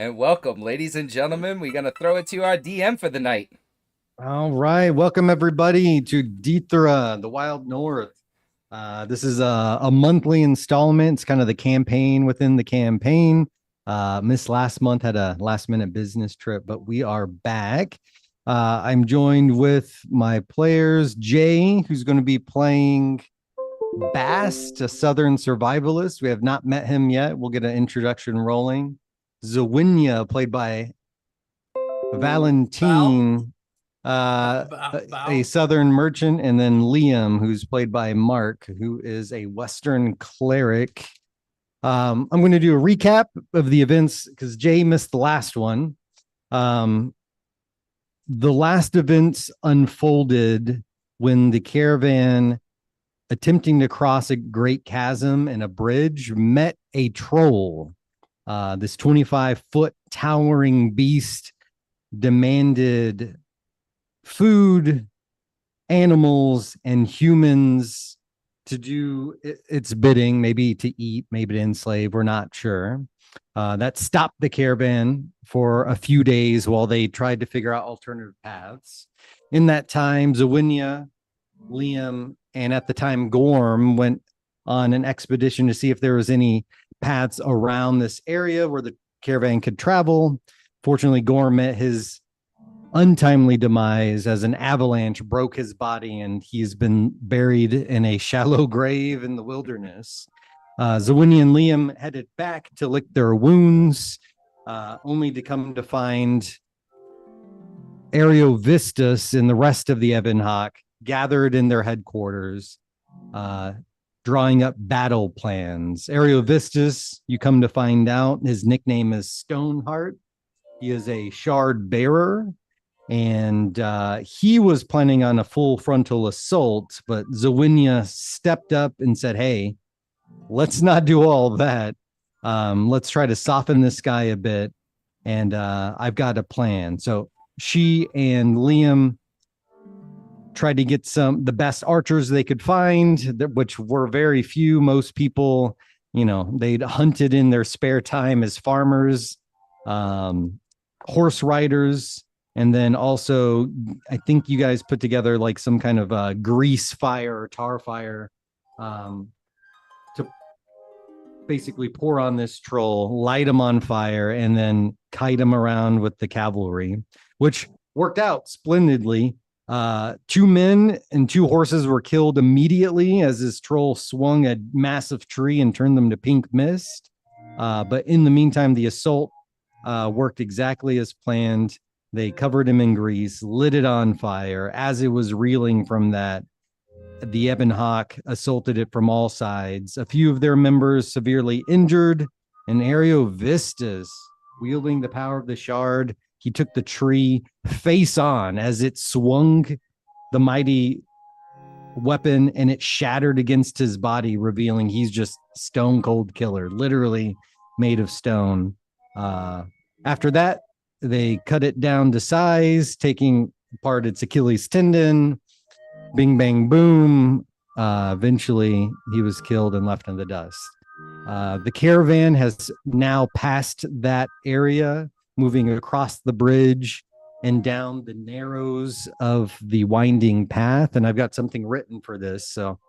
And welcome, ladies and gentlemen. We're going to throw it to our DM for the night. All right. Welcome, everybody, to Dithra, the Wild North. This is a monthly installment. It's kind of the campaign within the campaign. Missed last month, had a last minute business trip, but we are back. I'm joined with my players, Jay, who's going to be playing Bast, a Southern survivalist. We have not met him yet. We'll get an introduction rolling. Zawinia, played by Val? Valentine, a Val? Southern merchant, and then Liam, who's played by Mark, who is a Western cleric. I'm going to do a recap of the events because Jay missed the last one. The last events unfolded when the caravan, attempting to cross a great chasm and a bridge, met a troll. This 25-foot towering beast demanded food, animals, and humans to do its bidding, maybe to eat, maybe to enslave. We're not sure. That stopped the caravan for a few days while they tried to figure out alternative paths. In that time, Zawinia, Liam, and at the time Gorm went on an expedition to see if there was any paths around this area where the caravan could travel. Fortunately, Gorm met his untimely demise as an avalanche broke his body and he's been buried in a shallow grave in the wilderness. Zawini and Liam headed back to lick their wounds, only to come to find Ariovistus and the rest of the Evanhawk gathered in their headquarters, drawing up battle plans. Ariovistus, you come to find out, his nickname is Stoneheart. He is a shard bearer, and he was planning on a full frontal assault, but Zawinia stepped up and said, hey, let's not do all that. Let's try to soften this guy a bit, and I've got a plan. So she and Liam tried to get the best archers they could find, which were very few. Most people, they'd hunted in their spare time as farmers, horse riders, and then also I think you guys put together like some kind of grease fire or tar fire to basically pour on this troll, light him on fire, and then kite him around with the cavalry, which worked out splendidly. 2 men and 2 horses were killed immediately as this troll swung a massive tree and turned them to pink mist. But in the meantime, the assault worked exactly as planned. They covered him in grease, lit it on fire. As it was reeling from that, the Evanhawk assaulted it from all sides. A few of their members severely injured, and Ariovistus, wielding the power of the shard, he took the tree face on as it swung the mighty weapon, and it shattered against his body, revealing he's just stone cold killer, literally made of stone. After that, they cut it down to size, taking apart its Achilles tendon. Bing, bang, boom. Eventually, he was killed and left in the dust. The caravan has now passed that area, moving across the bridge and down the narrows of the winding path. And I've got something written for this. So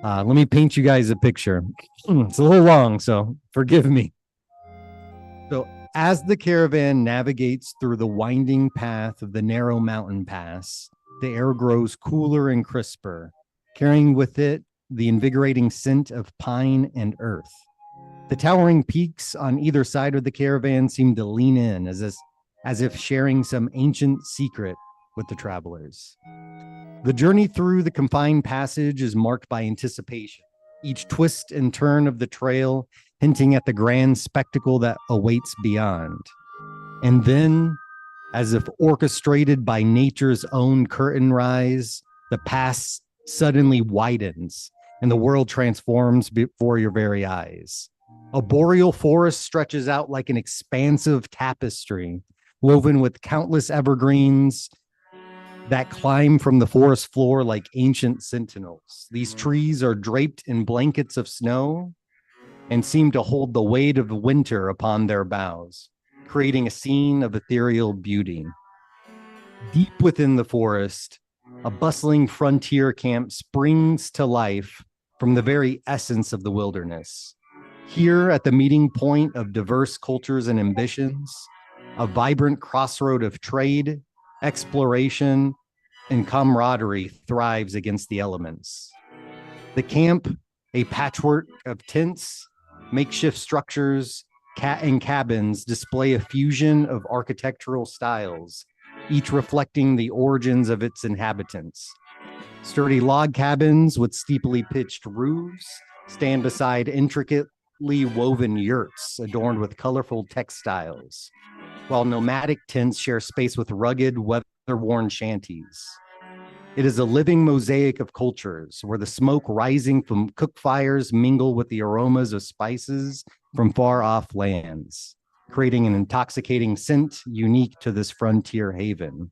let me paint you guys a picture. It's a little long, so forgive me. So as the caravan navigates through the winding path of the narrow mountain pass, the air grows cooler and crisper, carrying with it the invigorating scent of pine and earth. The towering peaks on either side of the caravan seem to lean in as if sharing some ancient secret with the travelers. The journey through the confined passage is marked by anticipation, each twist and turn of the trail hinting at the grand spectacle that awaits beyond. And then, as if orchestrated by nature's own curtain rise, the pass suddenly widens and the world transforms before your very eyes. A boreal forest stretches out like an expansive tapestry, woven with countless evergreens that climb from the forest floor like ancient sentinels. These trees are draped in blankets of snow and seem to hold the weight of winter upon their boughs. creating a scene of ethereal beauty. Deep within the forest, a bustling frontier camp springs to life from the very essence of the wilderness. Here, at the meeting point of diverse cultures and ambitions, a vibrant crossroad of trade, exploration, and camaraderie thrives against the elements. The camp, a patchwork of tents, makeshift structures, and cabins, display a fusion of architectural styles, each reflecting the origins of its inhabitants. Sturdy log cabins with steeply pitched roofs stand beside intricately woven yurts adorned with colorful textiles, while nomadic tents share space with rugged, weather-worn shanties. It is a living mosaic of cultures where the smoke rising from cook fires mingle with the aromas of spices from far-off lands, creating an intoxicating scent unique to this frontier haven.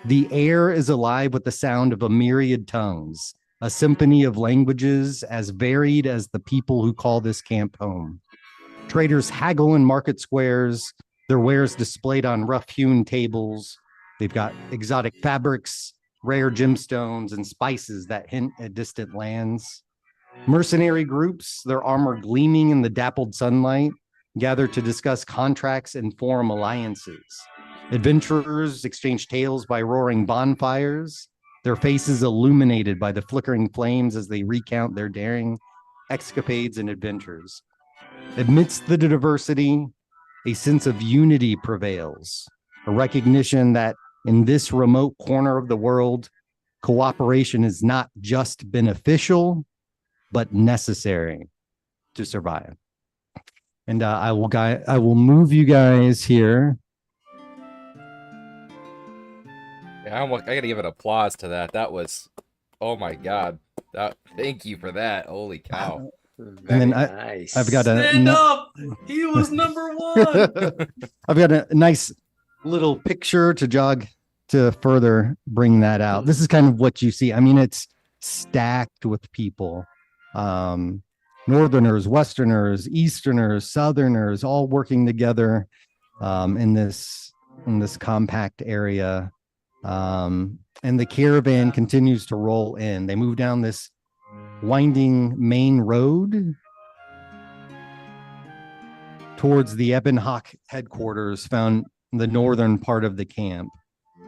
The air is alive with the sound of a myriad tongues, a symphony of languages as varied as the people who call this camp home. Traders haggle in market squares, their wares displayed on rough-hewn tables. They've got exotic fabrics, rare gemstones, and spices that hint at distant lands. Mercenary groups, their armor gleaming in the dappled sunlight, gather to discuss contracts and form alliances. Adventurers exchange tales by roaring bonfires, their faces illuminated by the flickering flames as they recount their daring escapades and adventures. Amidst the diversity, a sense of unity prevails, a recognition that in this remote corner of the world, cooperation is not just beneficial, but necessary to survive. And I will move you guys here. Yeah, I gotta give an applause to that. That was, oh my god. Thank you for that. Holy cow. And then Nice. I've got a Stand up! He was number one! I've got a nice little picture to further bring that out. This is kind of what you see. I mean, it's stacked with people. Northerners, Westerners, Easterners, Southerners, all working together in this compact area. And the caravan continues to roll in. They move down this winding main road towards the Ebonhawk headquarters found in the northern part of the camp.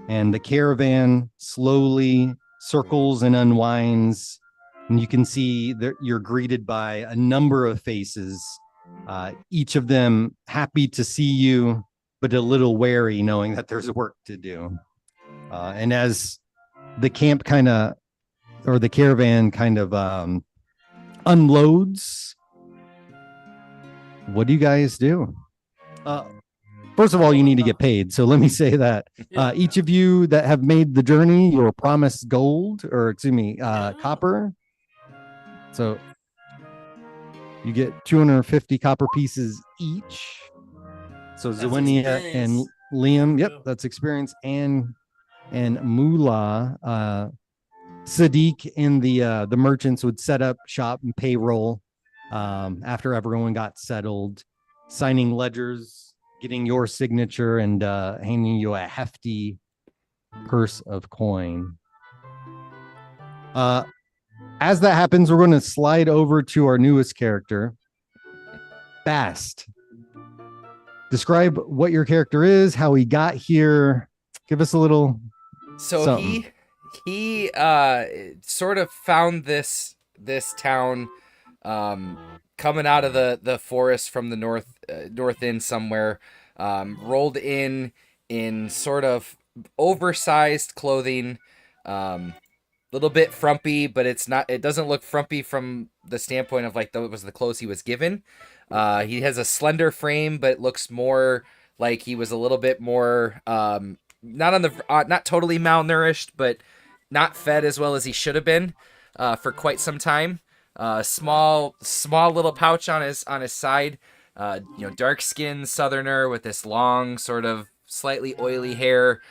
And the caravan slowly circles and unwinds. And you can see that you're greeted by a number of faces, each of them happy to see you, but a little wary knowing that there's work to do. And as the caravan kind of unloads, what do you guys do? First of all, you need to get paid. So let me say that each of you that have made the journey, you're promised gold, or excuse me, copper. So you get 250 copper pieces each. So Zawenia and Liam, yep, that's experience, and Moolah, Sadiq and the merchants would set up shop and payroll after everyone got settled, signing ledgers, getting your signature, and handing you a hefty purse of coin. As that happens, we're going to slide over to our newest character, Bast. Describe what your character is, how he got here. Give us a little. So something. he sort of found this town coming out of the forest from the north end somewhere, rolled in sort of oversized clothing, little bit frumpy, but it doesn't look frumpy from the standpoint of like that was the clothes he was given. He has a slender frame, but looks more like he was a little bit more not totally malnourished, but not fed as well as he should have been for quite some time. Small little pouch on his side. Dark skinned southerner with this long sort of slightly oily hair.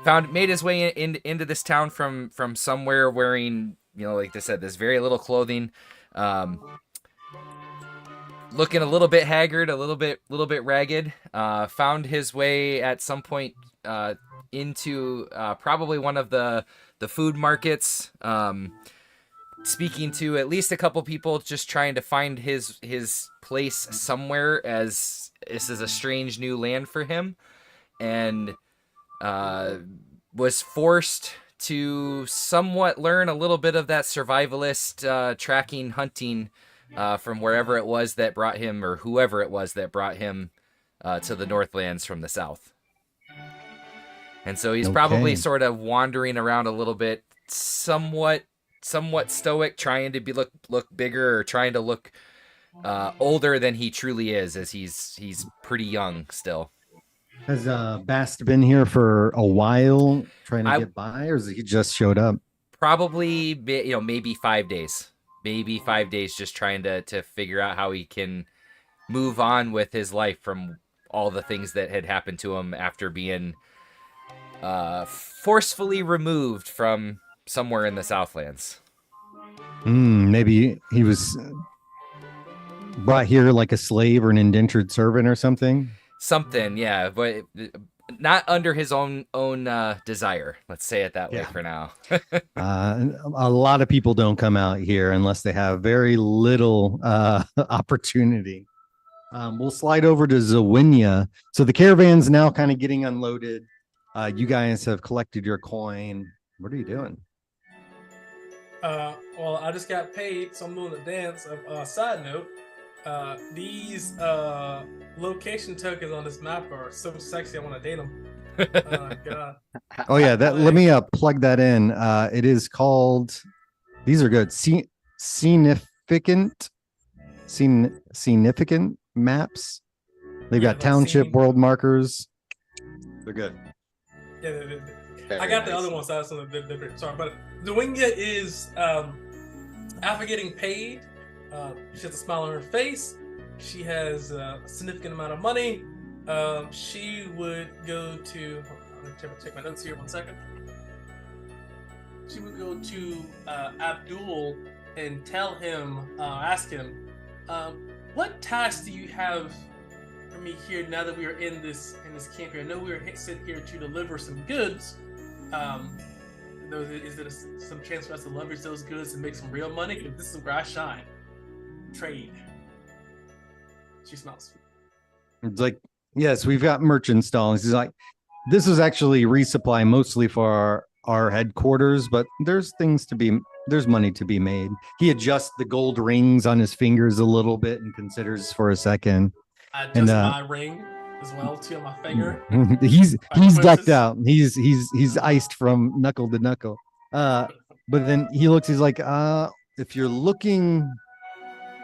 Made his way into this town from somewhere wearing, like I said, this very little clothing. looking a little bit haggard, a little bit ragged. Found his way at some point into probably one of the food markets. Speaking to at least a couple people, just trying to find his place somewhere, as this is a strange new land for him, and was forced to somewhat learn a little bit of that survivalist tracking hunting from wherever it was that brought him, or whoever it was that brought him to the Northlands from the south. And so he's probably sort of wandering around a little bit, somewhat stoic, trying to look bigger, or trying to look older than he truly is, as he's pretty young still. Has Bast been here for a while trying to get by, or has he just showed up? Probably, maybe 5 days. Maybe 5 days, just trying to figure out how he can move on with his life from all the things that had happened to him after being forcefully removed from somewhere in the Southlands. Maybe he was brought here like a slave or an indentured servant or something. Something, yeah, but not under his own desire. Let's say it that way for now. A lot of people don't come out here unless they have very little opportunity. We'll slide over to Zawinia. So the caravan's now kind of getting unloaded. You guys have collected your coin. What are you doing? Well, I just got paid, so I'm doing a dance. Side note, these location tokens on this map are so sexy. I want to date them. God. Oh yeah, let me plug that in. It is called. These are good. Significant maps. They've got township world markers. They're good. Yeah, I got the other ones. So that's something different. Sorry, but Zwinga is after getting paid, she has a smile on her face. She has a significant amount of money. She would go to. Let me check my notes here. 1 second. She would go to Abdul and tell him, ask him, what tasks do you have for me here now that we are in this camp here? I know we are sent here to deliver some goods. Is there some chance for us to leverage those goods and make some real money? This is where I shine. Trade. She smells. It's like, yes, we've got merchant stalls. He's like, this is actually resupply mostly for our headquarters, but there's money to be made. He adjusts the gold rings on his fingers a little bit and considers for a second. I adjust my ring as well too on my finger. he's decked out. He's iced from knuckle to knuckle. But then he looks. He's like, if you're looking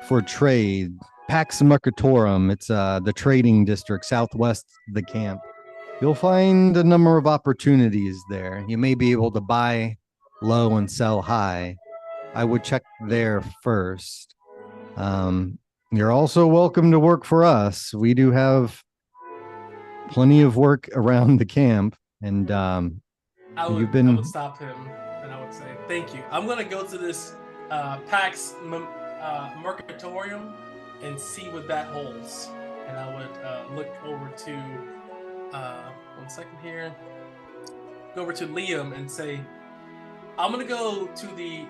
for trade, Pax Mercatorum. It's the trading district southwest of the camp. You'll find a number of opportunities there. You may be able to buy low and sell high. I would check there first. You're also welcome to work for us. We do have plenty of work around the camp, and I would stop him and I would say, thank you. I'm going to go to this Pax Mercatorium and see what that holds. And I would look over to, 1 second here, go over to Liam and say, I'm going to go to the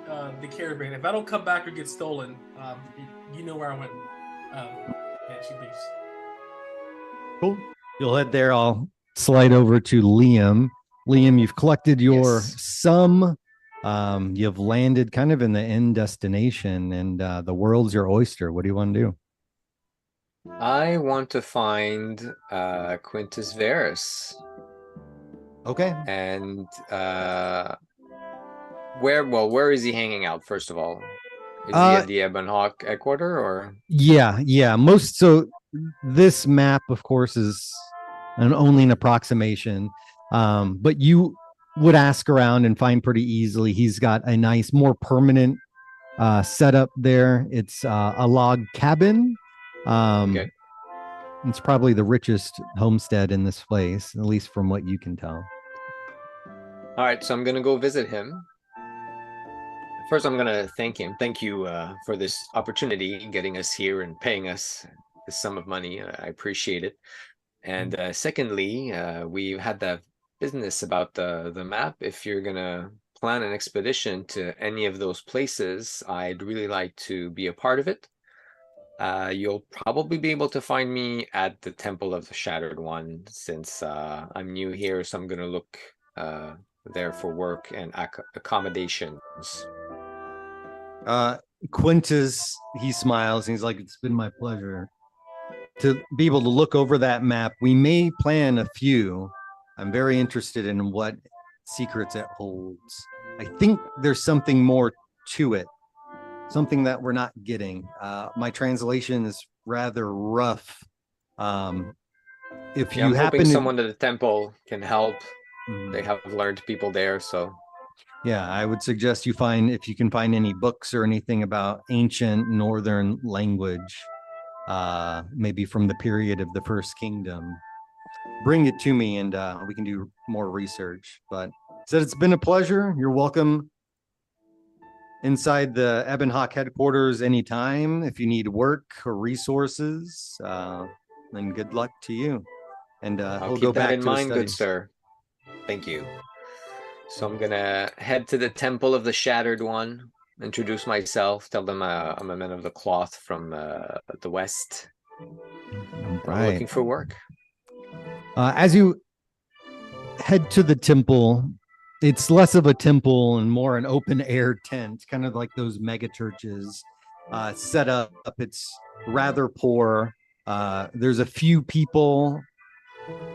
caravan. If I don't come back or get stolen, you know where I went. And she leaves. Cool. You'll head there. I'll slide over to Liam. Liam, you've collected your sum. You've landed kind of in the end destination, and the world's your oyster. What do you want to do? I want to find Quintus Verus. Okay. And where is he hanging out, first of all? Is he at the Ebon Hawk headquarters, or? Yeah. So this map, of course, is only an approximation. But you would ask around and find pretty easily. He's got a nice, more permanent setup there. It's a log cabin. Okay. It's probably the richest homestead in this place, at least from what you can tell. All right, so I'm gonna go visit him. First, I'm gonna thank him. Thank you for this opportunity, getting us here and paying us this sum of money. I appreciate it. And secondly, we had that business about the map. If you're gonna plan an expedition to any of those places, I'd really like to be a part of it. You'll probably be able to find me at the Temple of the Shattered One, since I'm new here, so I'm gonna look there for work and accommodations. Quintus, he smiles and he's like, it's been my pleasure to be able to look over that map. We may plan a few. I'm very interested in what secrets it holds. I think there's something more to it, something that we're not getting. My translation is rather rough. If Yeah, you I'm happen hoping to, someone at the temple can help. They have learned people there, so yeah, I would suggest you find, if you can find any books or anything about ancient northern language, maybe from the period of the First Kingdom, bring it to me and we can do more research. But said it's been a pleasure. You're welcome inside the Ebon Hawk headquarters anytime if you need work or resources. And good luck to you. And I'll he'll keep go that back in to his mind, good studies. sir. Thank you. So I'm gonna head to the Temple of the Shattered One, introduce myself, tell them I'm a man of the cloth from the West. I'm Right. looking for work. As you head to the temple, it's less of a temple and more an open air tent, kind of like those mega churches set up. It's rather poor. There's a few people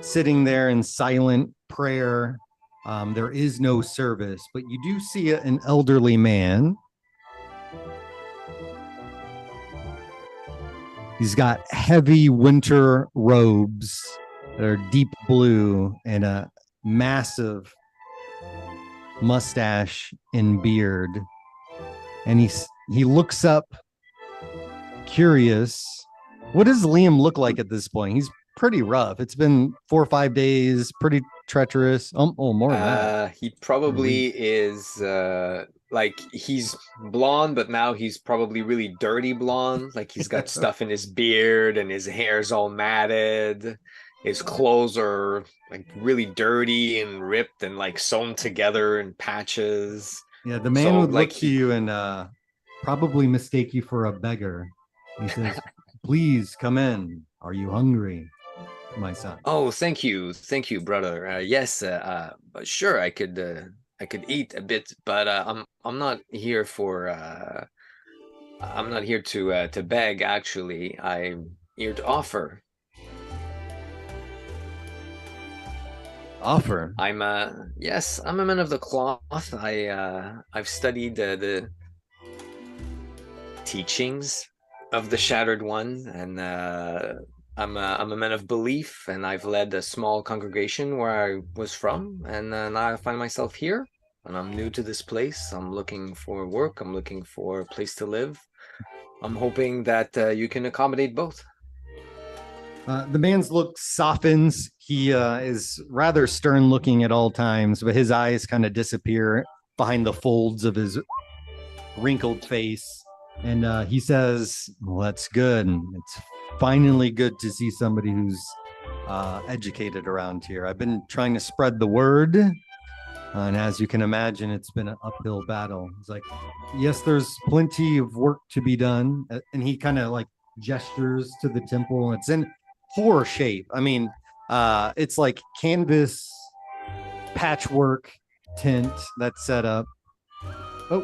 sitting there in silent prayer. There is no service, but you do see an elderly man. He's got heavy winter robes that are deep blue and a massive mustache and beard. And he looks up curious. What does Liam look like at this point? He's pretty rough. It's been 4 or 5 days, pretty treacherous. More than that. He probably is like he's blonde, but now he's probably really dirty blonde. Like he's got stuff in his beard and his hair's all matted. His clothes are like really dirty and ripped and like sewn together in patches. Yeah, the man would look to you and probably mistake you for a beggar. He says, please come in. Are you hungry, my son? Oh, thank you, brother. Yes, sure, I could eat a bit, but I'm not here for I'm not here to beg. Actually, I'm here to offer. Offer. Yes, I'm a man of the cloth. I've studied the teachings of the Shattered One, and I'm a man of belief, and I've led a small congregation where I was from, and now I find myself here, and I'm new to this place. I'm looking for work. I'm looking for a place to live. I'm hoping that you can accommodate both. The man's look softens. He is rather stern looking at all times, but his eyes kind of disappear behind the folds of his wrinkled face. And he says, well, that's good. It's finally good to see somebody who's educated around here. I've been trying to spread the word. And as you can imagine, it's been an uphill battle. It's like, yes, there's plenty of work to be done. And he kind of like gestures to the temple. It's in poor shape. I mean, it's like canvas patchwork tent that's set up. Oh,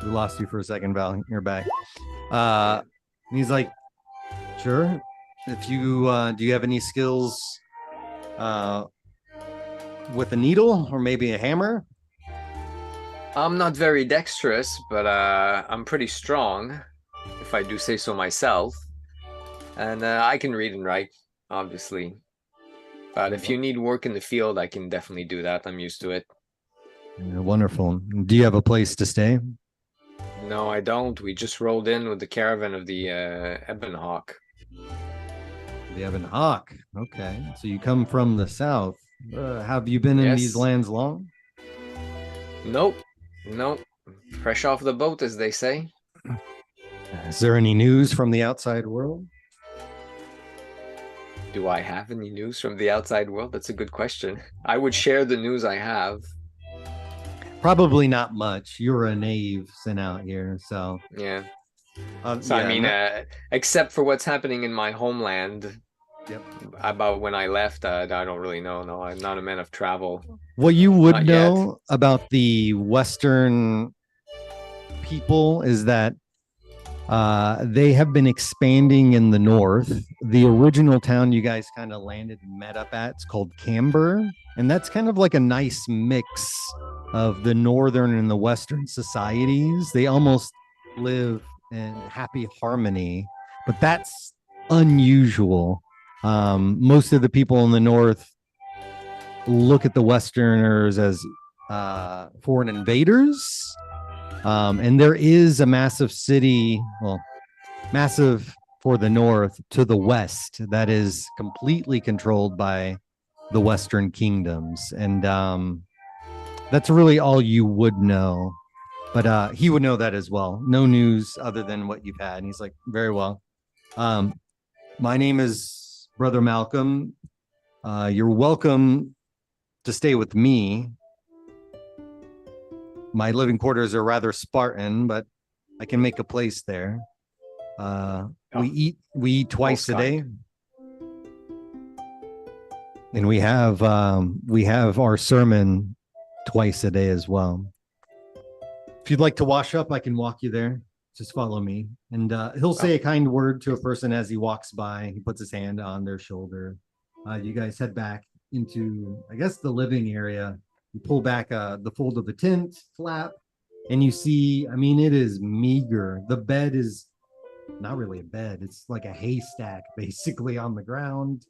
we lost you for a second, Val. You're back. And he's like, sure. If you do you have any skills with a needle or maybe a hammer? I'm not very dexterous, but I'm pretty strong, if I do say so myself. And I can read and write, obviously. But if you need work in the field, I can definitely do that. I'm used to it. Wonderful. Do you have a place to stay? No, I don't. We just rolled in with the caravan of the Ebon Hawk. The Ebon Hawk. Okay. So you come from the south. Have you been in these lands long? Nope. Fresh off the boat, as they say. Is there any news from the outside world? Do I have any news from the outside world? That's a good question. I would share the news I have. Probably not much. You're a knave sent out here, so Yeah. So I mean, except for what's happening in my homeland, yep. About when I left, I don't really know. No, I'm not a man of travel. What you would Not know about the Western people is that they have been expanding in the north. The original town you guys kind of landed and met up at, it's called Camber, and that's kind of like a nice mix of the northern and the western societies. They almost live in happy harmony, but that's unusual. Most of the people in the north look at the westerners as foreign invaders. And there is a massive city, well, massive for the north to the west, that is completely controlled by the Western kingdoms. And that's really all you would know. But he would know that as well. No news other than what you've had. And he's like, very well. My name is Brother Malcolm. You're welcome to stay with me. My living quarters are rather Spartan, but I can make a place there. We eat twice a day, and we have our sermon twice a day as well. If you'd like to wash up, I can walk you there. Just follow me, and he'll say a kind word to a person as he walks by. He puts his hand on their shoulder. You guys head back into, I guess, the living area. You pull back the fold of the tent flap, and you see, I mean, it is meager. The bed is not really a bed. It's like a haystack, basically, on the ground.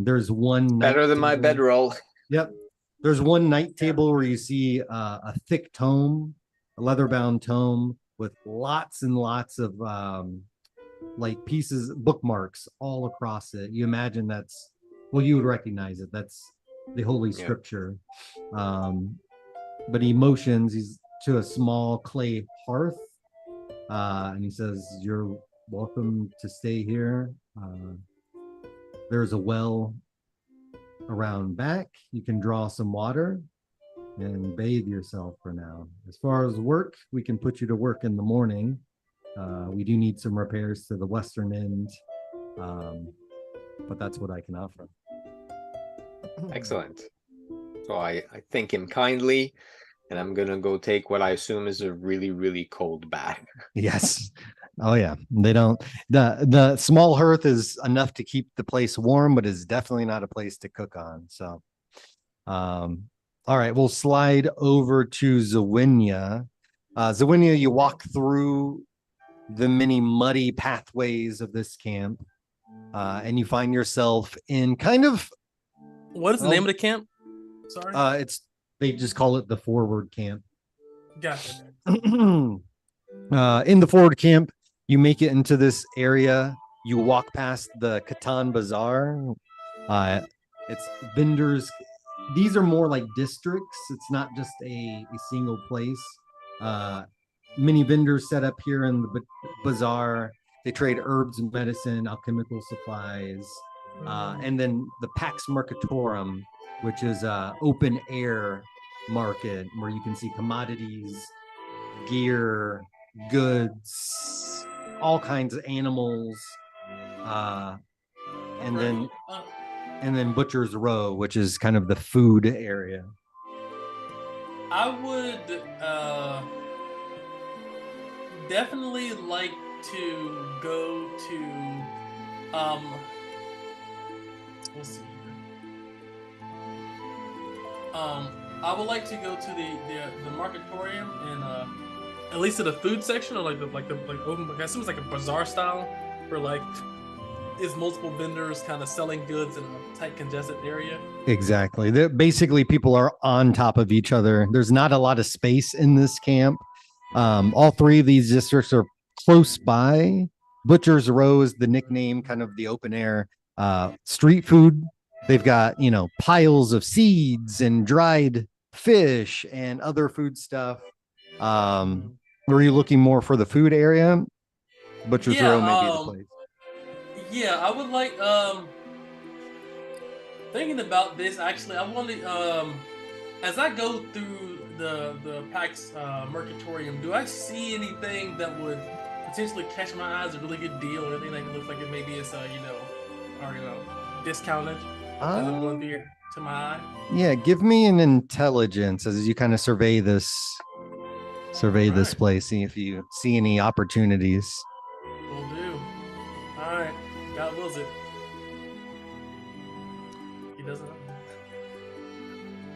There's one better than my bedroll. Yep. There's one night table where you see a thick tome, a leather-bound tome with lots and lots of like pieces, bookmarks all across it. You imagine that's, well, you would recognize it. That's the Holy Scripture. But he motions, he's to a small clay hearth, and he says, you're welcome to stay here. There's a well around back. You can draw some water and bathe yourself for now. As far as work, we can put you to work in the morning. We do need some repairs to the western end, but that's what I can offer. Excellent. So I thank him kindly, and I'm gonna go take what I assume is a really, really cold bath. Yes. Oh yeah. They don't, the small hearth is enough to keep the place warm, but it's definitely not a place to cook on. So all right, we'll slide over to Zawinia. Zawinia, you walk through the many muddy pathways of this camp, and you find yourself in kind of, what is the name of the camp? Sorry. They just call it the forward camp. Gotcha. In the forward camp, you make it into this area. You walk past the Catan Bazaar. It's vendors. These are more like districts. It's not just a single place. Many vendors set up here in the bazaar. They trade herbs and medicine, alchemical supplies. And then the Pax Mercatorum, which is an open air market where you can see commodities, gear, goods, all kinds of animals, and then Butcher's Row, which is kind of the food area. I would definitely like to go to let's see here. I would like to go to the marketorium and at least to the food section, or like open. I assume it's like a bazaar style, where like is multiple vendors kind of selling goods in a tight, congested area. Exactly. Basically, people are on top of each other. There's not a lot of space in this camp. All three of these districts are close by. Butcher's Row is the nickname, kind of the open air street food. They've got, piles of seeds and dried fish and other food stuff. Were you looking more for the food area? Butcher's Yeah, Row may be the place. yeah, I would like thinking about this actually. I wanted as I go through the PAX Mercatorium, do I see anything that would potentially catch my eyes, a really good deal, or anything that looks like it maybe it's or discounted as I'm going through here to my eye? Yeah, give me an intelligence as you kind of survey this Right. place, see if you see any opportunities. Will do. All right, God wills it. He doesn't.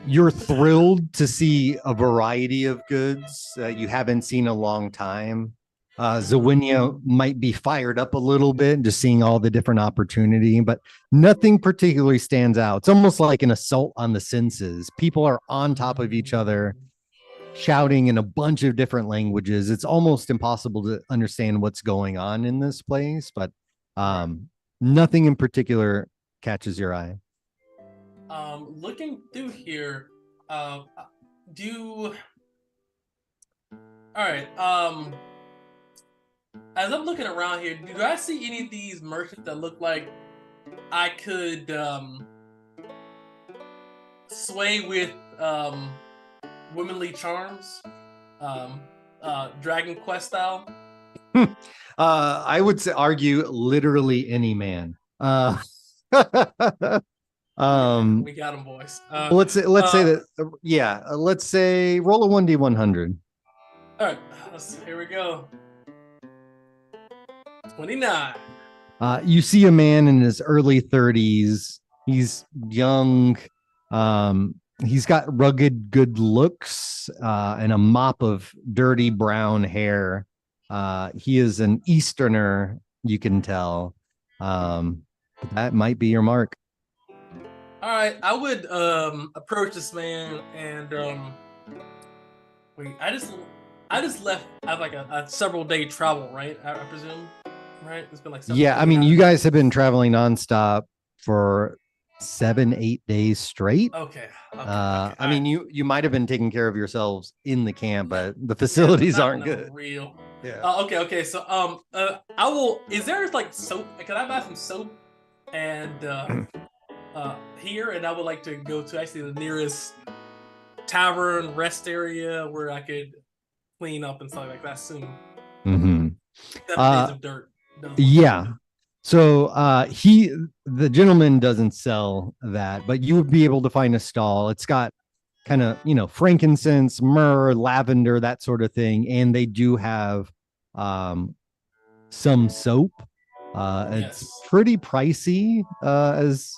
You're thrilled to see a variety of goods that you haven't seen in a long time. Zawinia might be fired up a little bit just seeing all the different opportunity, but nothing particularly stands out. It's almost like an assault on the senses. People are on top of each other, shouting in a bunch of different languages. It's almost impossible to understand what's going on in this place, but nothing in particular catches your eye. Looking through here, do all right. As I'm looking around here, do I see any of these merchants that look like I could sway with womanly charms, Dragon Quest style? I would say argue literally any man. We got them, boys. Let's say that. Yeah, let's say roll a 1d100. All right, here we go. 29. You see a man in his early 30s. He's young. He's got rugged good looks and a mop of dirty brown hair. He is an Easterner, you can tell. That might be your mark. All right, I would approach this man and wait. I just left. I have like a several day travel, right? I presume, right? It's been like yeah. I mean, you guys have been traveling nonstop for 7-8 days straight. Okay. I mean, you might have been taking care of yourselves in the camp, but the facilities aren't good. Real. Yeah. Okay. So I will. Is there like soap? Can I buy some soap and here? And I would like to go to actually the nearest tavern rest area where I could clean up and stuff like that soon. 7 days of dirt. Yeah. So the gentleman doesn't sell that, but you would be able to find a stall. It's got kind of, frankincense, myrrh, lavender, that sort of thing. And they do have some soap. It's pretty pricey, as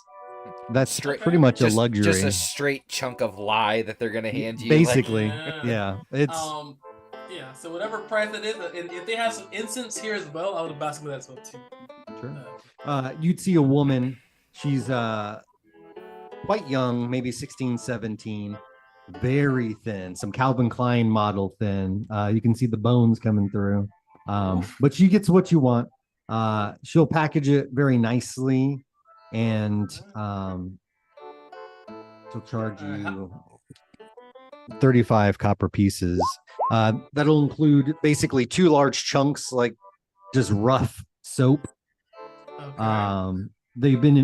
that's pretty much a luxury. Just a straight chunk of lye that they're gonna hand you. Basically, yeah. It's yeah. So whatever price it is, and if they have some incense here as well, I would buy some of that stuff too. Sure. You'd see a woman. She's quite young, maybe 16, 17, very thin, some Calvin Klein model thin. You can see the bones coming through. But she gets what you want. She'll package it very nicely, and she'll charge you 35 copper pieces. That'll include basically 2 large chunks, like just rough soap. Okay.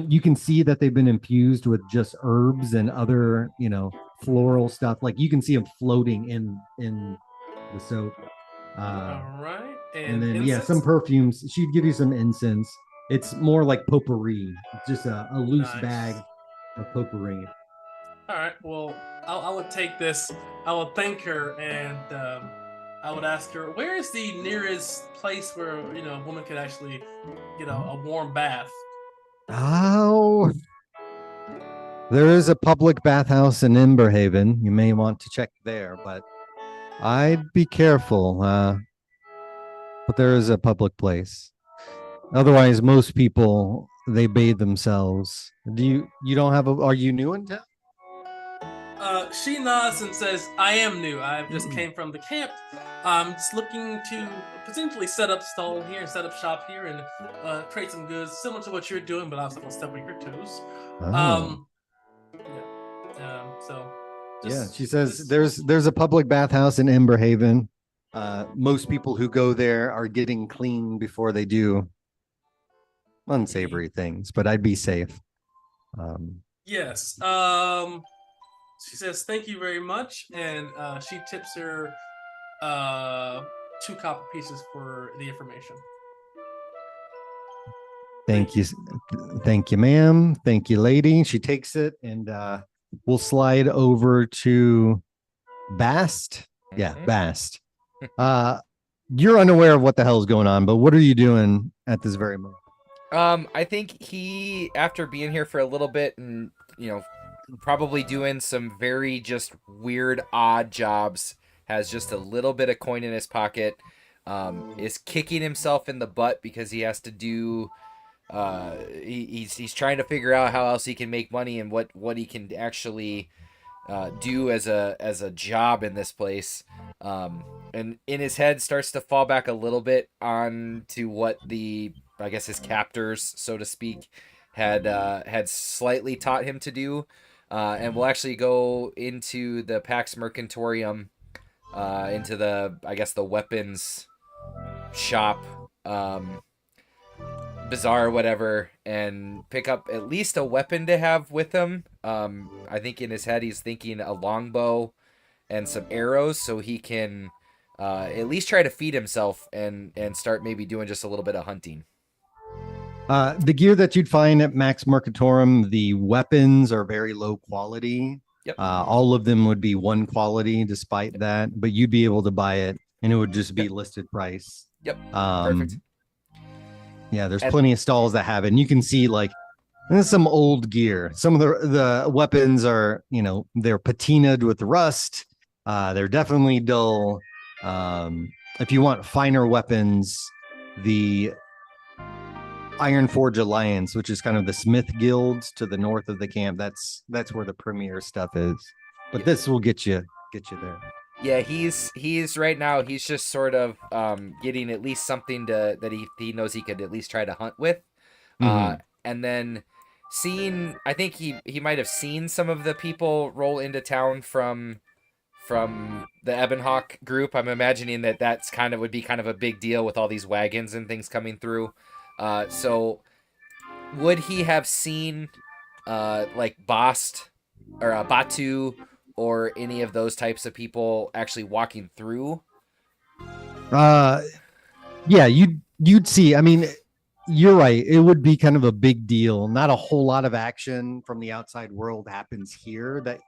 You can see that they've been infused with just herbs and other, floral stuff. Like you can see them floating in the soap. All right. And then, incense? Some perfumes. She'd give you some incense. It's more like potpourri, just a loose bag of potpourri. All right. Well, I would take this. I will thank her, and I would ask her, where is the nearest place where a woman could actually get a warm bath? Oh, there is a public bathhouse in Emberhaven. You may want to check there, but I'd be careful. But there is a public place. Otherwise, most people, they bathe themselves. You don't have are you new in town? She nods and says, I am new. I just came from the camp. I'm just looking to potentially set up stall here and set up shop here and trade some goods similar to what you're doing, but obviously step on your toes. So she says there's a public bathhouse in Emberhaven. Most people who go there are getting clean before they do unsavory things, but I'd be safe. Yes. She says thank you very much, and she tips her 2 copper pieces for the information. Thank you. Thank you, ma'am. Thank you, lady. She takes it, and we'll slide over to Bast. Yeah, Bast. You're unaware of what the hell is going on, but what are you doing at this very moment? I think he, after being here for a little bit and, probably doing some very just weird, odd jobs, has just a little bit of coin in his pocket, is kicking himself in the butt because he has to do, he's trying to figure out how else he can make money and what he can actually do as a job in this place. And in his head starts to fall back a little bit on to what I guess his captors, so to speak, had slightly taught him to do. And we'll actually go into the Pax Mercantorium, into the weapons shop, bazaar or whatever, and pick up at least a weapon to have with him. I think in his head he's thinking a longbow and some arrows, so he can at least try to feed himself and start maybe doing just a little bit of hunting. The gear that you'd find at Max Mercatorum, the weapons are very low quality. Yep. All of them would be 1 quality despite that, but you'd be able to buy it and it would just be listed price. Yep. Perfect. Yeah, there's plenty of stalls that have it. And you can see there's some old gear. Some of the weapons are, they're patinaed with rust. They're definitely dull. If you want finer weapons, the Iron Forge Alliance, which is kind of the Smith guilds to the north of the camp, that's where the premier stuff is. But this will get you there. Yeah, he's right now, he's just sort of getting at least something that he knows he could at least try to hunt with. And then I think he might have seen some of the people roll into town from the Ebonhawk group. I'm imagining that's would be kind of a big deal with all these wagons and things coming through. So would he have seen Bast or Batu or any of those types of people actually walking through? Yeah, you'd see. I mean, you're right. It would be kind of a big deal. Not a whole lot of action from the outside world happens here that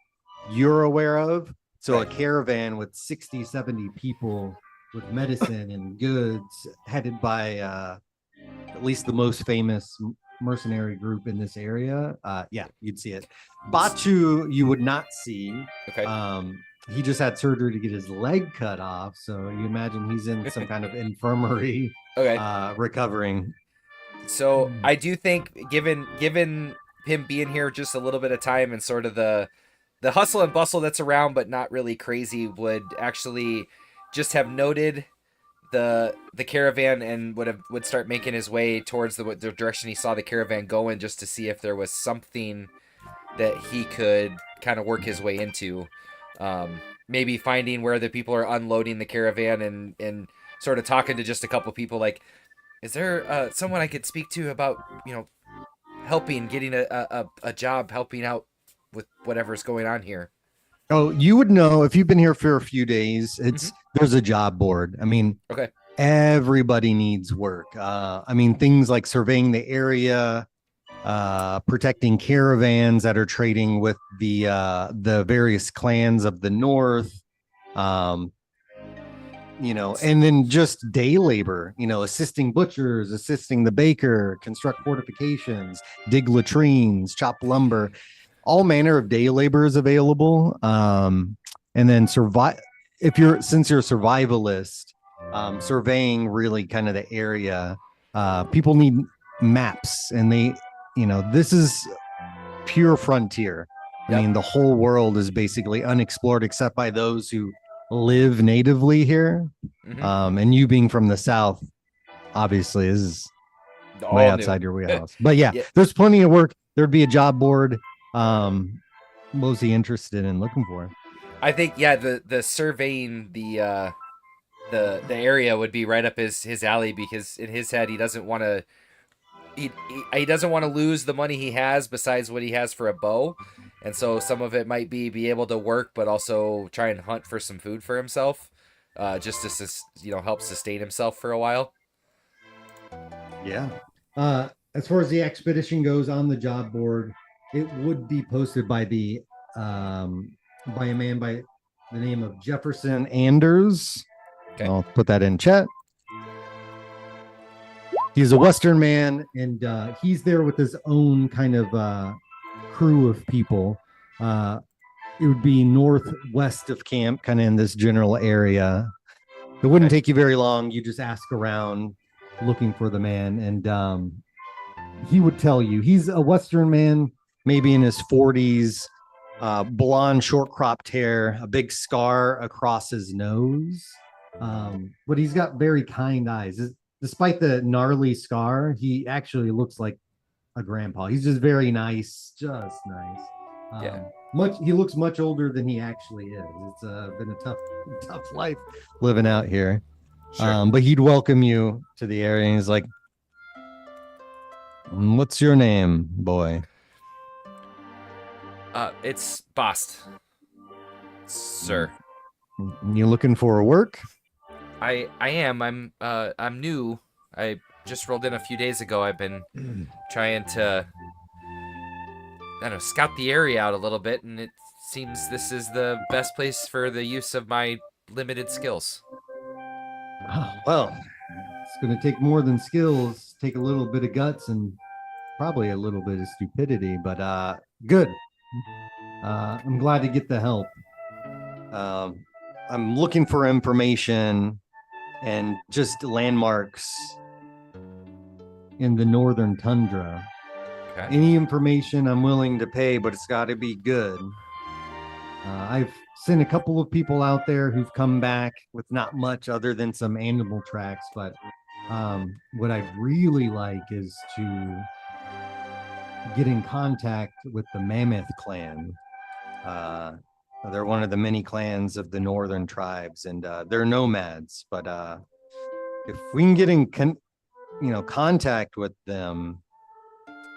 you're aware of. So a caravan with 60, 70 people with medicine and goods headed by at least the most famous mercenary group in this area. Yeah, you'd see it. Batu, you would not see. Okay. He just had surgery to get his leg cut off. So you imagine he's in some kind of infirmary recovering. So I do think given him being here just a little bit of time and sort of the hustle and bustle that's around, but not really crazy, would actually just have noted the caravan and would start making his way towards the direction he saw the caravan going, just to see if there was something that he could kind of work his way into. Maybe finding where the people are unloading the caravan and sort of talking to just a couple people, like, is there someone I could speak to about, helping, getting a job, helping out with whatever's going on here? Oh, you would know if you've been here for a few days. There's a job board. I mean, okay, everybody needs work. I mean, things like surveying the area, protecting caravans that are trading with the various clans of the north. And then just day labor, assisting butchers, assisting the baker, construct fortifications, dig latrines, chop lumber. All manner of day labor is available. And then since you're a survivalist, surveying really kind of the area, people need maps, and this is pure frontier. Yep. I mean, the whole world is basically unexplored except by those who live natively here. And you being from the south, obviously, is way outside your wheelhouse. But yeah, there's plenty of work. There'd be a job board. What was he interested in looking for? I think, the surveying the the area would be right up his alley, because in his head he doesn't want to he doesn't want to lose the money he has besides what he has for a bow. And so some of it might be able to work, but also try and hunt for some food for himself, just to help sustain himself for a while. Yeah. As far as the expedition goes on the job board, it would be posted by by a man by the name of Jefferson Anders. Okay. I'll put that in chat. He's a Western man, and he's there with his own kind of crew of people. It would be northwest of camp, kind of in this general area. It wouldn't take you very long. You just ask around looking for the man, and he would tell you. He's a Western man, maybe in his 40s, blonde, short cropped hair, a big scar across his nose. But he's got very kind eyes. Despite the gnarly scar, he actually looks like a grandpa. He's just very nice, just nice. Yeah. He looks much older than he actually is. It's been a tough life living out here. Sure. But he'd welcome you to the area, and he's like, "What's your name, boy?" It's Bast, sir. You looking for work? I am. I'm new. I just rolled in a few days ago. I've been trying to, I don't know, scout the area out a little bit, and it seems this is the best place for the use of my limited skills. Oh, well, it's going to take more than skills. Take a little bit of guts and probably a little bit of stupidity, but good. I'm glad to get the help. I'm looking for information and just landmarks in the northern tundra. Okay. Any information I'm willing to pay, but it's got to be good. I've sent a couple of people out there who've come back with not much other than some animal tracks, but what I'd really like is to get in contact with the Mammoth clan. They're one of the many clans of the northern tribes, and they're nomads. But if we can get in contact with them,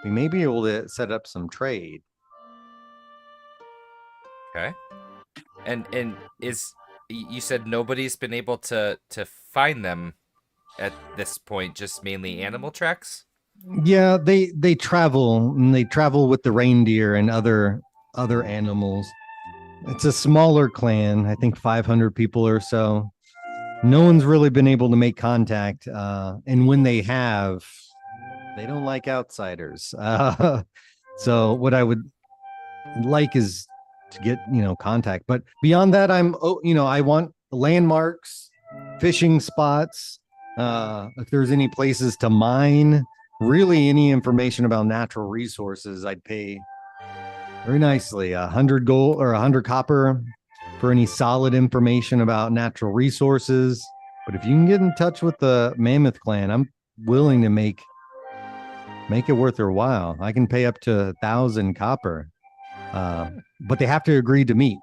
we may be able to set up some trade. Okay. And you said nobody's been able to find them at this point, just mainly animal tracks? Yeah, they travel, and they travel with the reindeer and other animals. It's a smaller clan, I think 500 people or so. No one's really been able to make contact, and when they have, they don't like outsiders. So what I would like is to get contact, but beyond that, I want landmarks, fishing spots, if there's any places to mine, really any information about natural resources, I'd pay very nicely 100 gold or 100 copper for any solid information about natural resources. But if you can get in touch with the Mammoth clan, I'm willing to make it worth their while. I can pay up to 1,000 copper, but they have to agree to meet.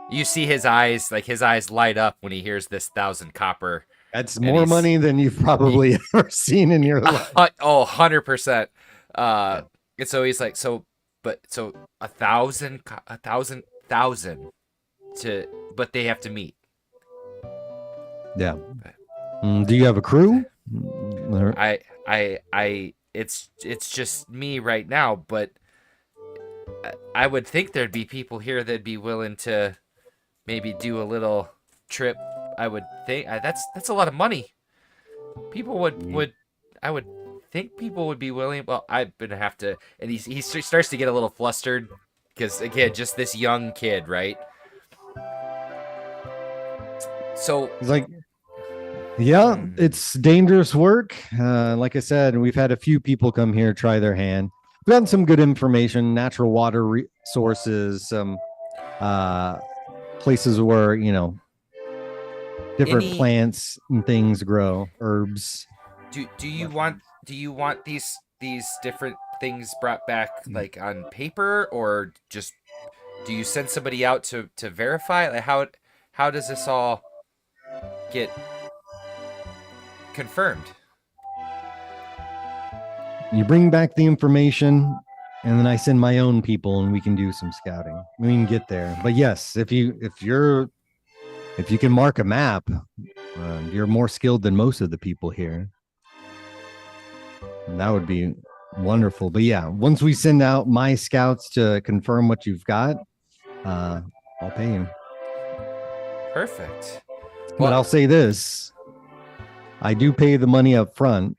You see his eyes light up when he hears this 1,000 copper. That's more money than you've probably ever seen in your life. 100%. And so he's like, so 1,000 but they have to meet. Yeah. Do you have a crew? It's just me right now, but I would think there'd be people here that'd be willing to maybe do a little trip. I would think that's a lot of money. People I would think people would be willing. Well, I'm gonna have to, and he starts to get a little flustered because again, just this young kid, right? So he's like, yeah, it's dangerous work. Like I said, we've had a few people come here try their hand. We've gotten some good information, natural water resources, some places where different plants and things grow, herbs. Do you want these different things brought back like on paper, or just do you send somebody out to verify? Like how does this all get confirmed? You bring back the information, and then I send my own people, and we can do some scouting. We can get there. But yes, if you can mark a map, you're more skilled than most of the people here. And that would be wonderful. But yeah, once we send out my scouts to confirm what you've got, I'll pay you. Perfect. But I'll say this: I do pay the money up front.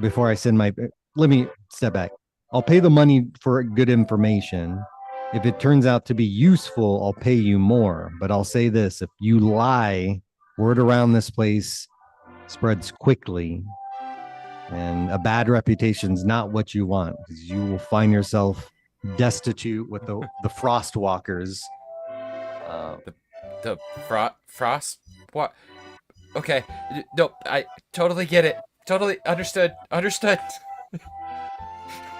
Before I send my, let me step back. I'll pay the money for good information. If it turns out to be useful, I'll pay you more. But I'll say this: if you lie, word around this place spreads quickly, and a bad reputation is not what you want, because you will find yourself destitute with the frost walkers. The frost what? Okay, no, I totally get it. Totally understood. The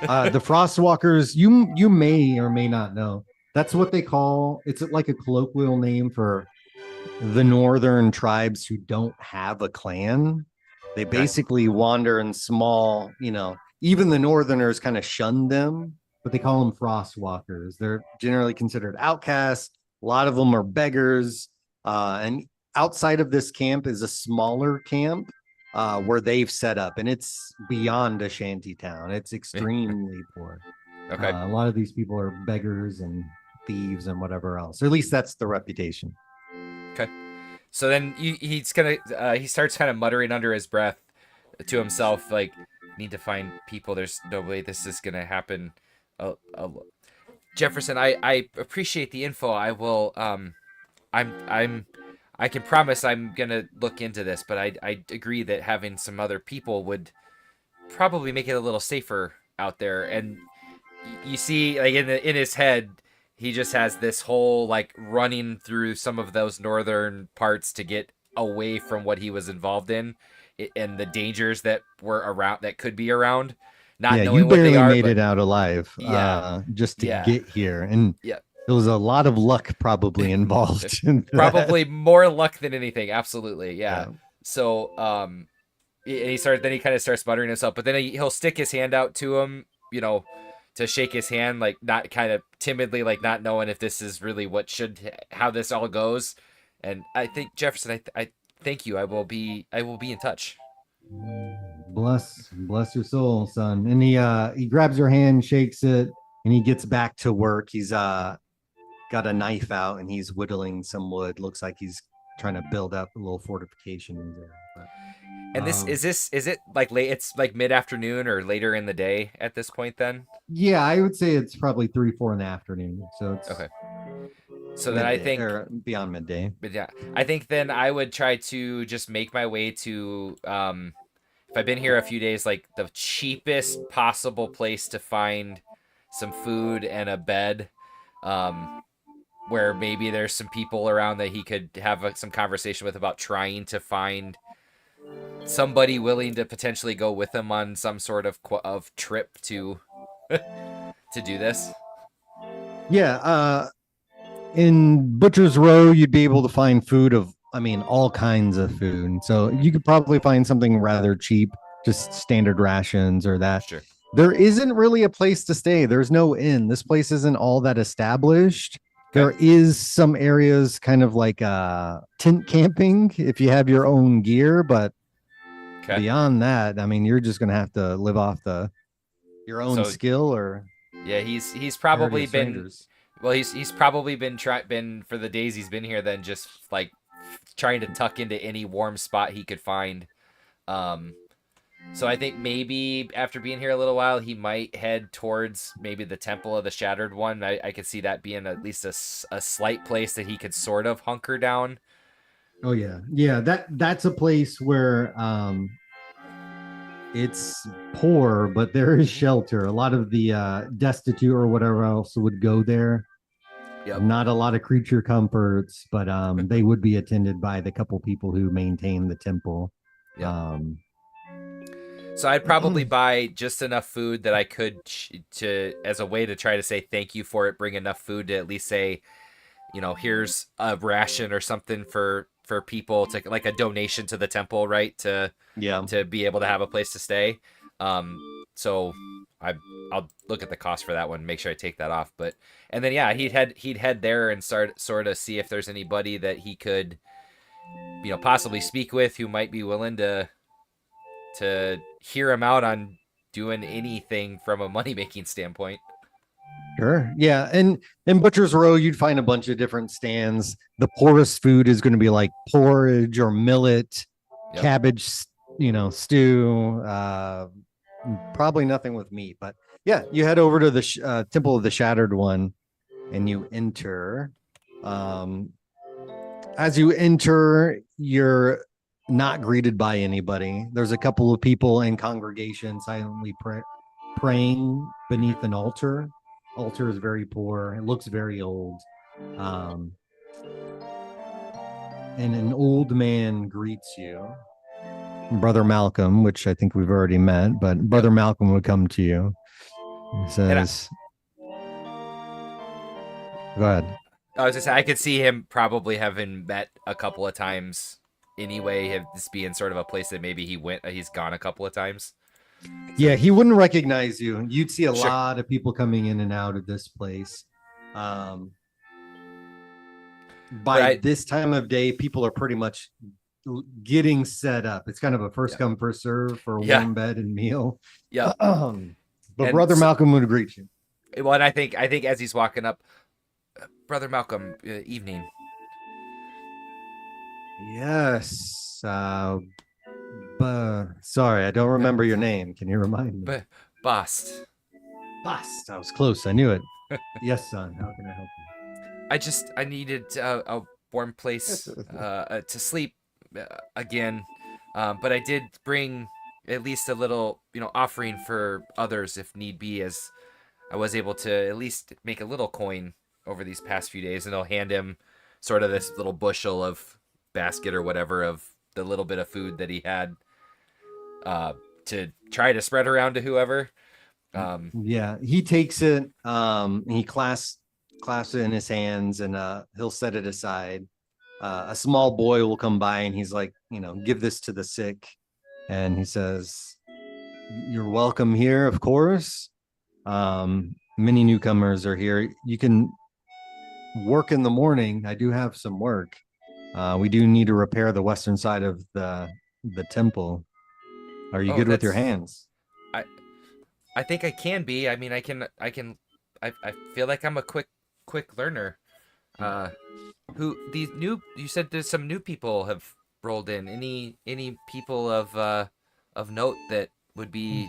Frostwalkers, you may or may not know. That's what they call. It's like a colloquial name for the northern tribes who don't have a clan. They basically wander in small. Even the northerners kind of shun them, but they call them Frostwalkers. They're generally considered outcasts. A lot of them are beggars. And outside of this camp is a smaller camp where they've set up, and it's beyond a shanty town. It's extremely poor. Okay. A lot of these people are beggars and thieves and whatever else. Or at least that's the reputation. Okay. So then he starts kind of muttering under his breath to himself, like, need to find people. There's no way this is gonna happen. Jefferson, I appreciate the info. I will I can promise I'm gonna look into this, but I agree that having some other people would probably make it a little safer out there. And you see, like in his head, he just has this whole like running through some of those northern parts to get away from what he was involved in and the dangers that were around, that could be around. Not knowing you what they barely are, made but it out alive. Just to get here, and there was a lot of luck probably involved. Probably more luck than anything. Absolutely, yeah. So, and he kind of starts muttering himself, but then he'll stick his hand out to him, to shake his hand, like not kind of timidly, like not knowing if this is really how this all goes. And I think Jefferson, I thank you. I will be in touch. Bless your soul, son. And he grabs your hand, shakes it, and he gets back to work. He's got a knife out and he's whittling some wood. Looks like he's trying to build up a little fortification in there. But, and is it like late? It's like mid-afternoon or later in the day at this point then? Yeah, I would say it's probably 3-4 in the afternoon. So it's okay. So then I think beyond midday. But yeah, I think then I would try to just make my way to if I've been here a few days, like the cheapest possible place to find some food and a bed, where maybe there's some people around that he could have some conversation with about trying to find somebody willing to potentially go with him on some sort of trip to to do this. Yeah, in Butcher's Row, you'd be able to find food all kinds of food. So you could probably find something rather cheap, just standard rations or that. Sure. There isn't really a place to stay. There's no inn. This place isn't all that established. Okay. There is some areas kind of like tent camping if you have your own gear, but beyond that, you're just going to have to live off your own skill or. Yeah, he's probably been. Well, he's probably been for the days he's been here, then just like trying to tuck into any warm spot he could find. So I think maybe after being here a little while, he might head towards maybe the Temple of the Shattered One. I could see that being at least a slight place that he could sort of hunker down. Oh yeah. That's a place where it's poor, but there is shelter. A lot of the destitute or whatever else would go there. Yep. Not a lot of creature comforts, but they would be attended by the couple people who maintain the temple. Yep. So I'd probably buy just enough food that I could to as a way to try to say thank you for it. Bring enough food to at least say, here's a ration or something for people to like a donation to the temple, right? Yeah. To be able to have a place to stay. So I I'll look at the cost for that one, make sure I take that off. But and then yeah, he'd head there and start sort of see if there's anybody that he could possibly speak with who might be willing to hear him out on doing anything from a money making standpoint. Sure. Yeah. And in Butcher's Row, you'd find a bunch of different stands. The poorest food is going to be like porridge or millet, Yep. cabbage, stew, probably nothing with meat. But yeah, you head over to the Temple of the Shattered One and you enter. As you enter, you're not greeted by anybody. There's a couple of people in congregation silently praying beneath an altar. Altar is very poor. It looks very old. And an old man greets you. Brother Malcolm, which I think we've already met, but Brother Malcolm would come to you. He says, go ahead. I was just I could see him probably having met a couple of times anyway, this being sort of a place that maybe he's gone a couple of times. Yeah, he wouldn't recognize you. You'd see a Sure. lot of people coming in and out of this place. By this time of day, people are pretty much getting set up. It's kind of a first come, first serve for a warm bed and meal. Yeah. But And Brother Malcolm would greet you. Well, and I think as he's walking up, Brother Malcolm, evening. Yes. Sorry, I don't remember your name. Can you remind me? Bast. Bast. I was close. I knew it. Yes, son. How can I help you? I needed a warm place to sleep again, but I did bring at least a little, offering for others if need be, as I was able to at least make a little coin over these past few days, and I'll hand him sort of this little bushel of basket or whatever of the little bit of food that he had to try to spread around to whoever. Yeah, he takes it. He clasps it in his hands, and he'll set it aside. A small boy will come by, and he's like, give this to the sick. And he says, "You're welcome here, of course. Many newcomers are here. You can work in the morning. I do have some work. We do need to repair the western side of the temple. Are you good with your hands?" I think I can be. I mean, I feel like I'm a quick learner. You said there's some new people have rolled in. Any people of note that would be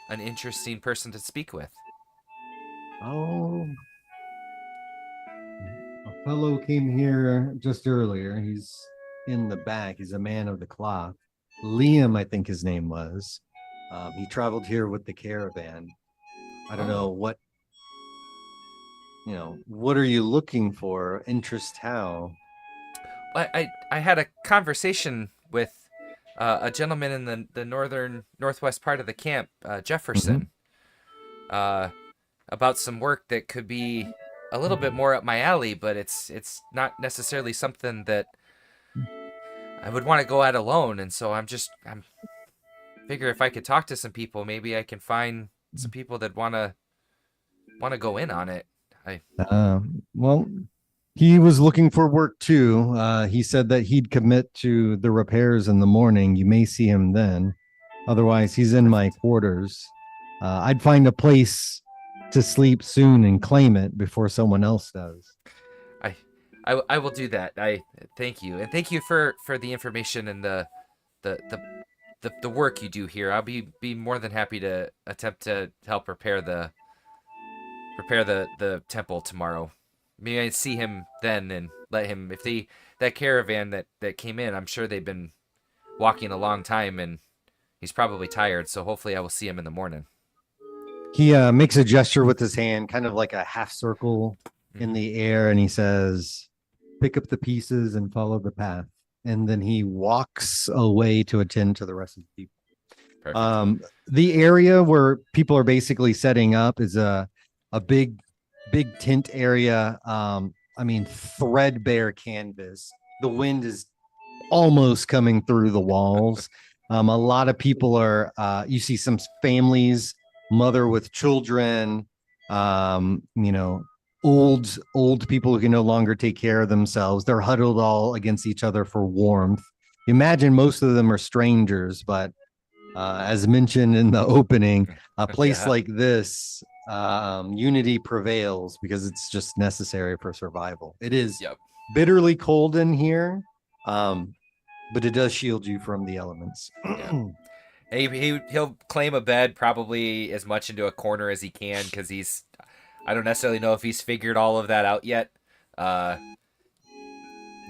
an interesting person to speak with? Oh, a fellow came here just earlier. He's in the back. He's a man of the cloth. Liam, I think his name was. He traveled here with the caravan. I don't know what are you looking for? Interest how? I had a conversation with a gentleman in the northwest part of the camp, Jefferson, about some work that could be a little bit more up my alley, but it's not necessarily something that I would want to go at alone. And so I'm figure if I could talk to some people, maybe I can find some people that want to go in on it. Well, he was looking for work too. He said that he'd commit to the repairs in the morning. You may see him then. Otherwise, he's in my quarters. I'd find a place to sleep soon and claim it before someone else does. I will do that. I thank you, and thank you for the information and the work you do here. I'll be more than happy to attempt to help repair the temple tomorrow. Maybe I see him then and let him. If that caravan that came in, I'm sure they've been walking a long time and he's probably tired. So hopefully I will see him in the morning. He makes a gesture with his hand, kind of like a half circle in the air, and he says, "Pick up the pieces and follow the path." And then he walks away to attend to the rest of the people. Perfect. The area where people are basically setting up is a big tent area. I mean, threadbare canvas. The wind is almost coming through the walls. A lot of people are, you see some families, mother with children, you know, old people who can no longer take care of themselves. They're huddled all against each other for warmth. Imagine most of them are strangers, but as mentioned in the opening, a place Yeah. like this, unity prevails because it's just necessary for survival. It is Yep. bitterly cold in here, but it does shield you from the elements. Yeah. He'll claim a bed probably as much into a corner as he can because I don't necessarily know if he's figured all of that out yet,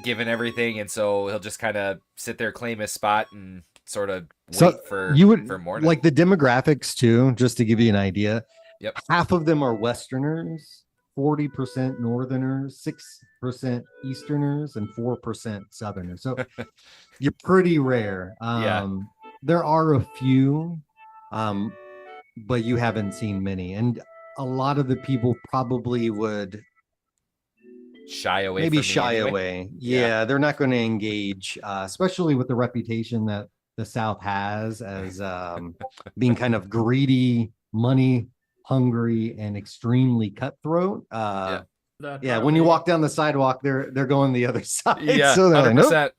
given everything, and so he'll just kind of sit there, claim his spot, and sort of wait for morning. Like the demographics too, just to give you an idea. Yep. Half of them are Westerners, 40% Northerners, 6% Easterners, and 4% Southerners. So you're pretty rare. Yeah. There are a few, but you haven't seen many. And a lot of the people probably would shy away. Maybe from me shy anyway. away. Yeah, they're not going to engage, especially with the reputation that the South has as being kind of greedy, money hungry, and extremely cutthroat. Yeah, when you walk down the sidewalk, they're going the other side. Yeah, so 100%.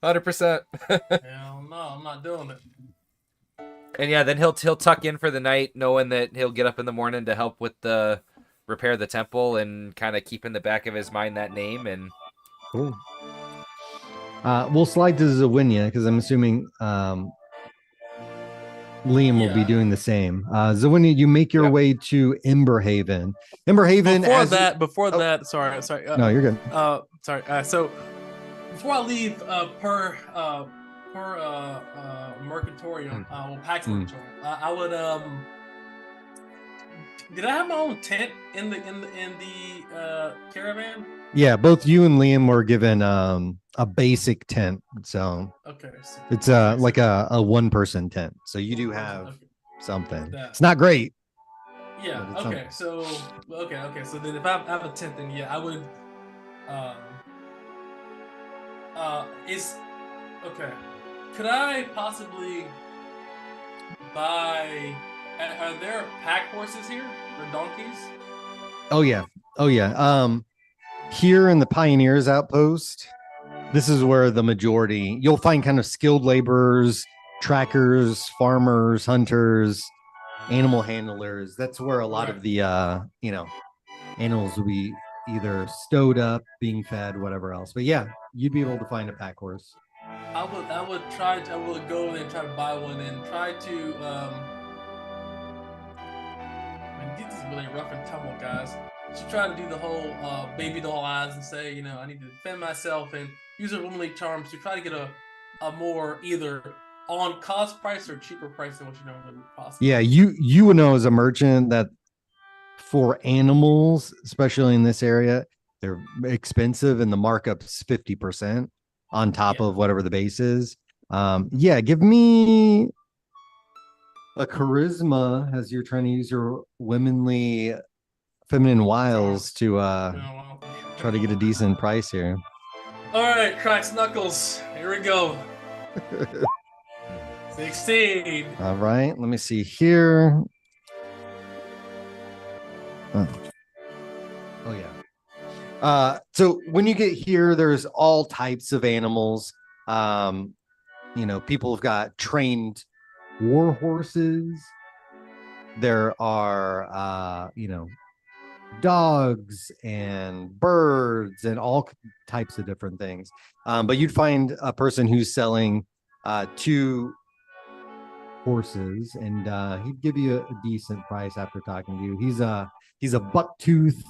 100%. Hell no, I'm not doing it. And yeah, then he'll tuck in for the night, knowing that he'll get up in the morning to help with the repair the temple, and kind of keep in the back of his mind that name. And cool. We'll slide to Zawinia because I'm assuming Liam will be doing the same. Zawinia, you make your way to Emberhaven. Emberhaven. Before that, sorry. No, you're good. Sorry. So before I leave, per Mercatorium, Pax Mercatorium, I would Did I have my own tent in the caravan? Yeah, both you and Liam were given a basic tent, so okay, so it's like a 1-person tent. So you do have something. It's not great. Yeah. Okay. So okay. So then if I have a tent, then yeah, I would. Is okay. Could I possibly buy? Are there pack horses here or donkeys? Oh yeah. Here in the Pioneers Outpost, this is where the majority, you'll find kind of skilled laborers, trackers, farmers, hunters, animal handlers. That's where a lot of the animals will be either stowed up, being fed, whatever else. But yeah, you'd be able to find a pack horse. I would go and try to buy one and try to this is really rough and tumble, guys. She tried to do the whole baby doll eyes and say, I need to defend myself, and use her womanly charms to try to get a more either on cost price or cheaper price than what you normally would possibly. Yeah, you would know as a merchant that for animals, especially in this area, they're expensive and the markup's 50% on top of whatever the base is. Give me a charisma as you're trying to use your feminine wiles to try to get a decent price here. All right, cracks knuckles. Here we go. 16. All right, let me see here. Oh yeah. So when you get here, there's all types of animals. People have got trained war horses. There are dogs and birds and all types of different things. But you'd find a person who's selling 2 horses, and he'd give you a decent price after talking to you. He's a buck-tooth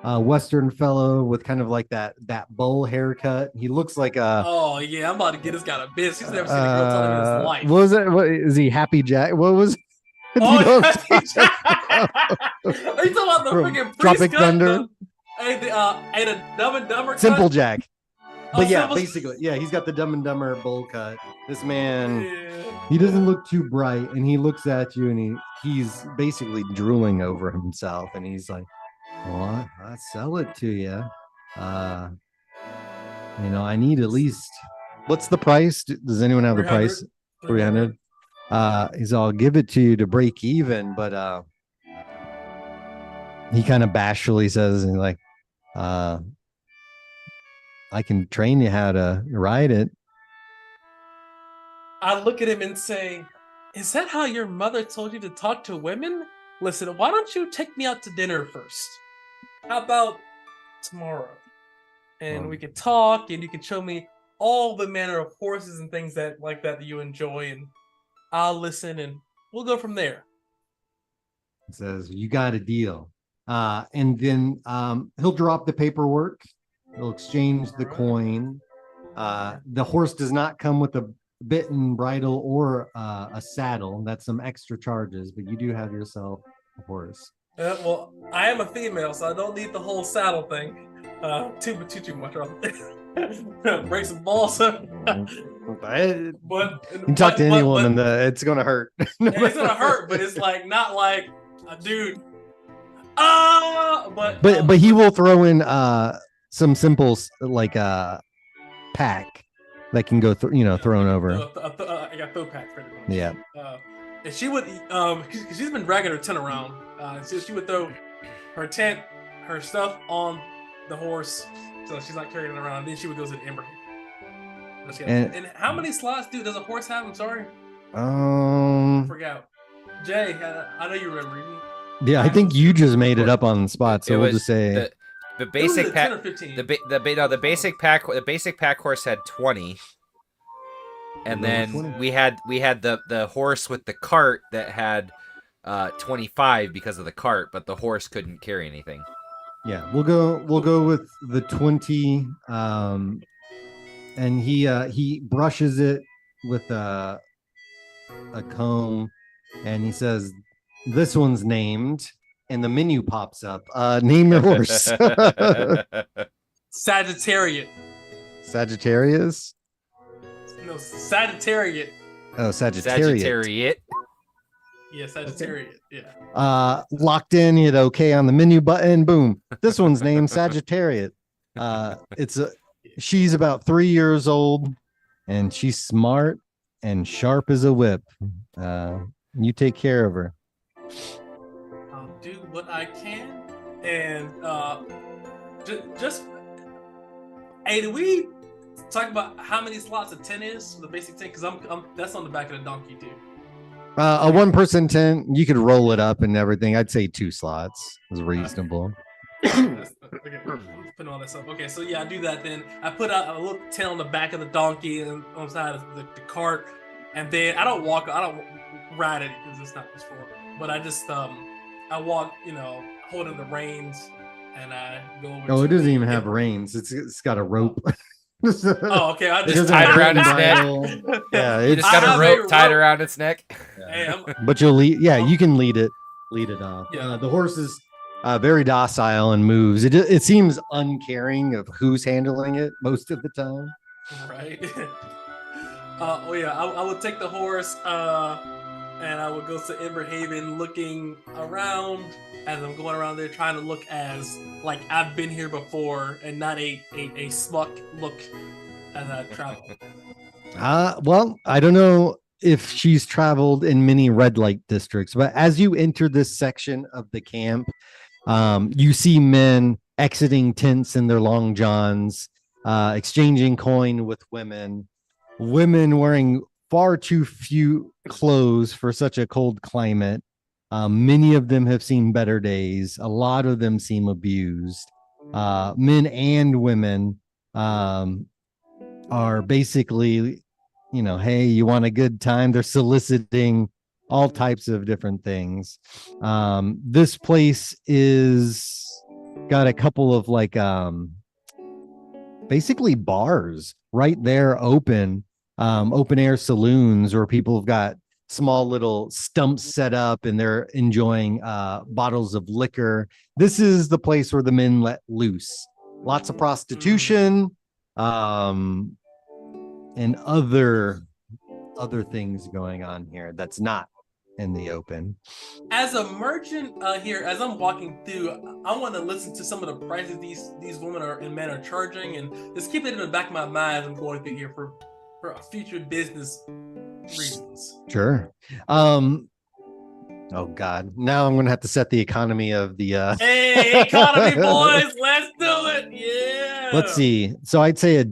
Western fellow with kind of like that bull haircut. He looks like a. Oh yeah, I'm about to get this guy a biz. He's never seen a girl tell him in his life. What was it? What is he? Happy Jack? What was? Are you talking about the freaking Tropic Thunder? The Dumb and Dumber Simple cut? Jack. But yeah, basically, yeah, he's got the Dumb and Dumber bowl cut. This man, Yeah. he doesn't look too bright, and he looks at you, and he's basically drooling over himself, and he's like, "Well, I sell it to you. I need at least. What's the price? Does anyone have the price? 300. I'll give it to you to break even, but he kind of bashfully says, and like, I can train you how to ride it. I look at him and say, "Is that how your mother told you to talk to women? Listen, why don't you take me out to dinner first? How about tomorrow? And we can talk, and you can show me all the manner of horses and things that you enjoy, and I'll listen, and we'll go from there." He says, "You got a deal." And then he'll drop the paperwork. He'll exchange the coin. The horse does not come with a bit and bridle or a saddle. That's some extra charges, but you do have yourself a horse. Well, I am a female, so I don't need the whole saddle thing. Too much. Break some balls. But You can talk to any woman, it's gonna hurt. It's gonna hurt, but it's like not like a dude. But he will throw in some simple like pack that can go thrown over. I got throw pack for everybody. Yeah. And she would she's been dragging her tent around. So she would throw her tent, her stuff on the horse, so she's not carrying it around. Then she would go to the Ember. And how many slots does a horse have? I'm sorry. I forgot. Jay, I know you remember. Yeah, I think you just made it up on the spot, so we'll just say the basic pack. The basic pack horse had 20, and then 20. we had the horse with the cart that had 25 because of the cart, but the horse couldn't carry anything. Yeah, we'll go with the 20, and he brushes it with a comb, and he says, "This one's named," and the menu pops up. Name your horse. Sagittarius. Sagittarius? No, Sagittarius. Oh, Sagittarius. Yeah, Sagittarius. Yeah. Locked in, hit okay on the menu button. Boom. This one's named Sagittarius. She's about 3 years old, and she's smart and sharp as a whip. You take care of her. I'll do what I can, and just hey, did we talk about how many slots a tent is for the basic tent? Because I'm that's on the back of the donkey too. A one-person tent, you could roll it up and everything. I'd say 2 slots is reasonable. Okay, put all that stuff. Okay, so yeah, I do that. Then I put a little tent on the back of the donkey and on the side of the cart, and then I don't ride it because it's not just for. But I just I walk, holding the reins, and I go over. Oh, it doesn't even have reins. It's got a rope. Oh, okay. I just tied around its neck. Yeah, it's got a rope tied around its neck. Hey, but you'll lead. Yeah, you can lead it off. Yeah. The horse is very docile and moves. It seems uncaring of who's handling it most of the time. Right. I would take the horse, and I would go to Emberhaven, looking around as I'm going around there, trying to look as like I've been here before, and not a smuck look as I travel. Well, I don't know if she's traveled in many red light districts, but as you enter this section of the camp, you see men exiting tents in their long johns, exchanging coin with women wearing far too few clothes for such a cold climate. Many of them have seen better days. A lot of them seem abused. Men and women are basically, hey, you want a good time? They're soliciting all types of different things. This place is got a couple of like basically bars right there, open air saloons where people have got small little stumps set up and they're enjoying bottles of liquor. This is the place where the men let loose. Lots of prostitution, and other things going on here that's not in the open. As a merchant here, as I'm walking through, I want to listen to some of the prices these women and men are charging, and just keep it in the back of my mind as I'm going through here for future business reasons. Sure. Oh God! Now I'm gonna have to set the economy of the. Hey, economy boys, let's do it! Yeah. Let's see. So I'd say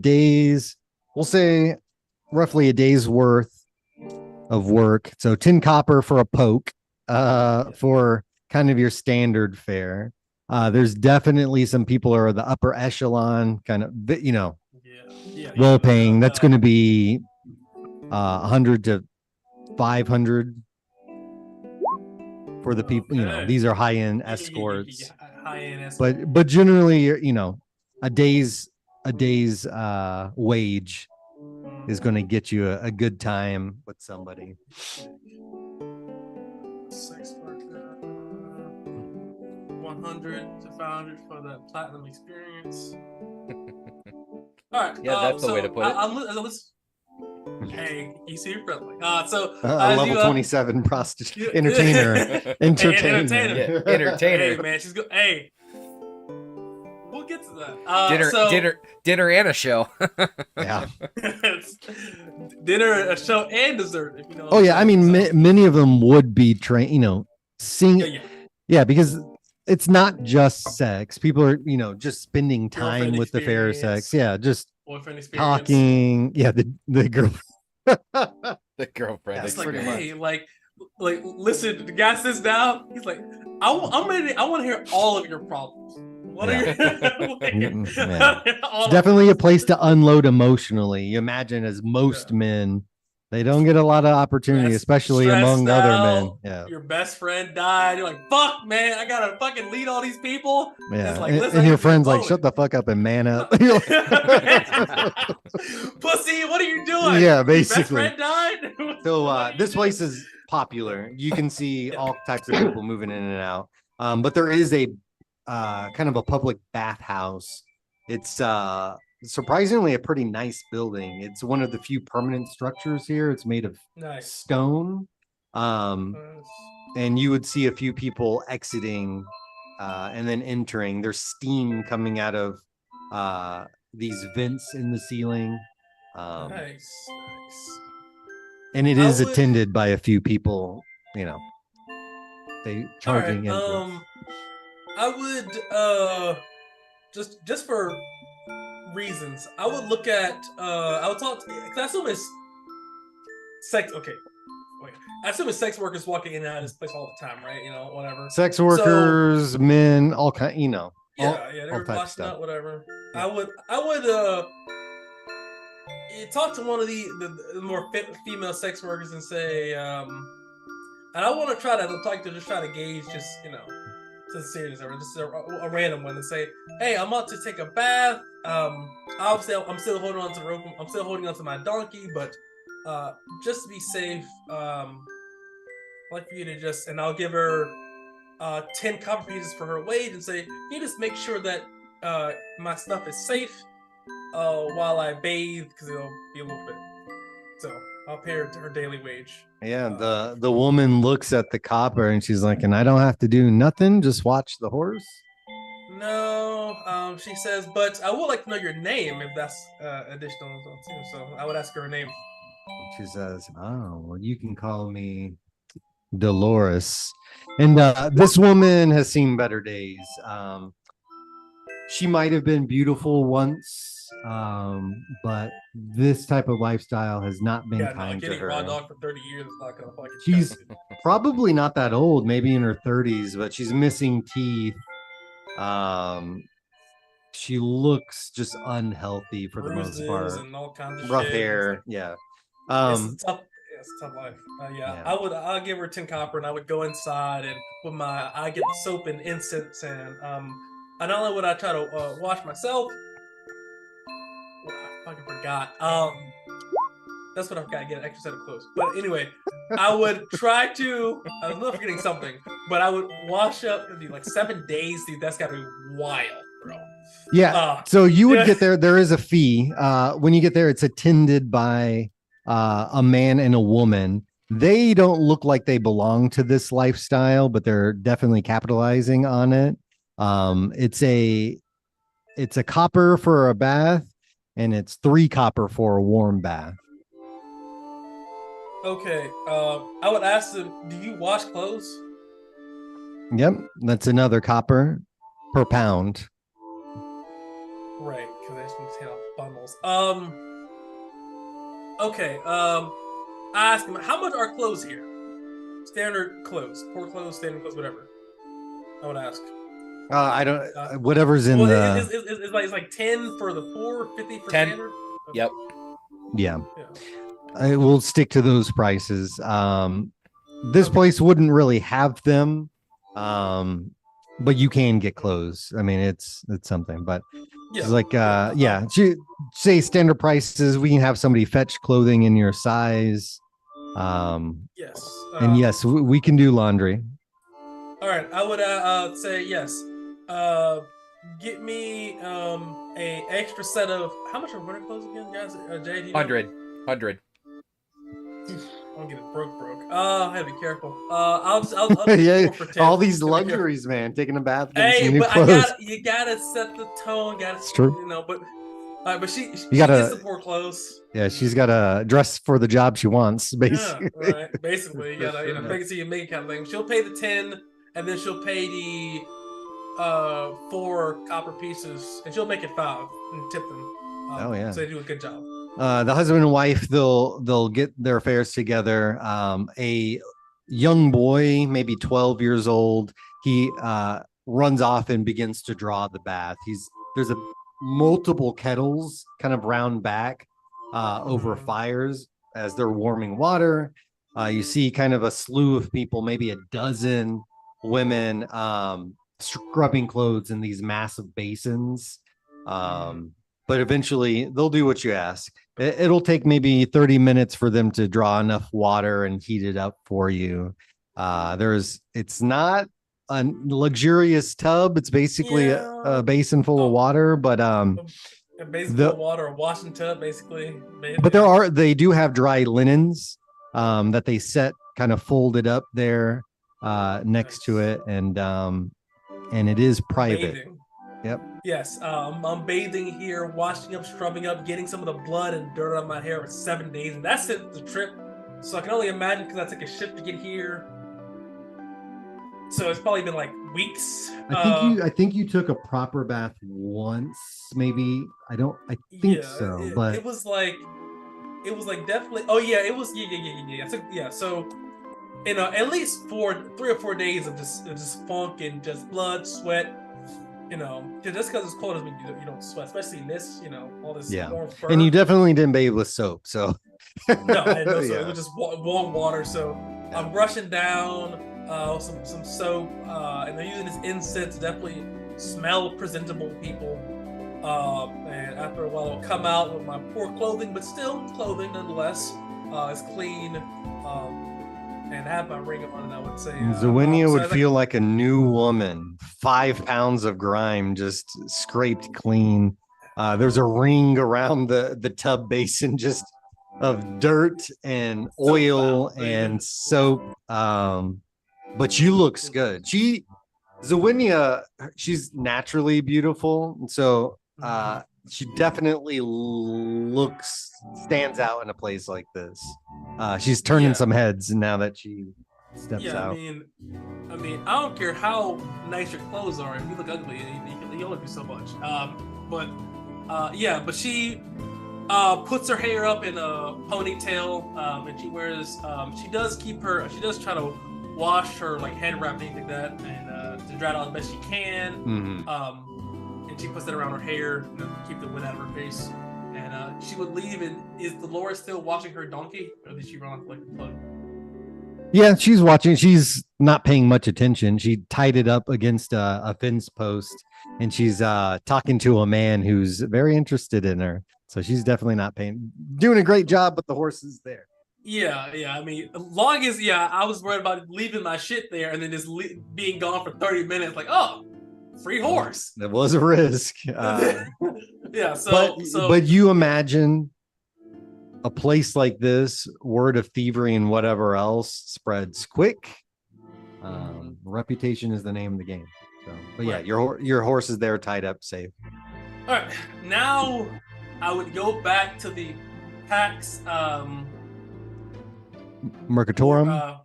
we'll say roughly a day's worth of work. So 10 copper for a poke, for kind of your standard fare. There's definitely some people who are the upper echelon, kind of, well paying. That's going to be 100 to 500 for the people. These are high end escorts. High-end escorts. But generally, a day's wage is going to get you a good time with somebody. Sex worker, 100 to 500 for the platinum experience. All right. Yeah, that's the way to put it. Hey, you see you're friendly. A level 27 prostitute entertainer. Entertainer. Hey, man, she's good. Hey, we'll get to that. Dinner and a show. Yeah. Dinner, a show, and dessert. If you know. Oh yeah, I mean, many of them would be trained. Yeah, because it's not just sex. People are, just spending time with the fair sex. Yeah, just talking. Yeah, the girl. The girlfriend. It's like, hey, like, listen, the guy sits down. He's like, I'm ready. I want to hear all of your problems. What are your? It's definitely a place to unload emotionally. You imagine, as most men, they don't get a lot of opportunity, especially among other men. Yeah. Your best friend died. You're like, fuck, man, I gotta fucking lead all these people. Yeah. It's like, and your friend's like, shut the fuck up and man up. Pussy, what are you doing? Yeah, basically. Your best friend died. So this place is popular. You can see all types of people moving in and out. But there is a kind of a public bathhouse. It's surprisingly a pretty nice building. It's one of the few permanent structures here. It's made of stone. And you would see a few people exiting and then entering. There's steam coming out of these vents in the ceiling. Nice. And it is attended by a few people, they charging entrance. I would just for reasons, I would look at I would talk because I assume it's sex. Okay, wait. I assume it's sex workers walking in and out of this place all the time, right? Whatever. Sex workers, men, all kind. Yeah, they're washing out, whatever. Yeah. I would talk to one of the more female sex workers and say, and I want to try to gauge to seriousness, or just a random one, and say, hey, I'm about to take a bath. Obviously, I'm still holding on to the rope. I'm still holding on to my donkey, but just to be safe, I'd like for you to and I'll give her 10 copper pieces for her wage, and say, you just make sure that my stuff is safe while I bathe, because it'll be a little bit. So I'll pay her daily wage. Yeah, the woman looks at the copper and she's like, and I don't have to do nothing, just watch the horse? No, she says, but I would like to know your name if that's additional too. So I would ask her name. She says, oh, well, you can call me Dolores. And this woman has seen better days. She might have been beautiful once, but this type of lifestyle has not been kind to her. Raw dog for 30 years is not gonna fucking. She's probably not that old, maybe in her 30s, but she's missing teeth. She looks just unhealthy for the most part. And all kinds of rough shit. hair, yeah. It's a tough life. I'll give her 10 copper, and I would go inside, and I get soap and incense, and not only would I try to wash myself. I fucking forgot. That's what I've got to get an extra set of clothes. But anyway, I would try to. I was not forgetting something, but I would wash up. It'd be like 7 days, dude. That's got to be wild, bro. Yeah. So you would yeah. get there. There is a fee. When you get there, it's attended by a man and a woman. They don't look like they belong to this lifestyle, but they're definitely capitalizing on it. It's a copper for a bath, and it's 3 copper for a warm bath. Okay. I would ask them, do you wash clothes? Yep, that's another copper per pound. Right, because I just need to take off bundles. Okay. I ask them, how much are clothes here? Standard clothes, poor clothes, standard clothes, whatever. I would ask. I don't. Whatever's in well, the. it's like 10 for the poor, 50 for 10. standard. Okay. Yep. Yeah. Yeah. I will stick to those prices. This place wouldn't really have them, but you can get clothes. I mean, it's something. But Yeah. it's like, yeah, say standard prices. We can have somebody fetch clothing in your size. Yes. And yes, we can do laundry. All right, I would say yes. Get me a extra set of how much are winter clothes again, guys? Jay, do you know? 100. I'm getting broke. I have to be careful. I'll do Yeah, 4 for 10. all these Just to be careful. luxuries, man. Taking a bath, getting Hey, some new but clothes. you gotta set the tone. It's true. You know, but she gotta- gets the poor clothes. Yeah, she's got to dress for the job she wants, basically. Yeah, right. Basically, you gotta make it so you make it kind of thing. She'll pay the 10, and then she'll pay the 4 copper pieces, and she'll make it 5 and tip them. Oh, yeah. So they do a good job. The husband and wife, they'll get their affairs together. A young boy, maybe 12 years old, he runs off and begins to draw the bath. There's multiple kettles kind of round back over fires as they're warming water. You see kind of a slew of people, maybe a dozen women scrubbing clothes in these massive basins. But eventually they'll do what you ask. It'll take maybe 30 minutes for them to draw enough water and heat it up for you. It's not a luxurious tub. It's basically a basin full of water, but a basin full of water, a washing tub, basically. But they do have dry linens that they set kind of folded up there next to it, and it is private. Bathing. Yep. Yes, I'm bathing here, washing up, scrubbing up, getting some of the blood and dirt on my hair for 7 days, and that's it, the trip. So I can only imagine because I took a shift to get here. So it's probably been like weeks. I think you took a proper bath once, maybe. I think so, but it was like definitely. Oh yeah, it was yeah. So at least 3 or 4 days of just funk and just blood, sweat. Just because it's cold doesn't mean you don't sweat, especially in this, all this warm fur. And you definitely didn't bathe with soap, so. No, I didn't know so. It was just warm water. So I'm brushing down some soap, and they're using this incense to definitely smell presentable, people. And after a while, I'll come out with my poor clothing, but still clothing nonetheless. It's clean. And have my ring on, I would say. Zawinia would feel like a new woman. 5 pounds of grime just scraped clean. There's a ring around the tub basin just of dirt and oil and soap. But she looks good. Zawinia, she's naturally beautiful. And so she definitely stands out in a place like this. She's turning some heads now that she steps out. I mean, I don't care how nice your clothes are. If you look ugly, you only do so much. But she puts her hair up in a ponytail, and she wears. She does try to wash her like head wrap, things like that, and to dry it out as best she can. And she puts it around her hair, to keep the wind out of her face. And she would leave. And is Dolores still watching her donkey, or did she run off like the plug? Yeah, she's watching. She's not paying much attention. She tied it up against a fence post, and she's talking to a man who's very interested in her. So she's definitely not doing a great job, but the horse is there. Yeah. I mean, as long as I was worried about leaving my shit there and then just being gone for 30 minutes. Like, oh, free horse. That was a risk. Yeah. So but you imagine a place like this, word of thievery and whatever else spreads quick. Reputation is the name of the game. So, but yeah, Right. your horse is there, tied up, safe. All right. Now I would go back to the PAX Mercatorum,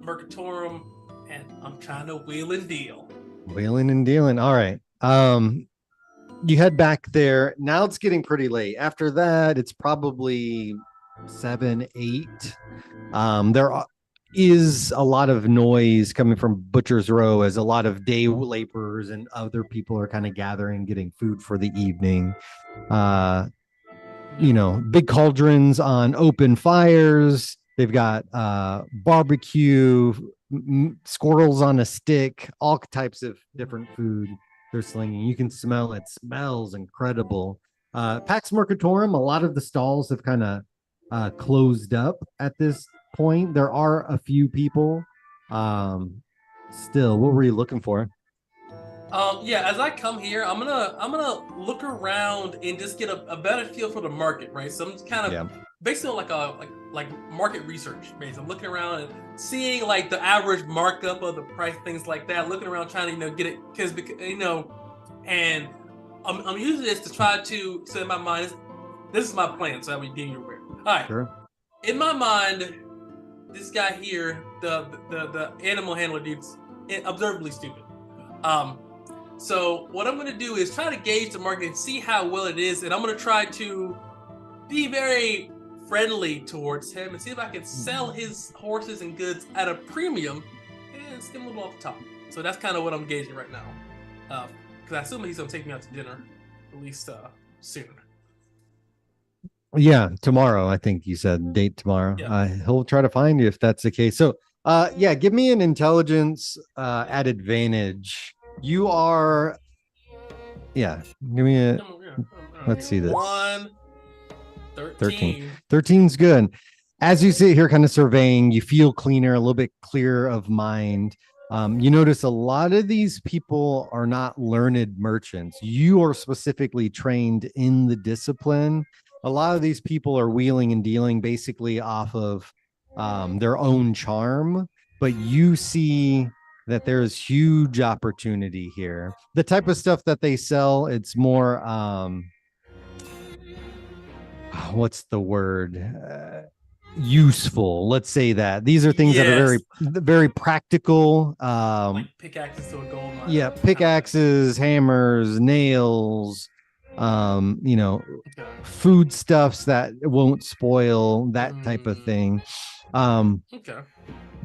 Mercatorum, and I'm trying to wheel and deal. wheeling and dealing. All right. You head back there. Now it's getting pretty late. After that, it's probably 7, 8. There is a lot of noise coming from Butcher's Row as a lot of day laborers and other people are kind of gathering, getting food for the evening. Big cauldrons on open fires. They've got barbecue, squirrels on a stick, all types of different food they're slinging. You can smell it. Smells incredible. Pax Mercatorum, a lot of the stalls have kind of closed up at this point. There are a few people. Still, what were you looking for? Yeah, as I come here, I'm gonna look around and just get a better feel for the market, right? So I'm just kind of basically like market research. Basically, I'm looking around and seeing like the average markup of the price, things like that. Looking around, trying to get it because and I'm using this to try to. So in my mind, this is my plan. So I'll be getting aware. All right. Sure. In my mind, this guy here, the animal handler dude's observably stupid. So what I'm going to do is try to gauge the market and see how well it is. And I'm going to try to be very friendly towards him and see if I can sell his horses and goods at a premium and skim a little off the top. So that's kind of what I'm gauging right now. Because I assume he's going to take me out to dinner, at least soon. Yeah, tomorrow. I think you said date tomorrow. Yeah. He'll try to find you if that's the case. So, give me an intelligence at advantage. You are, give me a. Let's see this. 13. 13's good. As you sit here, kind of surveying, you feel cleaner, a little bit clearer of mind. You notice a lot of these people are not learned merchants. You are specifically trained in the discipline. A lot of these people are wheeling and dealing basically off of their own charm, but you see that there's huge opportunity here. The type of stuff that they sell, it's more, what's the word? Useful. Let's say that. These are things that are very, very practical. Like pickaxes to a gold mine. Yeah, pickaxes, hammers, nails, foodstuffs that won't spoil, that type of thing. Okay.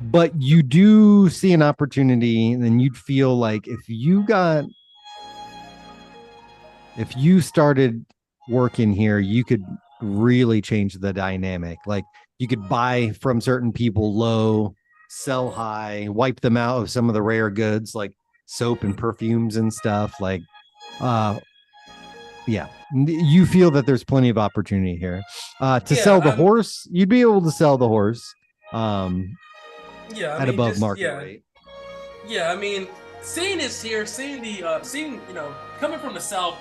But you do see an opportunity, and you'd feel like if you started working here, you could really change the dynamic. Like you could buy from certain people low, sell high, wipe them out of some of the rare goods like soap and perfumes and stuff. Like, you feel that there's plenty of opportunity here. Sell the horse, you'd be able to sell the horse. At above market rate. Yeah, I mean, seeing this here, coming from the south,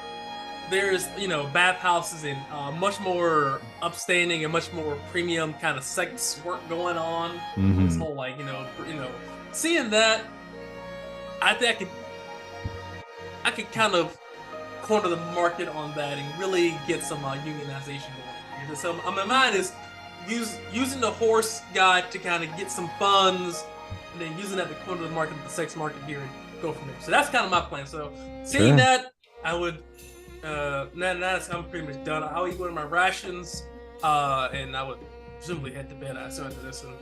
there's bathhouses and much more upstanding and much more premium kind of sex work going on. This whole seeing that, I think I could kind of corner the market on that and really get some unionization going here. So my mind is using the horse guy to kind of get some funds, and then using that to corner the market, the sex market here, and go from there. So that's kind of my plan. So seeing that, I would I'm pretty much done. I'll eat one of my rations, and I would presumably head to bed after this and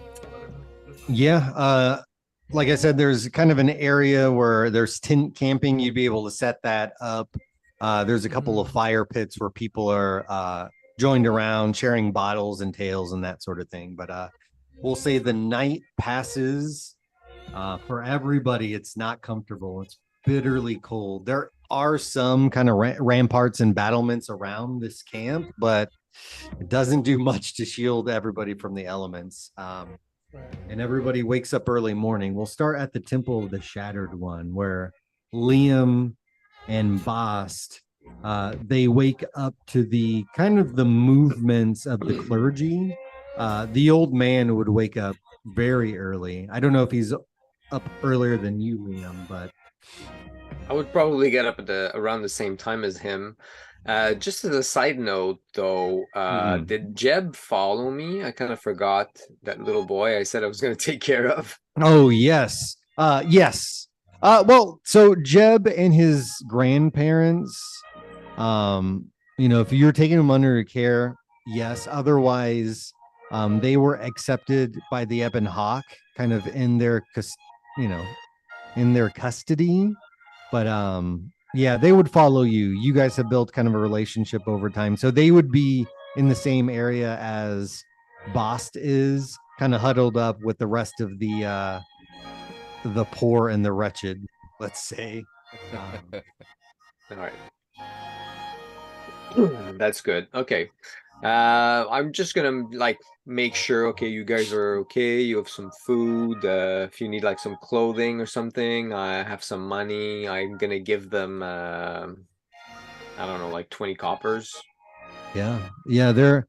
whatever. Like I said, there's kind of an area where there's tent camping. You'd be able to set that up. There's a couple of fire pits where people are joined around, sharing bottles and tales and that sort of thing. But we'll say the night passes for everybody. It's not comfortable. It's bitterly cold. There are some kind of ramparts and battlements around this camp, but it doesn't do much to shield everybody from the elements. And everybody wakes up early morning. We'll start at the Temple of the Shattered One, where Liam and Bast, they wake up to the kind of the movements of the clergy. The old man would wake up very early. I don't know if he's up earlier than you, Liam, but I would probably get up at around the same time as him. Just as a side note, though, did Jeb follow me? I kind of forgot that little boy I said I was going to take care of. Oh, yes. Yes. Well, so Jeb and his grandparents, if you're taking them under care, yes. Otherwise, they were accepted by the Ebon Hawk, kind of in their, in their custody. But yeah, they would follow you. You guys have built kind of a relationship over time, so they would be in the same area as Bost is, kind of huddled up with the rest of the poor and the wretched, let's say. All right. That's good. Okay. I'm just gonna like make sure, okay, you guys are okay. You have some food. If you need like some clothing or something, I have some money. I'm gonna give them, I don't know, like 20 coppers. Yeah. Yeah. They're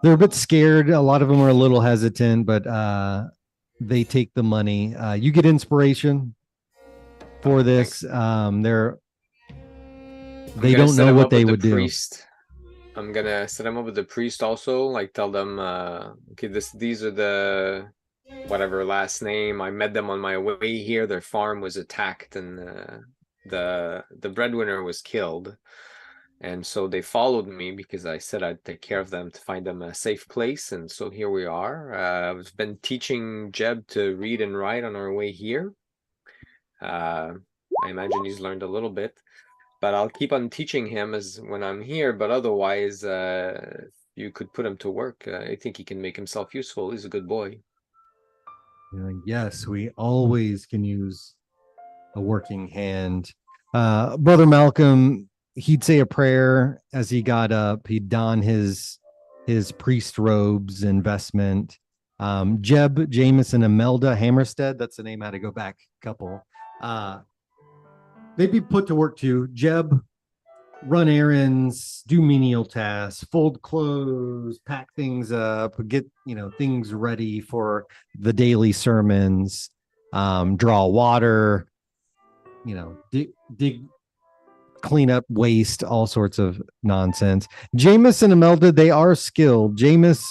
a bit scared. A lot of them are a little hesitant, but they take the money. You get inspiration for this. They don't know what they would do. Priest. I'm gonna set him up with the priest also, like tell them, okay, these are the whatever last name. I met them on my way here. Their farm was attacked and the breadwinner was killed. And so they followed me because I said I'd take care of them to find them a safe place. And so here we are. I've been teaching Jeb to read and write on our way here. I imagine he's learned a little bit. But I'll keep on teaching him as when I'm here. But otherwise, you could put him to work. I think he can make himself useful. He's a good boy. Yes, we always can use a working hand. Brother Malcolm, he'd say a prayer as he got up. He'd don his priest robes and vestment. Jeb, Jameson, Imelda Hammerstead, that's the name. I had to go back a couple. They'd be put to work too. Jeb, run errands, do menial tasks, fold clothes, pack things up, get things ready for the daily sermons, draw water, dig, clean up waste, all sorts of nonsense. Jameis and Imelda, they are skilled. Jameis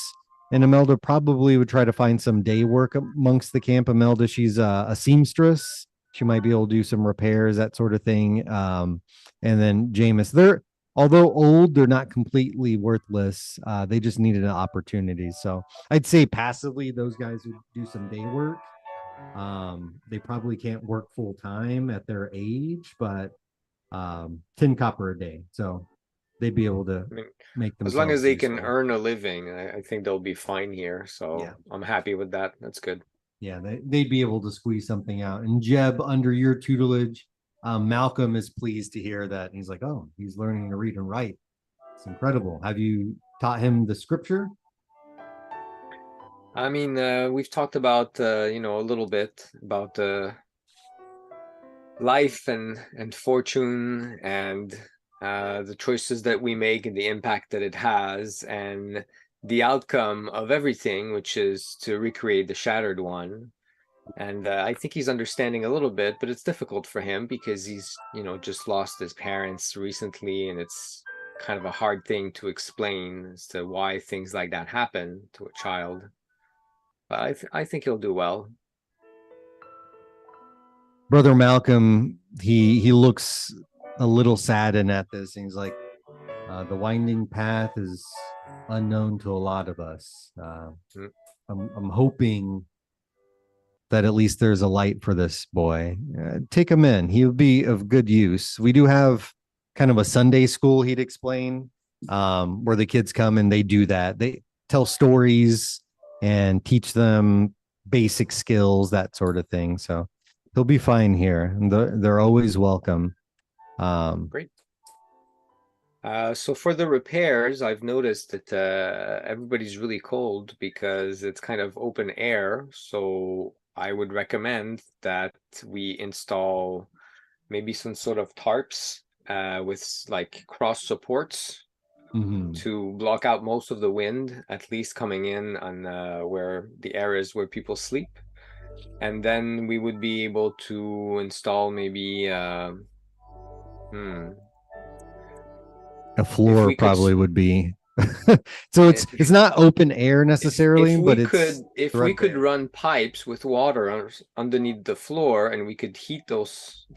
and Imelda probably would try to find some day work amongst the camp. Imelda, she's a seamstress. She might be able to do some repairs, that sort of thing. And then Jameis, although old, they're not completely worthless. They just needed an opportunity. So I'd say passively, those guys would do some day work. They probably can't work full time at their age, but 10 copper a day. So they'd be able to make them. As long as they can earn a living, I think they'll be fine here. So yeah. I'm happy with that. That's good. Yeah, they'd be able to squeeze something out. And Jeb, under your tutelage, Malcolm is pleased to hear that. And he's like, oh, he's learning to read and write. It's incredible. Have you taught him the scripture? I mean, we've talked about, a little bit about life and fortune and the choices that we make and the impact that it has and the outcome of everything, which is to recreate the Shattered One. And I think he's understanding a little bit, but it's difficult for him because he's, just lost his parents recently, and it's kind of a hard thing to explain as to why things like that happen to a child. But I think he'll do well. Brother Malcolm, he looks a little saddened at this, and he's like, the winding path is unknown to a lot of us. I'm hoping that at least there's a light for this boy. Take him in. He'll be of good use. We do have kind of a Sunday school, he'd explain, where the kids come and they do that. They tell stories and teach them basic skills, that sort of thing. So he'll be fine here. And they're always welcome. Great. So for the repairs, I've noticed that everybody's really cold because it's kind of open air. So I would recommend that we install maybe some sort of tarps with like cross supports Mhm. to block out most of the wind, at least coming in on where the areas where people sleep. And then we would be able to install maybe A if floor we could probably would be. So it's not open air necessarily, but it's if we could threadbare. run pipes with water underneath the floor and we could heat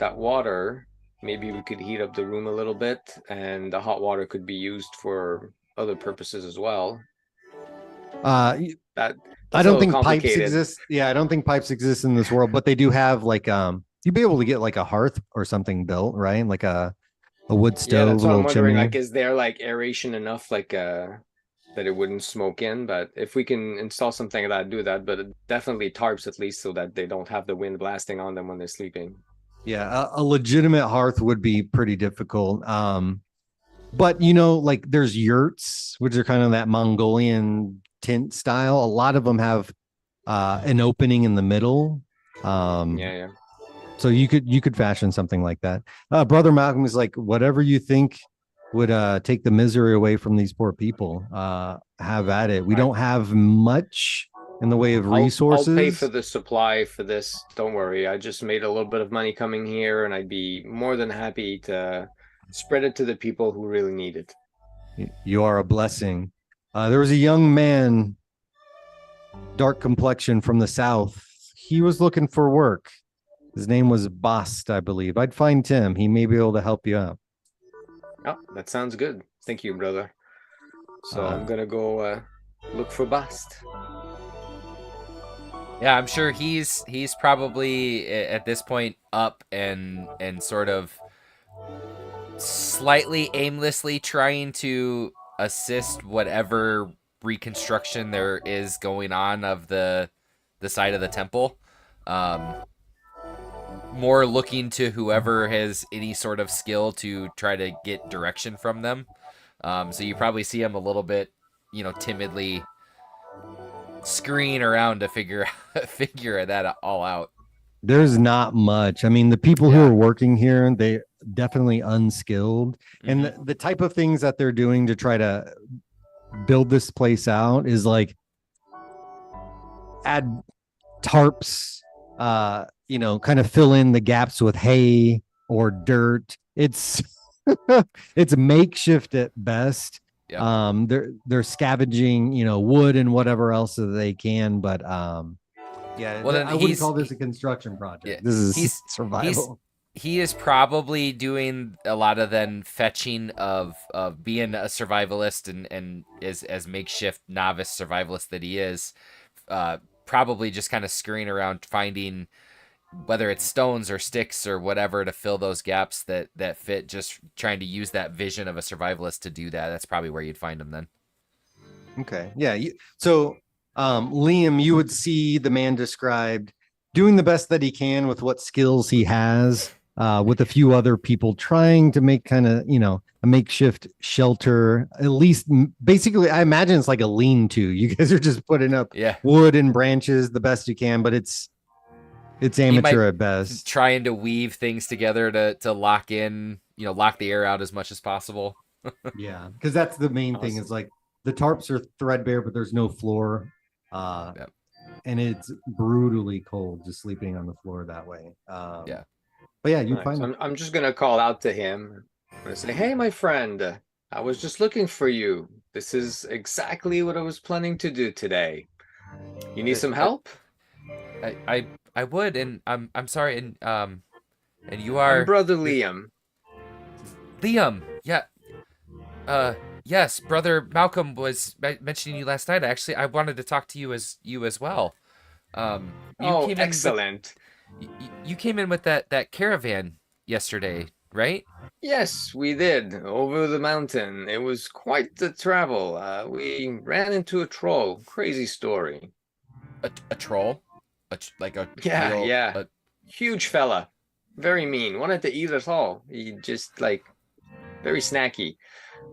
that water, maybe we could heat up the room a little bit, and the hot water could be used for other purposes as well. That I that's a don't little think pipes complicated. exist. Yeah, I don't think pipes exist in this world, but they do have like you'd be able to get like a hearth or something built, right? Like a wood Yeah, stove, that's a what I'm little wondering. chimney. Like, is there like aeration enough, like that it wouldn't smoke in? But if we can install something like that, do that. But definitely tarps at least so that they don't have the wind blasting on them when they're sleeping. Yeah, a legitimate hearth would be pretty difficult. But like there's yurts, which are kind of that Mongolian tent style. A lot of them have an opening in the middle. Yeah. So you could fashion something like that. Brother Malcolm is like, whatever you think would take the misery away from these poor people. Have at it. We I, don't have much in the way of I'll pay for resources. the supply for this. Don't worry. I just made a little bit of money coming here, and I'd be more than happy to spread it to the people who really need it. You are a blessing. There was a young man, dark complexion from the south. He was looking for work. His name was Bast, I believe. I'd find Tim. He may be able to help you out. Oh, that sounds good. Thank you, brother. So Uh, I'm gonna go look for Bast. Yeah, I'm sure he's probably at this point up and sort of slightly aimlessly trying to assist whatever reconstruction there is going on of the side of the temple. Um, More looking to whoever has any sort of skill to try to get direction from them. So you probably see him a little bit, timidly scurrying around to figure that all out. there's not much. I mean, the people who Yeah. are working here, they definitely unskilled. And Mhm. the type of things that they're doing to try to build this place out is like add tarps, kind of fill in the gaps with hay or dirt. It's it's makeshift at best. Yep. They're scavenging, wood and whatever else that they can, but yeah, Well, then I wouldn't call this a construction project. Yeah, This is he's survival. he is probably doing a lot of then fetching of being a survivalist and as makeshift novice survivalist that he is, probably just kind of scurrying around finding whether it's stones or sticks or whatever to fill those gaps that fit. Just trying to use that vision of a survivalist to do that. That's probably where you'd find him then. Okay. Yeah. So, Liam, you would see the man described doing the best that he can with what skills he has, with a few other people trying to make kind of, a makeshift shelter. At least, basically, I imagine it's like a lean-to. You guys are just putting up Yeah. wood and branches the best you can, but it's amateur at best. Trying to weave things together to lock in, lock the air out as much as possible. Yeah, because that's the main thing. Is like the tarps are threadbare, but there's no floor. Yep. And it's brutally cold just sleeping on the floor that way. Yeah. But yeah, you Right, find so I'm just gonna call out to him. I'm gonna say, "Hey, my friend, I was just looking for you. This is exactly what I was planning to do today. You need some help?" I would, and I'm sorry, and you I'm are Brother Liam. Liam. Yeah. Yes, brother Malcolm was mentioning you last night. Actually, I wanted to talk to you as well. You Oh, came in excellent. you came in with that caravan yesterday, right? Yes, we did. Over the mountain. It was quite the travel. We ran into a troll. Crazy story. A troll, like a Yeah, real, yeah. Huge fella. Very mean. Wanted to eat us all. He just like very snacky.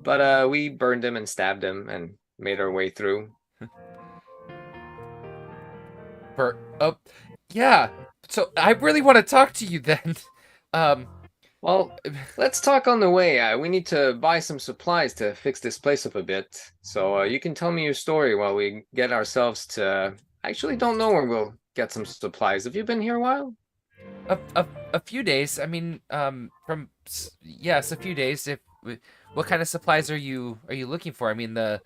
But we burned him and stabbed him and made our way through. yeah. So I really want to talk to you then. Well, let's talk on the way. We need to buy some supplies to fix this place up a bit. So you can tell me your story while we get ourselves to. I actually don't know where we'll get some supplies. Have you been here a while? A few days. I mean, yes, a few days. What kind of supplies are you looking for? I mean, the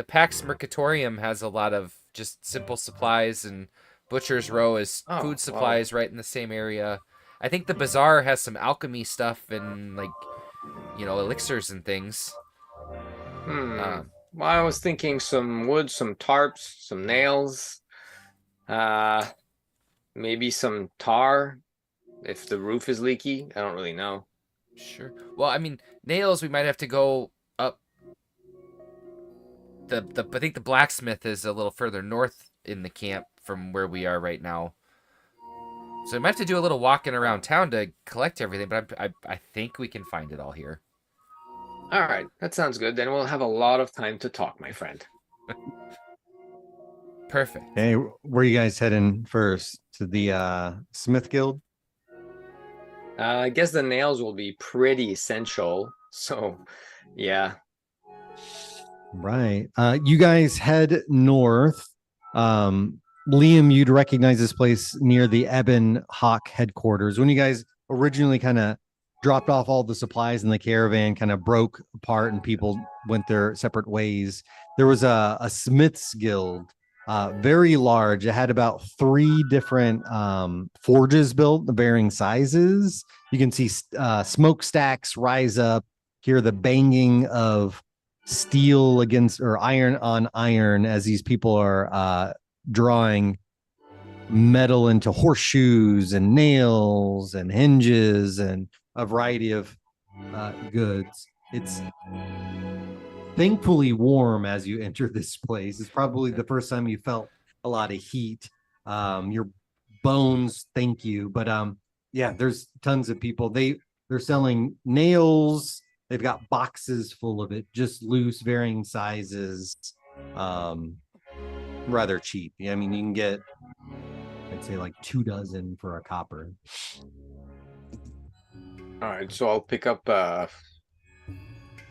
Pax Mercatorium has a lot of just simple supplies, and Butcher's Row is Oh, food well. supplies right in the same area. I think the bazaar has some alchemy stuff and like elixirs and things. Hmm. Um, Well, I was thinking some wood, some tarps, some nails. Uh, maybe some tar if the roof is leaky. I don't really know. sure. Well, I mean, nails we might have to go up the I think the blacksmith is a little further north in the camp from where we are right now. So we might have to do a little walking around town to collect everything, but I think we can find it all here. All right, that sounds good. Then we'll have a lot of time to talk, my friend. Perfect. Hey, where are you guys heading first? To the Smith Guild? I guess the nails will be pretty essential. So, yeah. Right. You guys head north. Liam, you'd recognize this place near the Ebon Hawk headquarters. When you guys originally kind of dropped off all the supplies in the caravan, kind of broke apart and people went their separate ways, there was a Smith's Guild, very large. It had about 3 different forges built, varying sizes. You can see smokestacks rise up, hear the banging of steel against or iron on iron as these people are drawing metal into horseshoes and nails and hinges and a variety of goods. It's thankfully warm as you enter this place. It's probably the first time you felt a lot of heat. Your bones thank you, but yeah, there's tons of people. They're selling nails. They've got boxes full of it, just loose, varying sizes. Rather cheap. I mean, you can get, I'd say, like 2 dozen for a copper. All right, so I'll pick up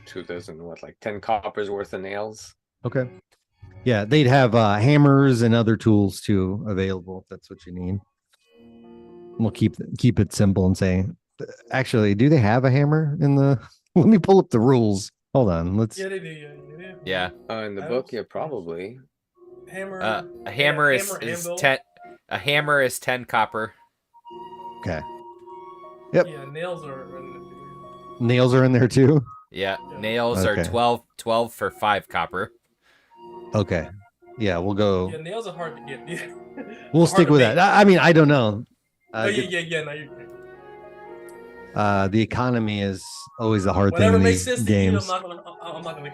2 dozen, what, like 10 coppers worth of nails? Okay. Yeah, they'd have hammers and other tools too available if that's what you need. We'll keep it simple and say, actually, do they have a hammer in the? Let me pull up the rules. Hold on. Let's. Yeah, they do. Yeah, they do. Yeah. In the book, yeah, probably. Hammer. A hammer yeah, is anvil. 10. A hammer is 10 copper. Okay. Yep. Yeah, nails are. Nails are in there too. Yeah, nails Okay. are 12 for 5 copper. Okay. Yeah, we'll go. Yeah, nails are hard to get. Yeah. We'll Hard stick to with make. that. I mean, I don't know. Oh, yeah. No, you're good. The economy is always the hard Whatever thing in makes these sense to you, games. I'm not gonna.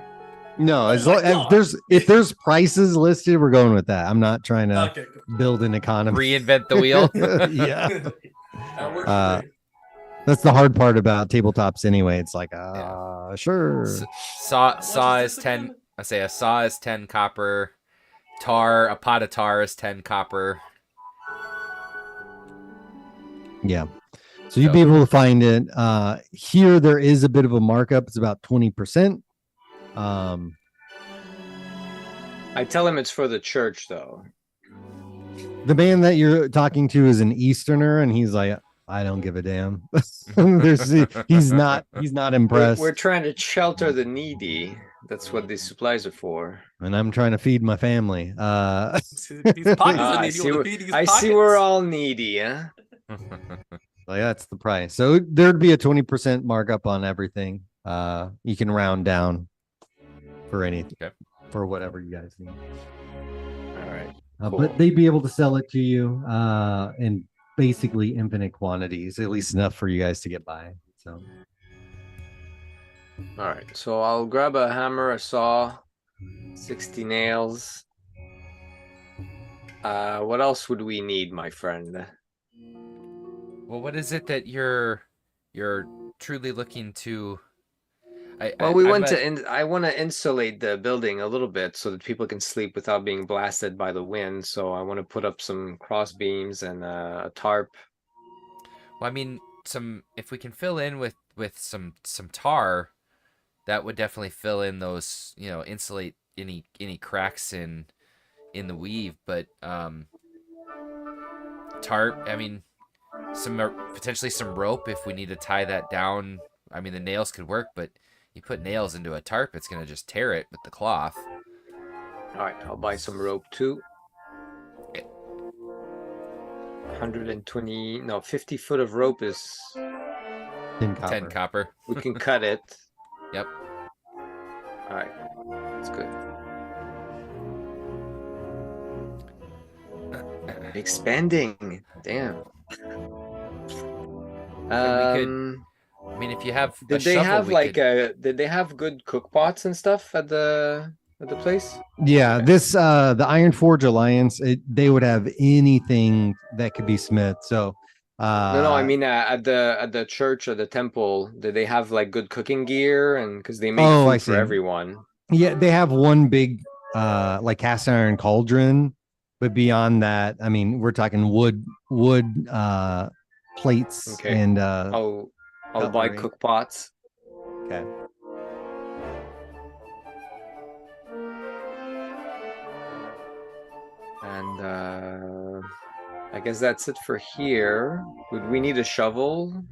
No, Oh as my long God. if there's prices listed, we're going with that. I'm not trying to Okay, cool. build an economy. Reinvent the wheel. Yeah. That works Uh, for me. That's the hard part about tabletops anyway. It's like, sure. Saw is this 10. again? I say a saw is 10 copper. A pot of tar is 10 copper. Yeah. So you'd be able to find it. Here there is a bit of a markup. It's about 20%. I tell him it's for the church, though. The man that you're talking to is an Easterner, and he's like, I don't give a damn. He's not impressed. We're trying to shelter the needy. That's what these supplies are for. And I'm trying to feed my family. These pockets are I needy. see, You wanna feed these I see we're all needy, huh? Like that's the price. So there'd be a 20% markup on everything. You can round down for anything, for whatever you guys need. All right. Cool. But they'd be able to sell it to you in basically infinite quantities, at least enough for you guys to get by. So, all right. So I'll grab a hammer, a saw, 60 nails. What else would we need, my friend? Well, what is it that you're truly looking to? I want to insulate the building a little bit so that people can sleep without being blasted by the wind. So I want to put up some cross beams and a tarp. Well, I mean, if we can fill in with some tar, that would definitely fill in those, insulate any cracks in the weave. But tarp, I mean, potentially some rope if we need to tie that down. I mean, the nails could work, but you put nails into a tarp, it's gonna just tear it with the cloth. All right, I'll buy some rope too. 120, no, 50 foot of rope is 10 copper. We can cut it. Yep. All right, that's good. Expanding, damn. I mean, if you have did they have did they have good cook pots and stuff at the place? Yeah, this the Iron Forge Alliance, they would have anything that could be smith. So no, I mean at the church or the temple, did they have like good cooking gear? And because they make food for everyone. Yeah, they have one big like cast iron cauldron, but beyond that, I mean, we're talking wood plates and I'll buy cook pots. Okay. And I guess that's it for here. Would we need a shovel?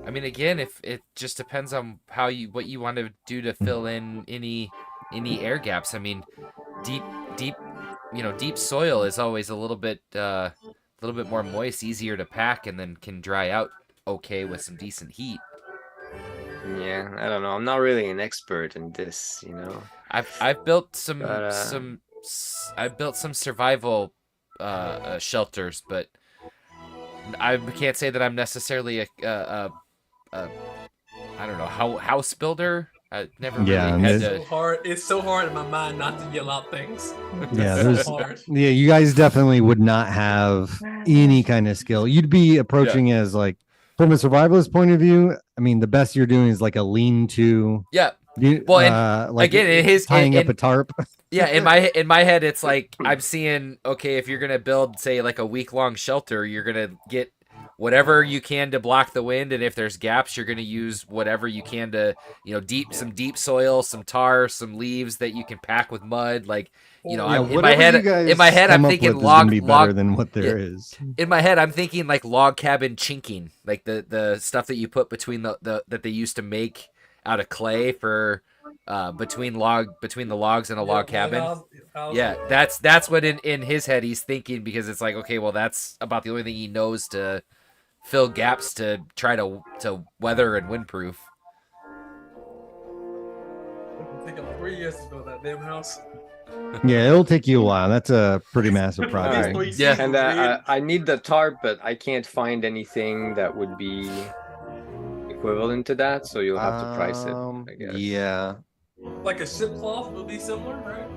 I mean, again, if it just depends on what you want to do to fill in any air gaps. I mean, deep soil is always a little bit more moist, easier to pack, and then can dry out okay with some decent heat. Yeah, I don't know. I'm not really an expert in this, I've built some survival shelters, but I can't say that I'm necessarily a I don't know, house builder. I never really had to. It's so hard in my mind not to yell out things. Yeah, yeah, you guys definitely would not have any kind of skill. You'd be approaching as like, from a survivalist point of view, I mean, the best you're doing is like a lean-to. Yeah. Well, and like again, tying up a tarp. Yeah, in my head, it's like I'm seeing, okay, if you're gonna build, say, like a week-long shelter, you're gonna get whatever you can to block the wind, and if there's gaps, you're gonna use whatever you can to, some deep soil, some tar, some leaves that you can pack with mud, like. In my head, I'm thinking log better than what there is. In my head, I'm thinking like log cabin chinking, like the stuff that you put between the that they used to make out of clay for between the logs in a log cabin. Yeah, that's what in his head he's thinking, because it's like, okay, well, that's about the only thing he knows to fill gaps to try to weather and windproof. It'll take him 3 years to build that damn house. Yeah, it'll take you a while. That's a pretty massive project. Right. Yeah, and I need the tarp, but I can't find anything that would be equivalent to that, so you'll have to price it, I guess. Yeah. Like a ship cloth would be similar, right?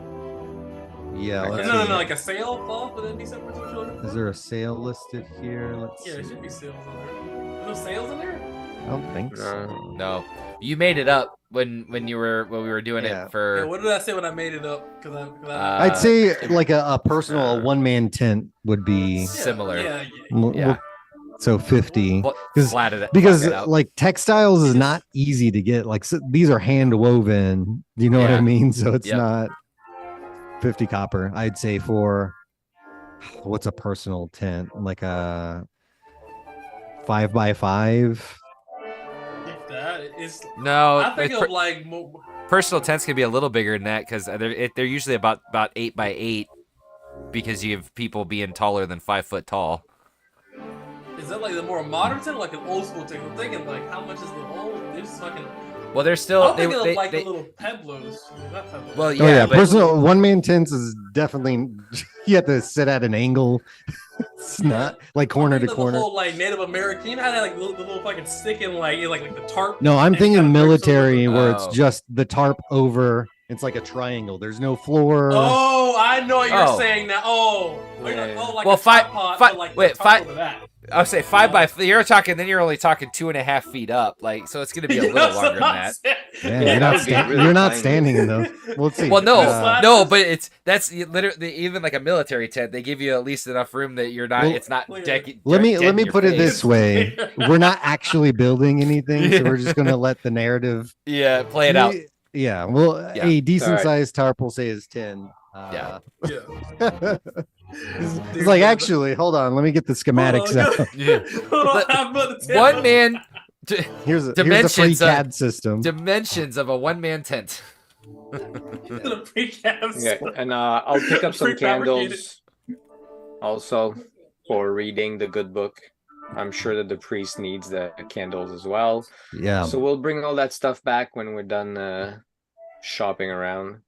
Yeah. No, like a sail cloth would that be similar to each other? Is there a sail listed here? Let's see. There should be sails on there. Are there sails in there? I don't think so. No, you made it up when we were doing it for. Yeah, what did I say when I made it up? I'd say like a personal one-man tent would be similar. Yeah. So 50, because like textiles is not easy to get. Like, so these are hand woven. Do you know what I mean? So it's not 50 copper. I'd say for what's a personal tent, like a 5x5. No, I think of like personal tents can be a little bigger than that, because they're usually about 8x8, because you have people being taller than 5 foot tall. Is that like the more modern tent, or like an old school tent? I'm thinking like, how much is the old? There's fucking. Well, they're still. I'm thinking of like the little Peblos. Not Peblos. Well, yeah, but personal one-man tents is definitely, you have to sit at an angle. It's not like corner to corner. The whole like Native American, you know how they like the little fucking stick in like the tarp. No, I'm thinking military, where it's just the tarp over. It's like a triangle. There's no floor. Oh, I know what you're saying now. Oh, like well, I'll say 5 by. You're talking. Then you're only talking 2.5 feet up. Like, so it's going to be a little longer than that. Yeah, Yeah, you're that not would be really you're not tiny. standing in those. We'll see. Well, no, Uh, no, but that's literally even like a military tent. They give you at least enough room that you're not. Well, it's not decking. let me put it this way: we're not actually building anything, so we're just gonna let the narrative. Yeah, play it out. Yeah, well, Yeah. a decent Alright. sized tarp will say is 10. Yeah. Yeah. It's like, actually, hold on, let me get the schematics out. Yeah. Hold on, I'm gonna tell One you. man Here's a free Dimensions of- CAD system. dimensions of a one-man tent. The precaps. Yeah, and I'll pick up some Prefabricated. candles also for reading the good book. I'm sure that the priest needs the candles as well. Yeah. So we'll bring all that stuff back when we're done shopping around.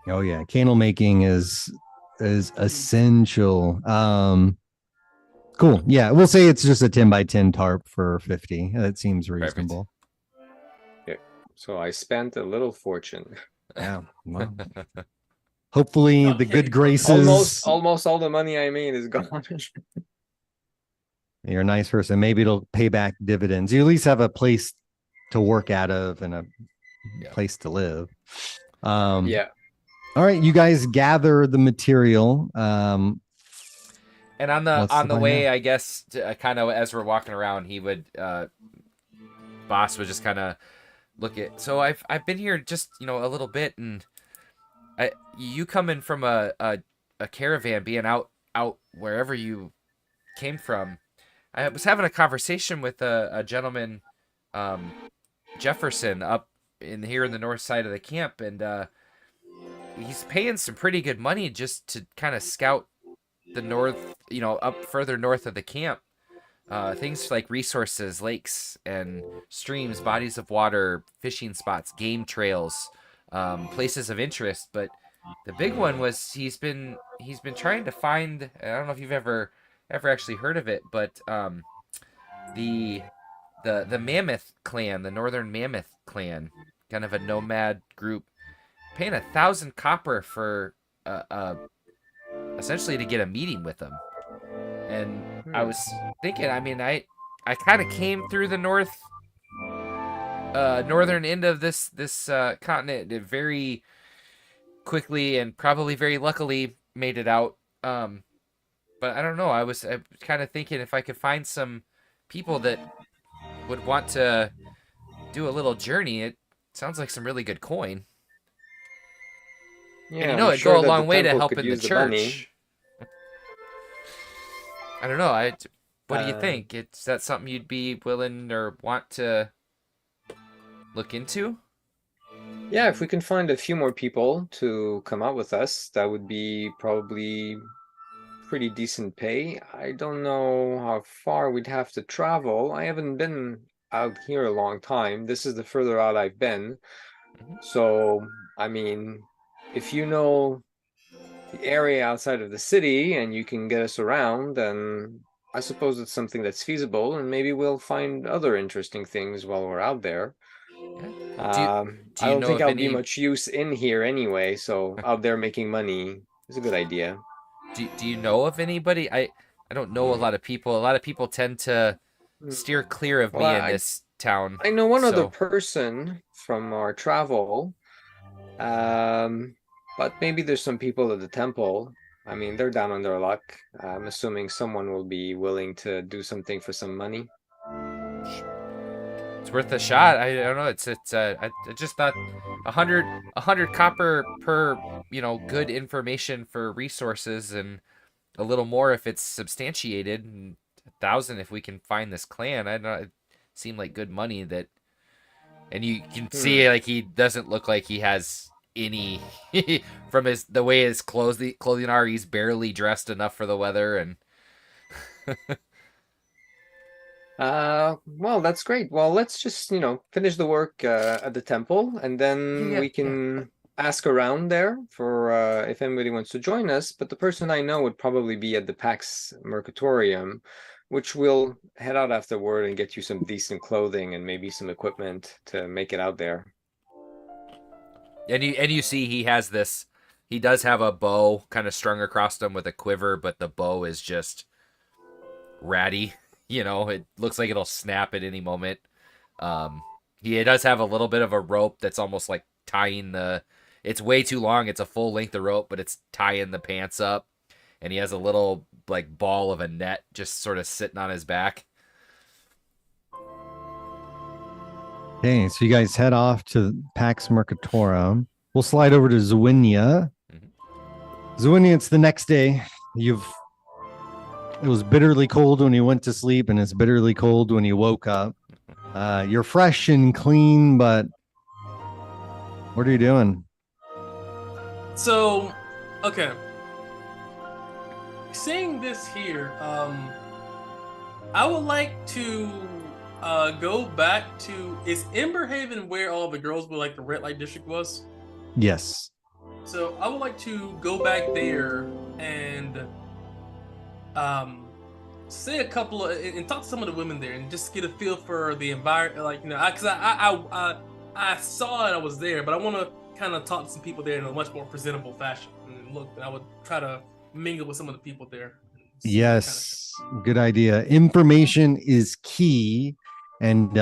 Oh yeah, candle making is essential. Cool. Yeah, we'll say it's just a 10 by 10 tarp for 50. That seems reasonable. So I spent a little fortune. Yeah. Well, hopefully the good Okay. graces. Almost all the money I made is gone. You're a nice person. Maybe it'll pay back dividends. You at least have a place to work out of and a place to live. Yeah. All right, you guys gather the material. And on the way, I guess, kind of as we're walking around, he would, boss would just kind of look at. So I've been here just a little bit, and you coming from a caravan, being out wherever you came from. I was having a conversation with a gentleman, Jefferson, up here in the north side of the camp, and he's paying some pretty good money just to kind of scout the north, up further north of the camp. Things like resources, lakes and streams, bodies of water, fishing spots, game trails, places of interest. But the big one was he's been trying to find. I don't know if you've ever actually heard of it, but the Mammoth clan, the Northern Mammoth clan, kind of a nomad group, paying 1,000 copper for essentially to get a meeting with them. And I was thinking, I mean, I kind of came through the northern end of this continent very quickly and probably very luckily made it out. But I don't know. I was kind of thinking if I could find some people that would want to do a little journey. It sounds like some really good coin. Yeah, And, I'm it'd sure go a that long the way to temple helping could the use money. church. I don't know. What do you think? Is that something you'd be willing or want to look into? Yeah, if we can find a few more people to come out with us, that would be probably pretty decent pay. I don't know how far we'd have to travel. I haven't been out here a long time. This is the further out I've been. So, I mean, if you know the area outside of the city and you can get us around, then I suppose it's something that's feasible, and maybe we'll find other interesting things while we're out there. Yeah. I don't think I'll be much use in here anyway, so out there making money is a good idea. Do you know of anybody? I don't know a lot of people. A lot of people tend to steer clear of me in this town. I know one other so- person from our travel, but maybe there's some people at the temple. I mean, they're down on their luck. I'm assuming someone will be willing to do something for some money. It's worth a shot. I don't know. I just thought 100 copper per, good information for resources, and a little more if it's substantiated, and 1,000 if we can find this clan. I don't know. It seemed like good money that, and you can see like he doesn't look like he has any from the way his clothing are. He's barely dressed enough for the weather, and well, that's great. Well, let's just, finish the work at the temple, and then we can ask around there for if anybody wants to join us. But the person I know would probably be at the Pax Mercatorium, which we'll head out afterward and get you some decent clothing and maybe some equipment to make it out there. And you see he has this. He does have a bow kind of strung across him with a quiver, but the bow is just ratty. You know, it looks like it'll snap at any moment. Um, he does have a little bit of a rope that's almost like tying the. It's way too long. It's a full length of rope, but it's tying the pants up. And he has a little like ball of a net just sort of sitting on his back. Okay, so you guys head off to Pax Mercatora. We'll slide over to Zwinia. Zwinia, it's the next day. It was bitterly cold when you went to sleep, and it's bitterly cold when you woke up. You're fresh and clean, but what are you doing? So, okay. Seeing this here, I would like to go back to, is Emberhaven where all the girls with like the red light district was? Yes. So I would like to go back there and say a couple of and talk to some of the women there and just get a feel for the environment, like, you know, because I saw it, I was there, but I want to kind of talk to some people there in a much more presentable fashion. And look, I would try to mingle with some of the people there. Yes, good idea. Information is key, and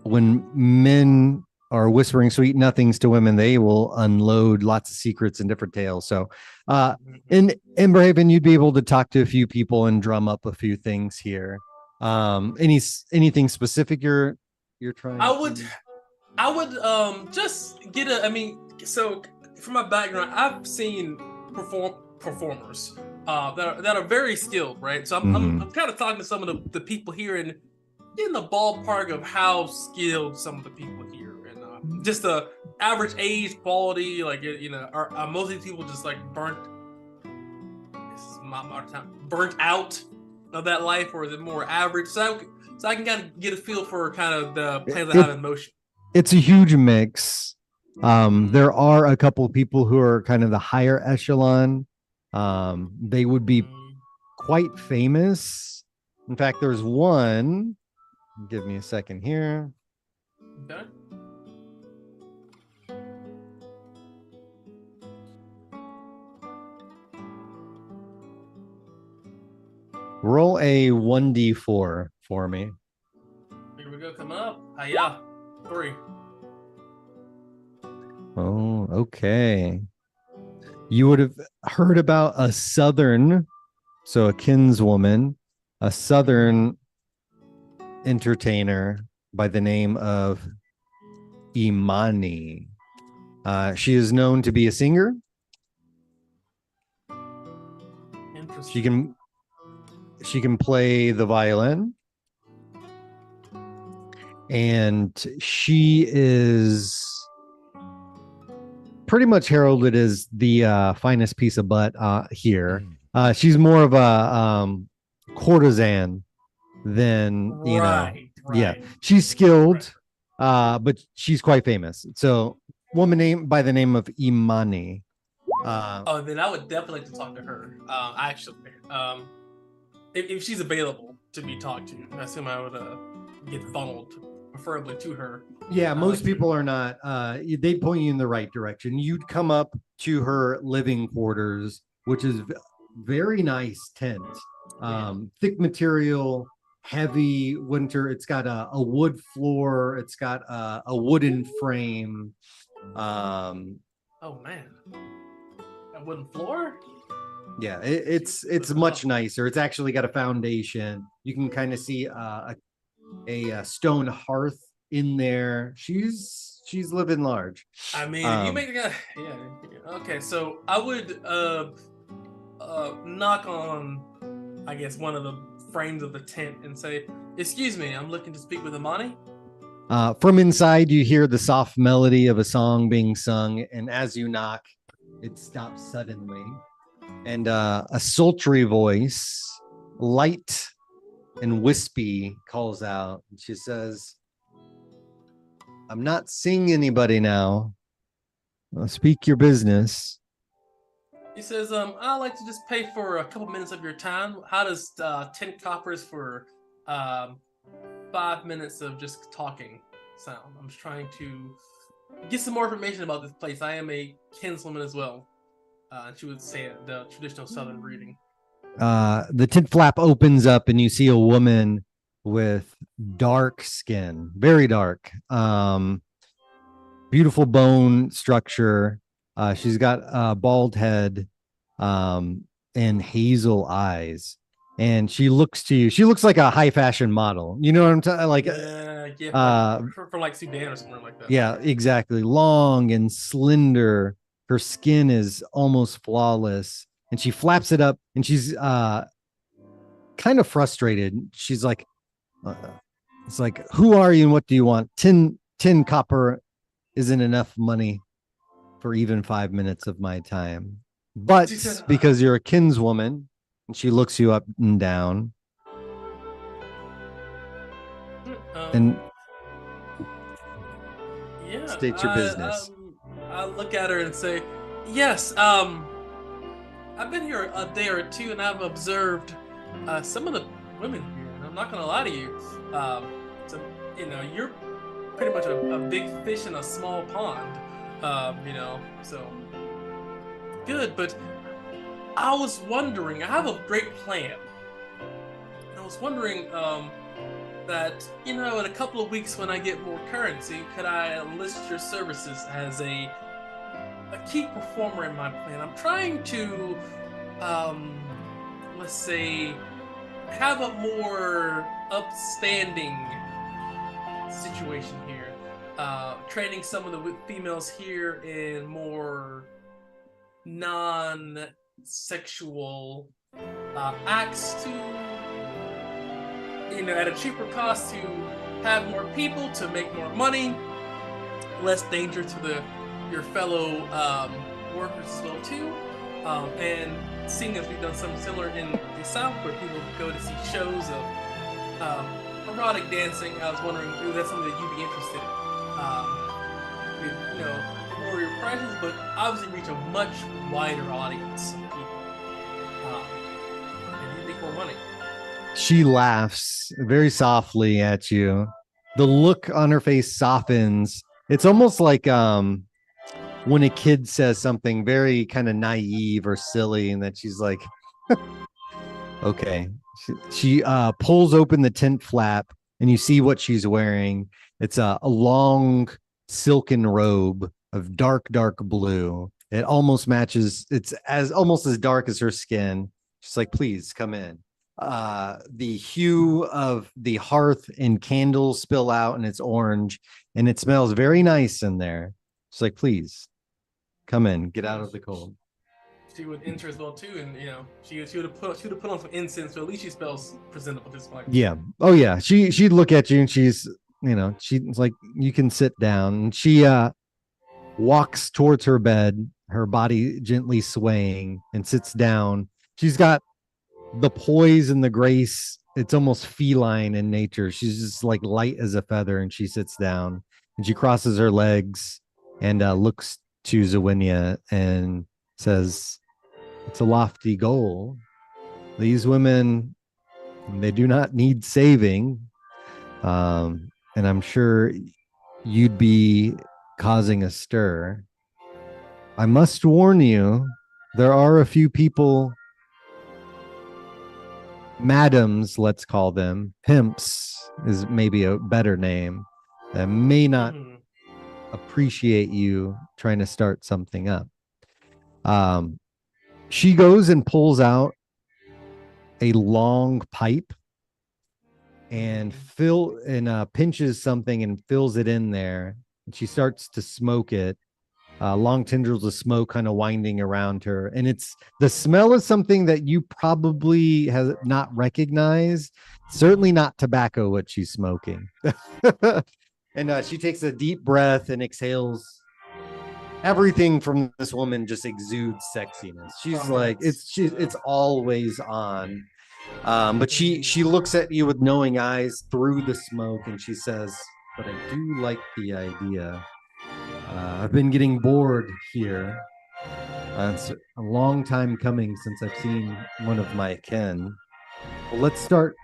when men are whispering sweet nothings to women, they will unload lots of secrets and different tales. So, in Emberhaven, you'd be able to talk to a few people and drum up a few things here. Anything specific you're trying? I would just get a. I mean, so from my background, I've seen performers that are very skilled, right? So I'm kind of talking to some of the people here and in the ballpark of how skilled some of the people here, and just the average age, quality, like, you know, are most of these people just like burnt? This is my time, burnt out of that life, or is it more average? So I can kind of get a feel for kind of the plans I have in motion. It's a huge mix. There are a couple of people who are kind of the higher echelon. They would be quite famous. In fact, there's one. Give me a second here. Okay. Roll a 1d4 for me. Here we go, coming up. Hiya. 3. Oh, okay. You would have heard about a southern, so a kinswoman, a southern entertainer by the name of Imani. She is known to be a singer. Interesting. She can play the violin, and she is pretty much heralded as the finest piece of butt here. She's more of a courtesan than, you know. Yeah, she's skilled, but she's quite famous. So, woman named by the name of Imani. Then I would definitely like to talk to her. Actually, if she's available to be talked to, I assume I would get funneled, preferably to her. Yeah, most people are not. They point you in the right direction. You'd come up to her living quarters, which is very nice tent, thick material, heavy winter. It's got a wood floor. It's got a wooden frame. Oh man, a wooden floor. Yeah, it's much nicer. It's actually got a foundation. You can kind of see a stone hearth in there. She's living large. I mean, if you make yeah. Okay, so I would knock on, I guess, one of the frames of the tent and say, "Excuse me, I'm looking to speak with Imani." From inside, you hear the soft melody of a song being sung, and as you knock, it stops suddenly, and a sultry voice, light and wispy, calls out. And she says, "I'm not seeing anybody now. Speak your business." He says, "I'd like to just pay for a couple minutes of your time. How does 10 coppers for 5 minutes of just talking sound? I'm just trying to get some more information about this place. I am a kinswoman as well." And she would say it, the traditional Southern greeting. The tent flap opens up and you see a woman with dark skin, very dark. Beautiful bone structure. She's got a bald head, and hazel eyes. And she looks to you. She looks like a high fashion model. You know what I'm talking like? Yeah, for like Sudan or something like that. Yeah, exactly. Long and slender. Her skin is almost flawless. And she flaps it up and she's kind of frustrated. She's like, uh, it's like, who are you and what do you want? 10 copper isn't enough money for even 5 minutes of my time. But because you're a kinswoman, and she looks you up and down. And yeah, states your business. I look at her and say, yes, I've been here a day or two and I've observed some of the women here, and I'm not gonna lie to you. So, you're pretty much a big fish in a small pond. So good, but I was wondering, I have a great plan. I was wondering that, in a couple of weeks when I get more currency, could I enlist your services as a key performer in my plan? I'm trying to, let's say, have a more upstanding situation here. Training some of the females here in more non-sexual acts to, at a cheaper cost, to have more people, to make more money, less danger to your fellow workers as well too. And seeing as we've done something similar in the South where people go to see shows of erotic dancing, I was wondering if that's something that you'd be interested in. For your prices, but obviously reach a much wider audience of people. And you make more money. She laughs very softly at you. The look on her face softens. It's almost like when a kid says something very kind of naive or silly, and then she's like, okay. She pulls open the tent flap, and you see what she's wearing. It's a long silken robe of dark blue. It almost matches. It's almost as dark as her skin. She's like, please come in. The hue of the hearth and candles spill out, and it's orange, and it smells very nice in there. She's like, please come in, get out of the cold. She would enter as well too, and she would have put on some incense, so at least she smells presentable. Just like, yeah, oh yeah, she'd look at you, and she's like, you can sit down. And she walks towards her bed, her body gently swaying, and sits down. She's got the poise and the grace. It's almost feline in nature. She's just like light as a feather, and she sits down and she crosses her legs and looks to Zawinia and says, it's a lofty goal. These women, they do not need saving. And I'm sure you'd be causing a stir. I must warn you, there are a few people, madams, let's call them, pimps is maybe a better name, that may not appreciate you trying to start something up. She goes and pulls out a long pipe and pinches something and fills it in there. And she starts to smoke it. Long tendrils of smoke kind of winding around her. And the smell is something that you probably have not recognized. Certainly not tobacco, what she's smoking. And she takes a deep breath and exhales. Everything from this woman just exudes sexiness. She's like, it's always on. But she looks at you with knowing eyes through the smoke, and she says, but I do like the idea. I've been getting bored here. It's a long time coming since I've seen one of my kin. Well, let's start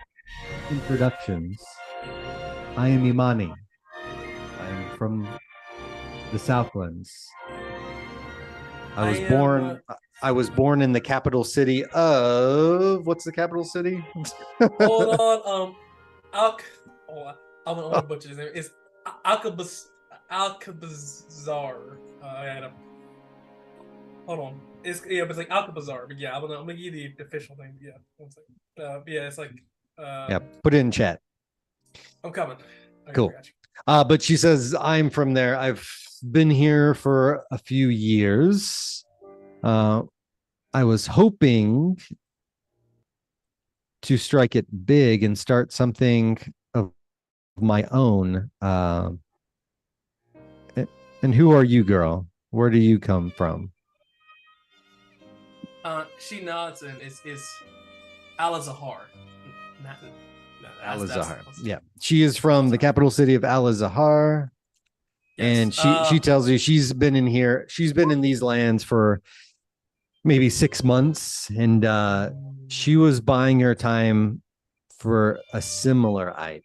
introductions. I am Imani. I'm from the Southlands. I was born I was born in the capital city of what's the capital city? Hold on. Alc. Oh, I'm gonna butcher his name. It's Alcabazar. I had a. Hold on. But it's like Alcabazar. But yeah, I'm gonna give you the official name. Yeah, one second. Yeah, it's like. Yeah, put it in chat. I'm coming. Okay, Cool. I got you. But she says, I'm from there. I've been here for a few years. I was hoping to strike it big and start something of my own. And who are you, girl? Where do you come from? She nods and is Al-Azhar. Al-Azhar. Yeah, she is from the capital city of Al-Azhar. Yes. And she tells you she's been in here. She's been in these lands for maybe 6 months, and she was buying her time for a similar idea.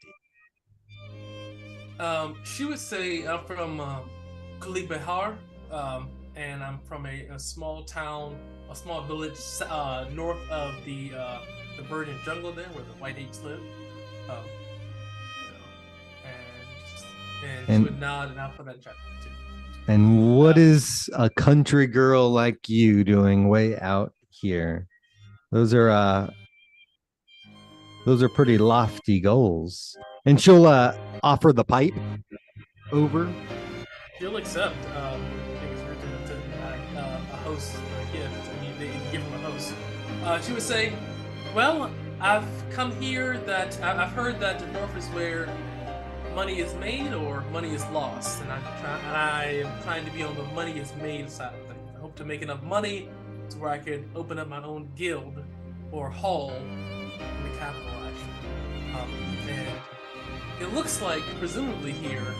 She would say I'm from Khalid Behar, and I'm from a small town, a small village north of the virgin jungle there, where the white apes live. And she would nod, and I'll put that in chat too. And what is a country girl like you doing way out here? Those are pretty lofty goals. And she'll offer the pipe over. She'll accept. Things written to a host gift. I mean, they give him a host. She would say, "Well, I've come here that I've heard that the North is where money is made or money is lost, and I am trying to be on the money is made side of things. I hope to make enough money to where I could open up my own guild or hall in the capital, actually. And it looks like, presumably here,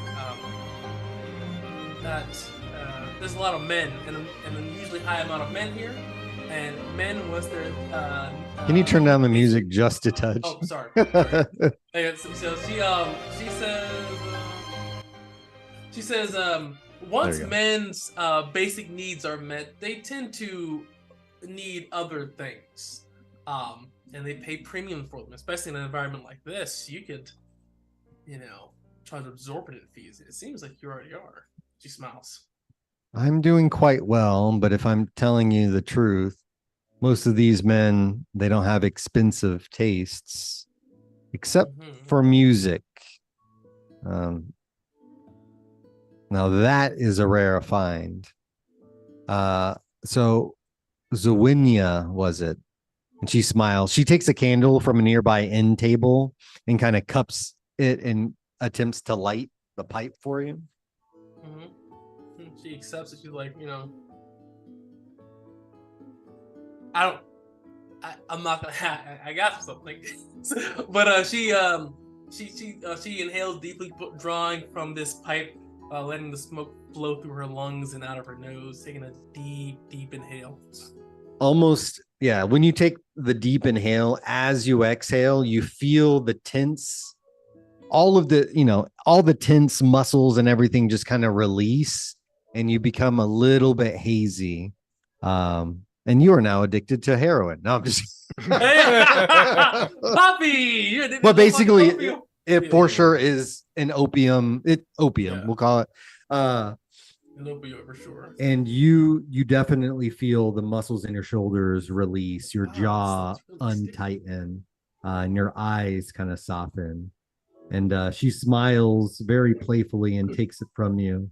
that there's a lot of men, and an unusually high amount of men here. And men was their. Can you turn down the music just a touch? Oh, sorry. So she says, once men's basic needs are met, they tend to need other things, and they pay premium for them. Especially in an environment like this, you could, charge absorbent fees. It seems like you already are. She smiles. I'm doing quite well, but if I'm telling you the truth, most of these men, they don't have expensive tastes, except for music. Now that is a rare find. So Zawinia, was it? And she smiles. She takes a candle from a nearby end table and kind of cups it and attempts to light the pipe for you. She accepts it. She's like, I'm not gonna. I got something, but she inhales deeply, drawing from this pipe, letting the smoke flow through her lungs and out of her nose, taking a deep inhale. Almost, yeah. When you take the deep inhale, as you exhale, you feel the tense, all the tense muscles and everything just kind of release, and you become a little bit hazy. And you are now addicted to heroin. No, I'm just Poppy. But basically, it for sure is an opium. We'll call it. An opioid for sure. And you definitely feel the muscles in your shoulders release, your jaw really untighten, and your eyes kind of soften. And she smiles very playfully and takes it from you.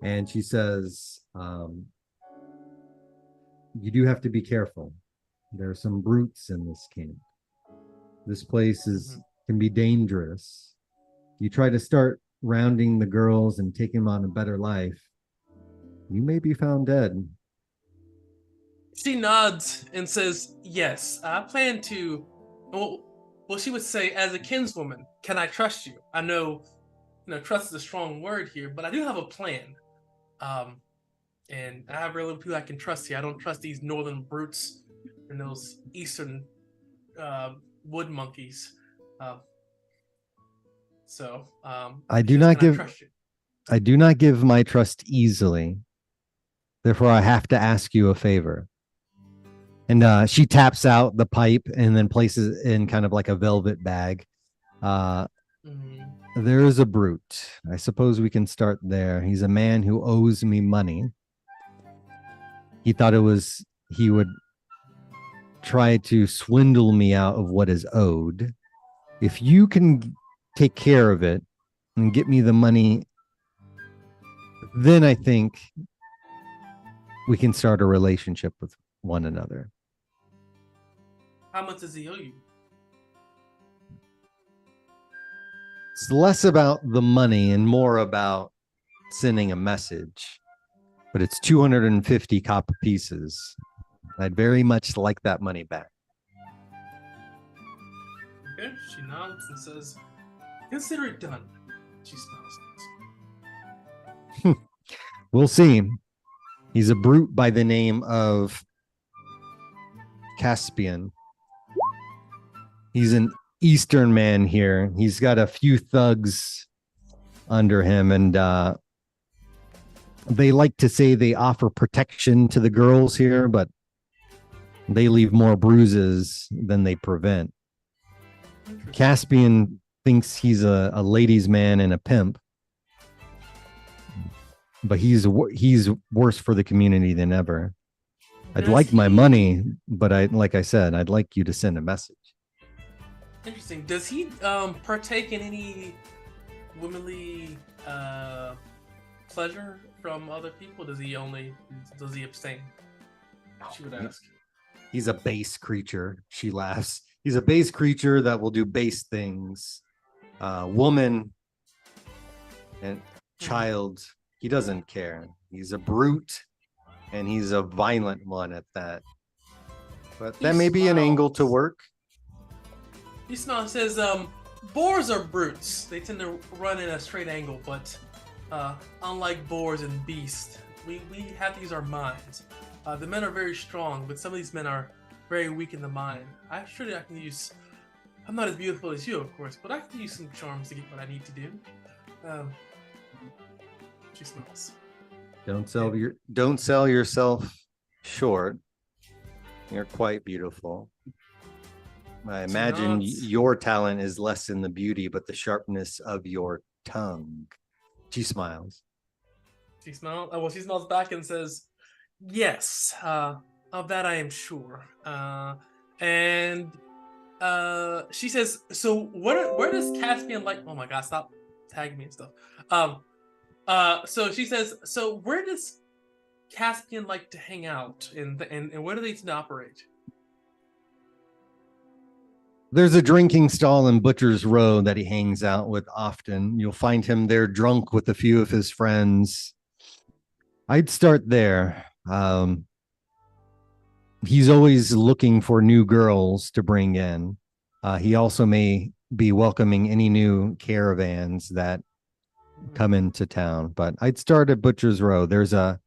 And she says, you do have to be careful. There are some brutes in this camp. This place can be dangerous. You try to start rounding the girls and taking them on a better life, you may be found dead. She nods and says, yes, I plan to. Well, she would say, as a kinswoman, can I trust you? I know, trust is a strong word here, but I do have a plan. And I have really people I can trust here. I don't trust these northern brutes and those eastern wood monkeys. I do not give my trust easily. Therefore, I have to ask you a favor. And she taps out the pipe and then places it in kind of like a velvet bag. There's a brute. I suppose we can start there. He's a man who owes me money. He thought he would try to swindle me out of what is owed. If you can take care of it and get me the money, then I think we can start a relationship with one another. How much does he owe you? It's less about the money and more about sending a message. But it's 250 copper pieces. I'd very much like that money back. Okay, she nods and says, "Consider it done." She smiles. We'll see. He's a brute by the name of Caspian. He's an Eastern man here. He's got a few thugs under him, and they like to say they offer protection to the girls here, but they leave more bruises than they prevent. Caspian thinks he's a ladies' man and a pimp, but he's worse for the community than ever. I'd like my money, but like I said, I'd like you to send a message. Interesting. Does he partake in any womanly pleasure from other people? Does he abstain? She would ask. He's a base creature. She laughs. He's a base creature that will do base things. Woman and child, he doesn't care. He's a brute, and he's a violent one at that. But that may be an angle to work. He smiles and says, boars are brutes. They tend to run in a straight angle, but unlike boars and beasts, we have to use our minds. The men are very strong, but some of these men are very weak in the mind. I'm sure that I can use... I'm not as beautiful as you, of course, but I can use some charms to get what I need to do. She smiles. Don't sell yourself short. You're quite beautiful. I imagine your talent is less in the beauty, but the sharpness of your tongue. She smiles. She smiles back and says, "Yes, of that I am sure." And she says, "So where does Caspian like?" Oh my God! Stop tagging me and stuff. So she says, "So where does Caspian like to hang out, and where do they tend to operate?" There's a drinking stall in Butcher's Row that he hangs out with often. You'll find him there drunk with a few of his friends. I'd start there. He's always looking for new girls to bring in. He also may be welcoming any new caravans that come into town, but I'd start at Butcher's Row. There's a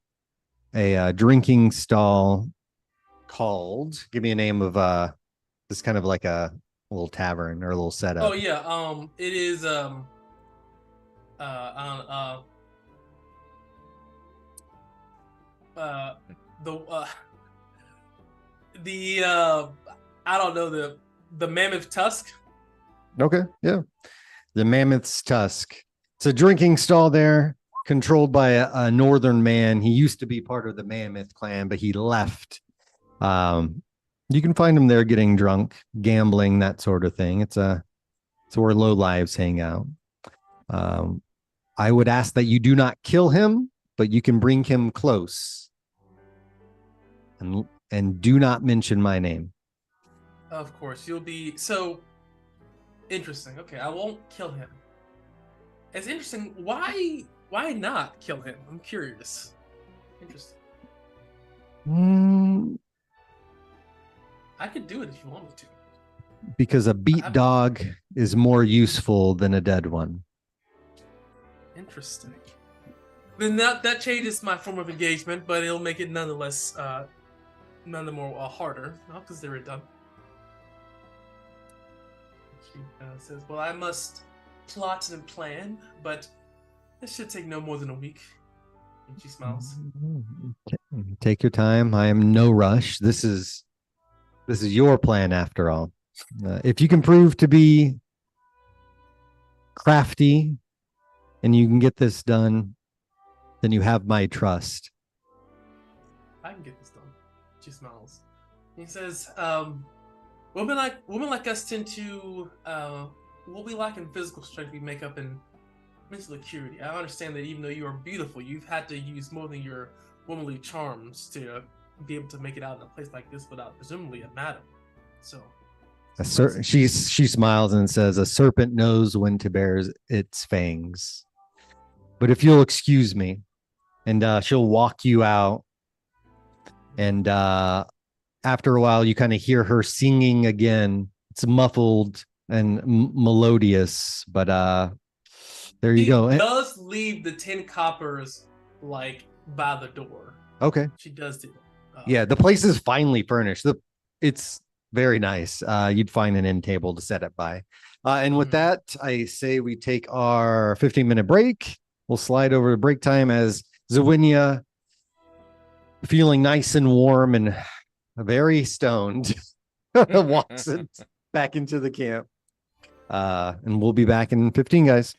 drinking stall called, give me a name of this kind of like a little tavern or a little setup. Oh yeah, it is I don't know, the Mammoth Tusk. Okay, yeah, the Mammoth's Tusk. It's a drinking stall there, controlled by a northern man. He used to be part of the Mammoth clan, but he left. You can find him there getting drunk, gambling, that sort of thing. It's where low lives hang out. I would ask that you do not kill him, but you can bring him close. And do not mention my name. Of course, you'll be so interesting. Okay, I won't kill him. It's interesting. Why not kill him? I'm curious. Interesting. I could do it if you want me to. Because a beat dog is more useful than a dead one. Interesting. Then that changes my form of engagement, but it'll make it nonetheless none the more harder. I'll consider it done. She says, "Well, I must plot and plan, but this should take no more than a week." And she smiles. Take your time. I am no rush. This is This is your plan after all. If you can prove to be crafty and you can get this done, then you have my trust. I can get this done. She smiles. He says, women like us tend to what we lack in physical strength we make up in mental acuity. I understand that even though you are beautiful, you've had to use more than your womanly charms to be able to make it out in a place like this without presumably a madam. So She smiles and says, "A serpent knows when to bare its fangs." But if you'll excuse me, and she'll walk you out, and after a while, you kind of hear her singing again. It's muffled and melodious, but there you go. She does leave the 10 coppers like by the door. Okay. She does do that. Yeah, the place is finely furnished. It's very nice. You'd find an end table to set it by. And with that, I say we take our 15-minute break. We'll slide over to break time as Zawinia, feeling nice and warm and very stoned, walks back into the camp. And we'll be back in 15, guys.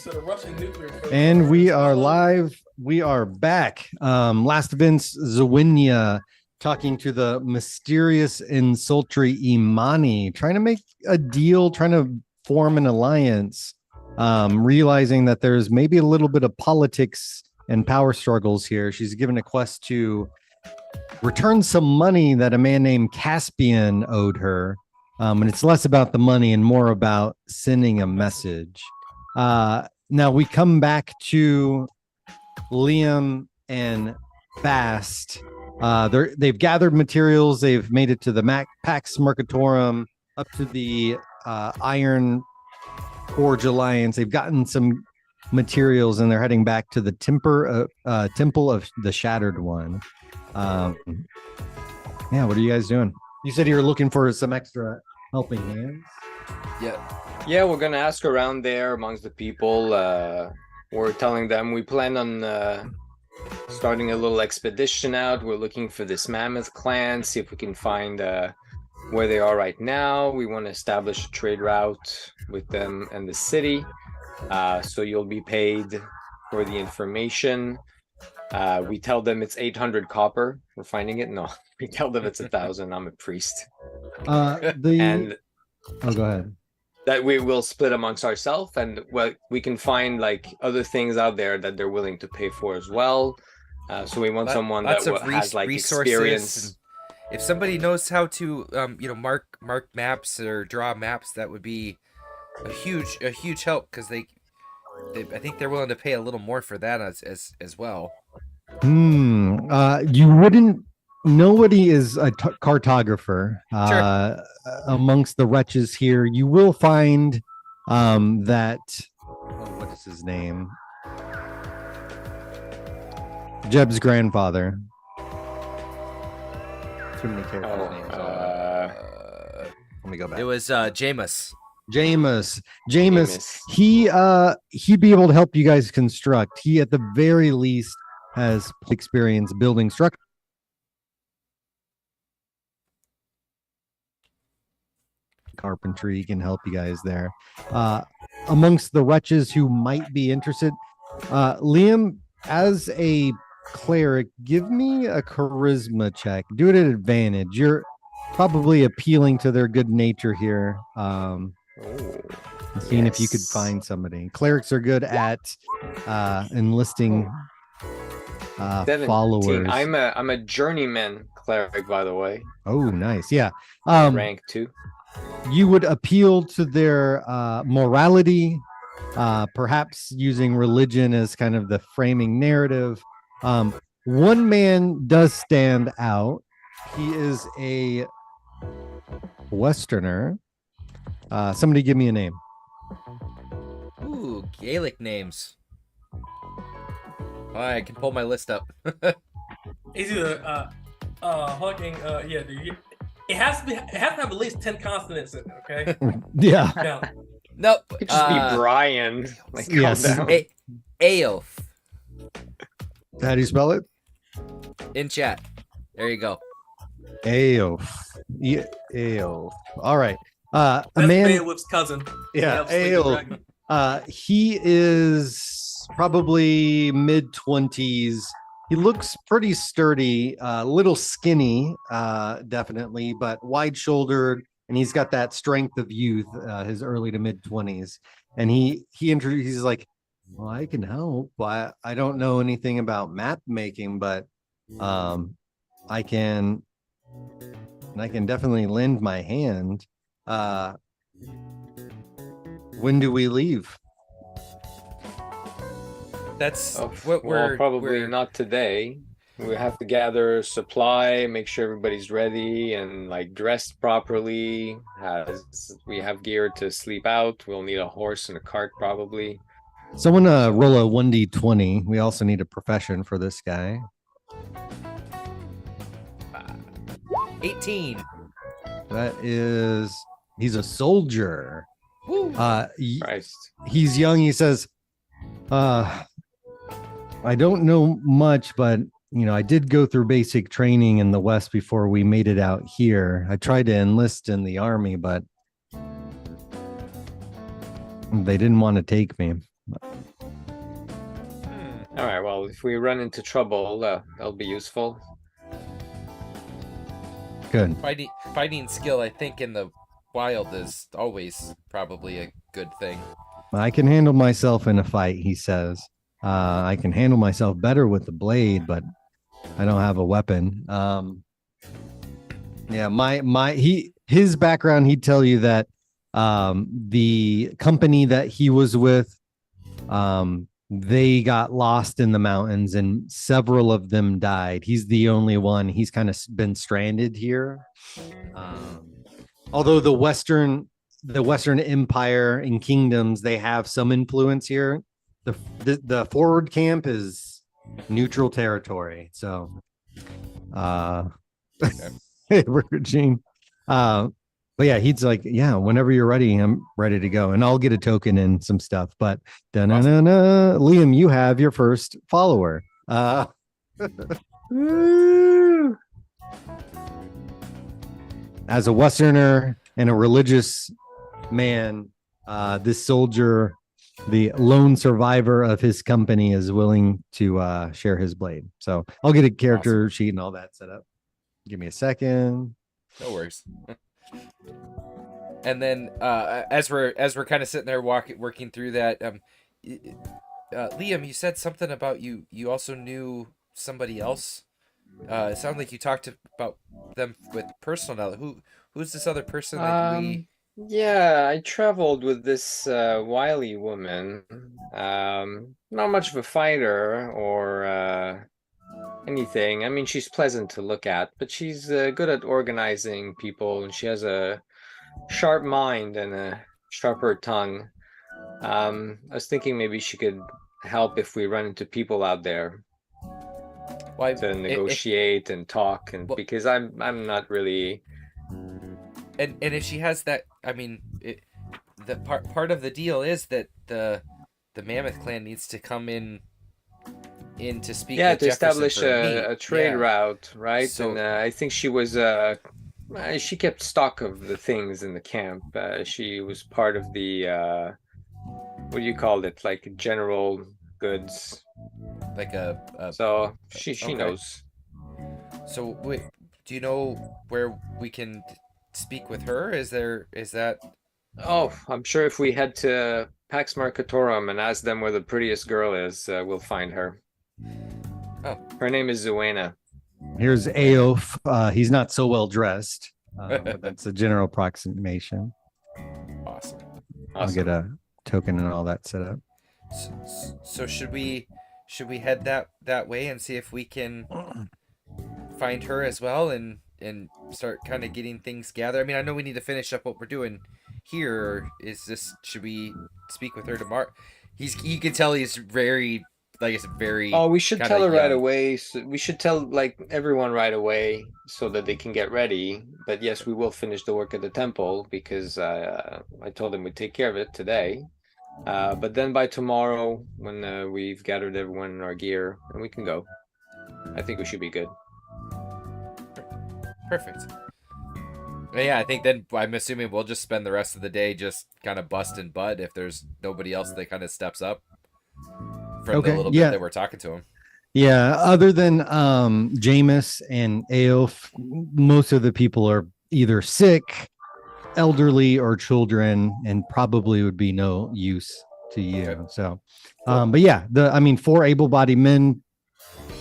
to the Russian nuclear program. And we are live. We are back. Last events, Zawinia talking to the mysterious and sultry Imani, trying to make a deal, trying to form an alliance, realizing that there's maybe a little bit of politics and power struggles here. She's given a quest to return some money that a man named Caspian owed her. And it's less about the money and more about sending a message. Now we come back to Liam and Fast. They've gathered materials. They've made it to the Pax Mercatorum, up to the Iron Forge Alliance. They've gotten some materials, and they're heading back to the Temple of the Shattered One. Yeah, what are you guys doing? You said you were looking for some extra helping hands. Yeah, we're gonna ask around there amongst the people. We're telling them we plan on starting a little expedition out. We're looking for this mammoth clan, see if we can find where they are right now. We want to establish a trade route with them and the city. So you'll be paid for the information. We tell them it's 800 copper for finding it. No, we tell them it's 1,000. I'm a priest. And go ahead. That we will split amongst ourselves, and we can find like other things out there that they're willing to pay for as well. So we want someone that has like experience. If somebody knows how to, mark maps or draw maps, that would be a huge help, because I think they're willing to pay a little more for that as well. You wouldn't. Nobody is a cartographer. Sure. Amongst the wretches here, you will find that. What is his name? Jeb's grandfather. Too many characters' names. Let me go back. It was Jameis. Jameis. He'd be able to help you guys construct. He, at the very least, has experience building structures. Carpentry can help you guys there. Amongst the wretches who might be interested, Liam, as a cleric, give me a charisma check. Do it at advantage. You're probably appealing to their good nature here. Seeing if you could find somebody. Clerics are good at enlisting followers. I'm a journeyman cleric, by the way. Oh, nice. Yeah. Rank 2. You would appeal to their morality, perhaps using religion as kind of the framing narrative. One man does stand out. He is a Westerner. Somebody give me a name. Ooh, Gaelic names. I can pull my list up. It's either it has to have at least 10 consonants in it, okay? Yeah. Now, Nope. It could just be Brian. Like, yes. Aof. How do you spell it? In chat. There you go. Aof. Aof. All right. A that's man. Beowulf's cousin. Yeah. Aof. He is probably mid-20s. He looks pretty sturdy, a little skinny, definitely, but wide-shouldered, and he's got that strength of youth, his early to mid-20s. And he's like, well, I can help. I don't know anything about map making, but I can definitely lend my hand. When do we leave? That's what we're not today. We have to gather supply, make sure everybody's ready and like dressed properly. We have gear to sleep out. We'll need a horse and a cart probably. Someone roll a 1d20. We also need a profession for this guy. 18. He's a soldier. Christ. He's young. He says, I don't know much, but I did go through basic training in the West before we made it out here. I tried to enlist in the army, but they didn't want to take me. All right. Well, if we run into trouble, that'll be useful. Good. Fighting skill, I think, in the wild is always probably a good thing. I can handle myself in a fight, he says. I can handle myself better with the blade, but I don't have a weapon. Yeah, his background, he'd tell you that the company that he was with, they got lost in the mountains and several of them died. He's the only one. He's kind of been stranded here. Although the Western Empire and kingdoms, they have some influence here. The forward camp is neutral territory. So, Gene. But yeah, he's like, yeah, whenever you're ready, I'm ready to go, and I'll get a token and some stuff. But Liam, you have your first follower. As a Westerner and a religious man, this soldier, the lone survivor of his company, is willing to share his blade. So I'll get a character sheet and all that set up. Give me a second. No worries. And then as we're kind of sitting there working through that, Liam, you said something about you also knew somebody else. It sounded like you talked about them with personal knowledge. Who's this other person that we? Yeah, I traveled with this wily woman. Not much of a fighter or anything. I mean, she's pleasant to look at, but she's good at organizing people, and she has a sharp mind and a sharper tongue. I was thinking maybe she could help if we run into people out there to negotiate and talk, and because I'm not really. And if she has that, I mean, the part of the deal is that the Mammoth clan needs to come in to speak. Yeah, with to Jefferson establish a trade route, right? So, and I think she was she kept stock of the things in the camp. She was part of the what do you call it? Like general goods. Like so she knows. So wait, do you know where we can speak with her? Is that? Oh, I'm sure if we head to Pax Marketorum and ask them where the prettiest girl is, we'll find her. Oh, her name is Zuena. Here's Aof. He's not so well dressed, but that's a general approximation. Awesome. I'll get a token and all that set up. So should we head that way and see if we can find her as well and start kind of getting things gathered? I mean, I know we need to finish up what we're doing here. Should we speak with her tomorrow? You can tell he's very, like, it's very. Oh, we should tell her right away. So we should tell like everyone right away so that they can get ready. But yes, we will finish the work at the temple because I told them we'd take care of it today. But then by tomorrow, when we've gathered everyone in our gear, and we can go. I think we should be good. Perfect. Yeah, I think then I'm assuming we'll just spend the rest of the day just kind of busting butt if there's nobody else that kind of steps up from the little bit that we're talking to him. Yeah, other than Jameis and Aof, most of the people are either sick, elderly, or children, and probably would be no use to you. Okay. So, but yeah, 4 able-bodied men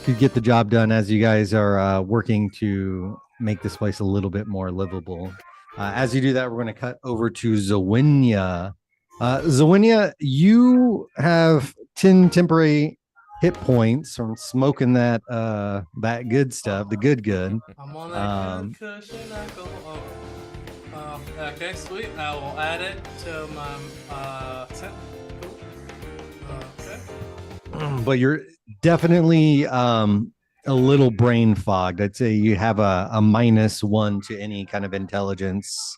could get the job done as you guys are working to make this place a little bit more livable. As you do that, we're going to cut over to Zawenya. Zawenya, you have 10 temporary hit points from smoking that good stuff, the good. I'm on that good cushion. Okay, sweet. I will add it to my temp. Okay. But you're definitely a little brain fogged. I'd say you have a -1 to any kind of intelligence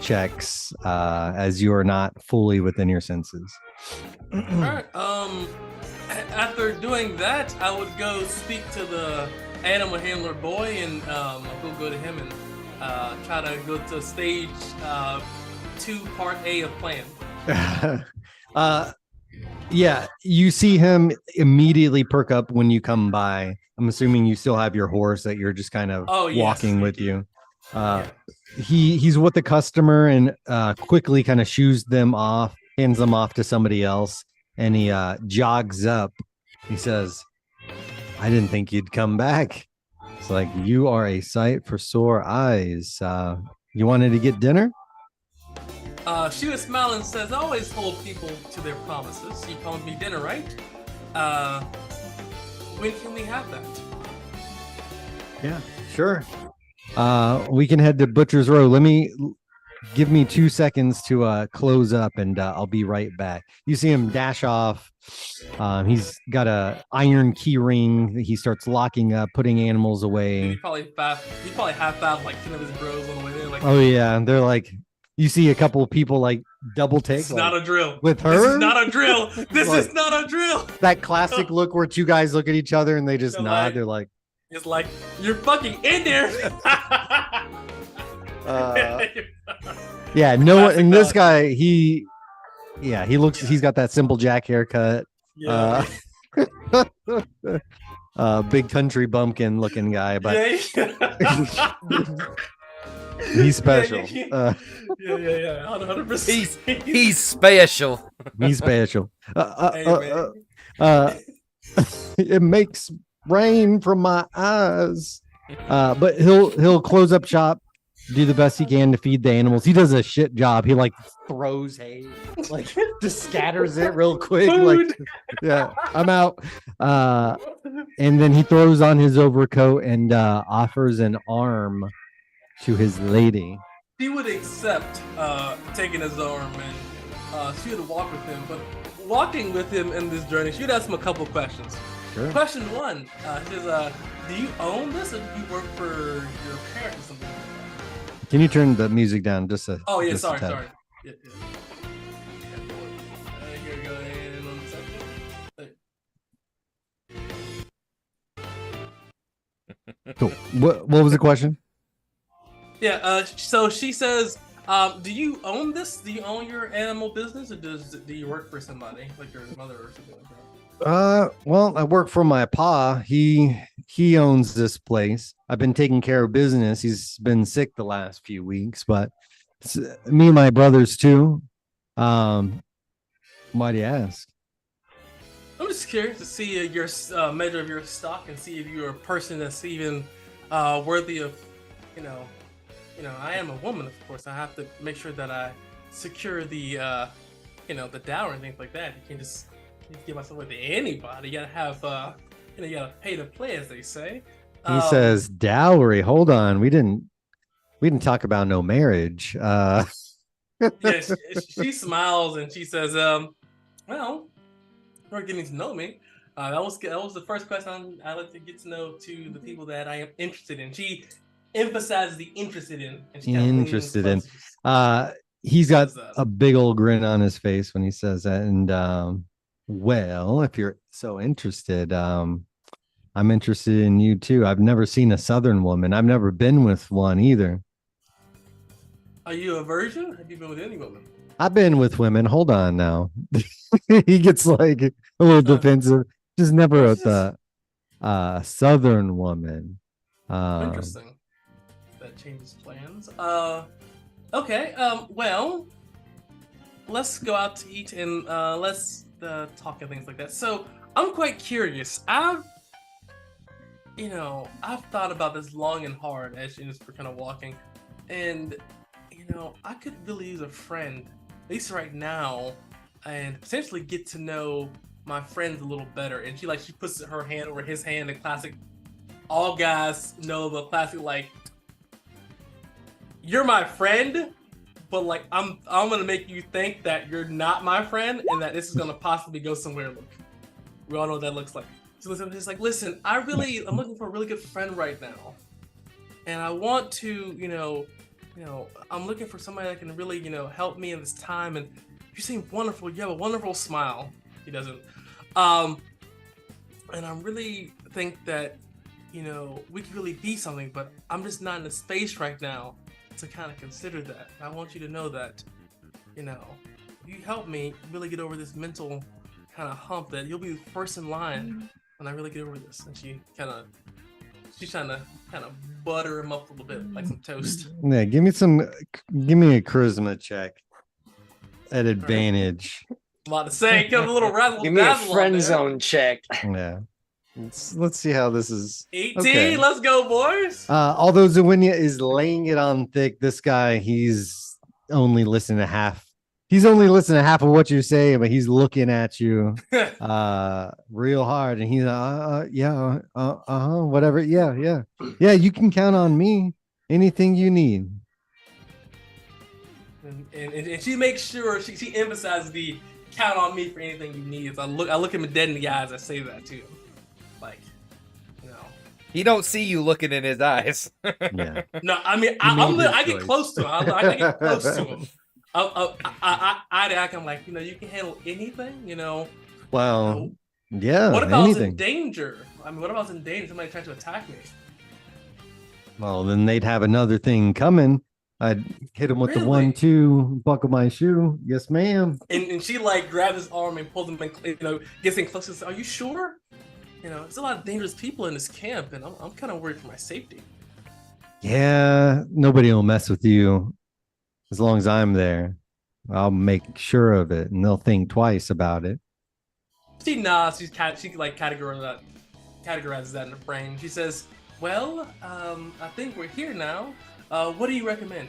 checks, as you are not fully within your senses. All right. After doing that, I would go speak to the animal handler boy, and we'll go to him and try to go to stage 2, part A of plan. Yeah, you see him immediately perk up when you come by. I'm assuming you still have your horse that you're just kind of Oh, yes, walking with do. you. Yeah. He's with the customer and quickly kind of shoos them off, hands them off to somebody else, and he jogs up. He says, "I didn't think you'd come back." It's like, "You are a sight for sore eyes. You wanted to get dinner?" She would smile and says, I always hold people to their promises. You promised me dinner, right? When can we have that? Yeah, sure. We can head to Butcher's Row. Give me 2 seconds to close up, and I'll be right back. You see him dash off. He's got a iron key ring that he starts locking up, putting animals away. He probably half out like 10 of his bros on the way there. Like, Oh yeah, and they're like, you see a couple of people like double take. This is not a drill. With her. This is not a drill. This Like, is not a drill. that classic look where two guys look at each other and they just They're nod. like- They're like, It's like you're fucking in there. yeah, no one. Classic And this nod. guy, he's got that simple Jack haircut. Yeah. Big country bumpkin looking guy, but yeah. he's special. Yeah. 100%. He's special. He's special. Hey, man. It makes rain from my eyes. But he'll close up shop, do the best he can to feed the animals. He does a shit job. He like throws hay, like just scatters it real quick. Like, yeah, I'm out. And then he throws on his overcoat and offers an arm to his lady. She would accept taking his arm, and she would walk with him. But walking with him in this journey, she would ask him a couple of questions. Sure. Question one is, do you own this, or do you work for your parents or something like that? Can you turn the music down just a? Oh yeah, just a sorry. tad? Yeah. Here we go. And on the second. Cool. What was the question? Yeah. So she says, do you own this? Do you own your animal business, or do you work for somebody like your mother or something like that? Well, I work for my pa. He owns this place. I've been taking care of business. He's been sick the last few weeks, but it's, me and my brothers too. Why do you ask? I'm just curious to see your measure of your stock and see if you're a person that's even worthy of, I am a woman, of course. I have to make sure that I secure the, the dower and things like that. You can't just give myself away to anybody. You gotta have, you gotta pay to play, as they say. He says dowry. Hold on, we didn't talk about no marriage. Yeah, she smiles and she says, well, we're getting to know me. That was the first question I like to get to know to the people that I am interested in. She emphasizes the interested in. And she Interested in. He's got a big old grin on his face when he says that. And well, if you're so interested, I'm interested in you too. I've never seen a Southern woman. I've never been with one either. Are you a virgin? Have you been with any woman? I've been with women. Hold on now. He gets like a little defensive. Just never with a Southern woman. Interesting. That changes plans. Okay. Well, let's go out to eat and let's talk and things like that. So I'm quite curious. I've thought about this long and hard as we're kind of walking, and I could really use a friend, at least right now, and potentially get to know my friends a little better. And she puts her hand over his hand, the classic. All guys know the classic, like, you're my friend, but like I'm gonna make you think that you're not my friend and that this is gonna possibly go somewhere. Look, we all know what that looks like. So I'm just like, listen, I'm looking for a really good friend right now, and I want to, I'm looking for somebody that can really, help me in this time. And you seem wonderful. You have a wonderful smile. He doesn't. And I really think that, we could really be something, but I'm just not in the space right now to kind of consider that. I want you to know that, you help me really get over this mental kind of hump that you'll be first in line when I really get over this. And she's trying to kind of butter him up a little bit like some toast. Yeah, give me a charisma check at advantage. A lot to say. Give a little razzle. Give me a friend zone check. Yeah. Let's see how this is. 18. Okay. Let's go, boys. Although Zawinia is laying it on thick, this guy, he's only listening to half. He's only listening to half of what you say, but he's looking at you real hard, and he's whatever. Yeah. You can count on me. Anything you need. And she makes sure she emphasizes the count on me for anything you need. So I look him dead in the eyes. I say that to him, like, you know. He don't see you looking in his eyes. Yeah. No, I mean I get close to him. I get close to him. I'm like, you can handle anything, Well, yeah. What about anything. in danger? I mean, what about in danger? Somebody trying to attack me? Well, then they'd have another thing coming. I'd hit him with the 1-2, buckle my shoe. Yes, ma'am. And she like grabs his arm and pulls him in, gets in close and says, "Are you sure? There's a lot of dangerous people in this camp, and I'm kind of worried for my safety." Yeah, nobody will mess with you as long as I'm there. I'll make sure of it, and they'll think twice about it. She nods. She like categorizes that in her brain. She says, "Well, I think we're here now. What do you recommend?"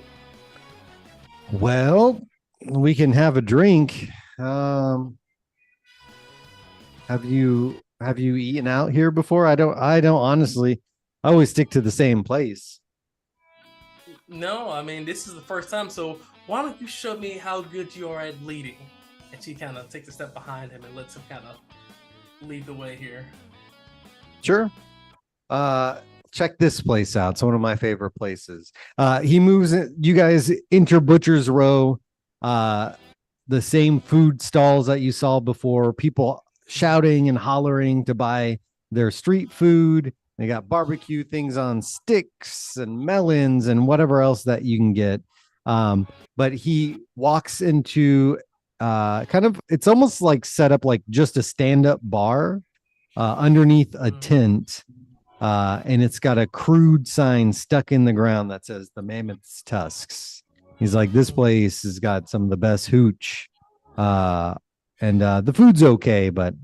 Well, we can have a drink. Have you eaten out here before? I don't honestly. I always stick to the same place. No, I mean, this is the first time, so why don't you show me how good you are at leading? And she kind of takes a step behind him and lets him kind of lead the way here. Sure. Check this place out. It's one of my favorite places. He moves in, you guys enter Butcher's Row, the same food stalls that you saw before, people shouting and hollering to buy their street food. They got barbecue things on sticks and melons and whatever else that you can get. But he walks into it's almost like set up like just a stand-up bar underneath a tent. And it's got a crude sign stuck in the ground that says the Mammoth's Tusks. He's like, this place has got some of the best hooch. And the food's okay, but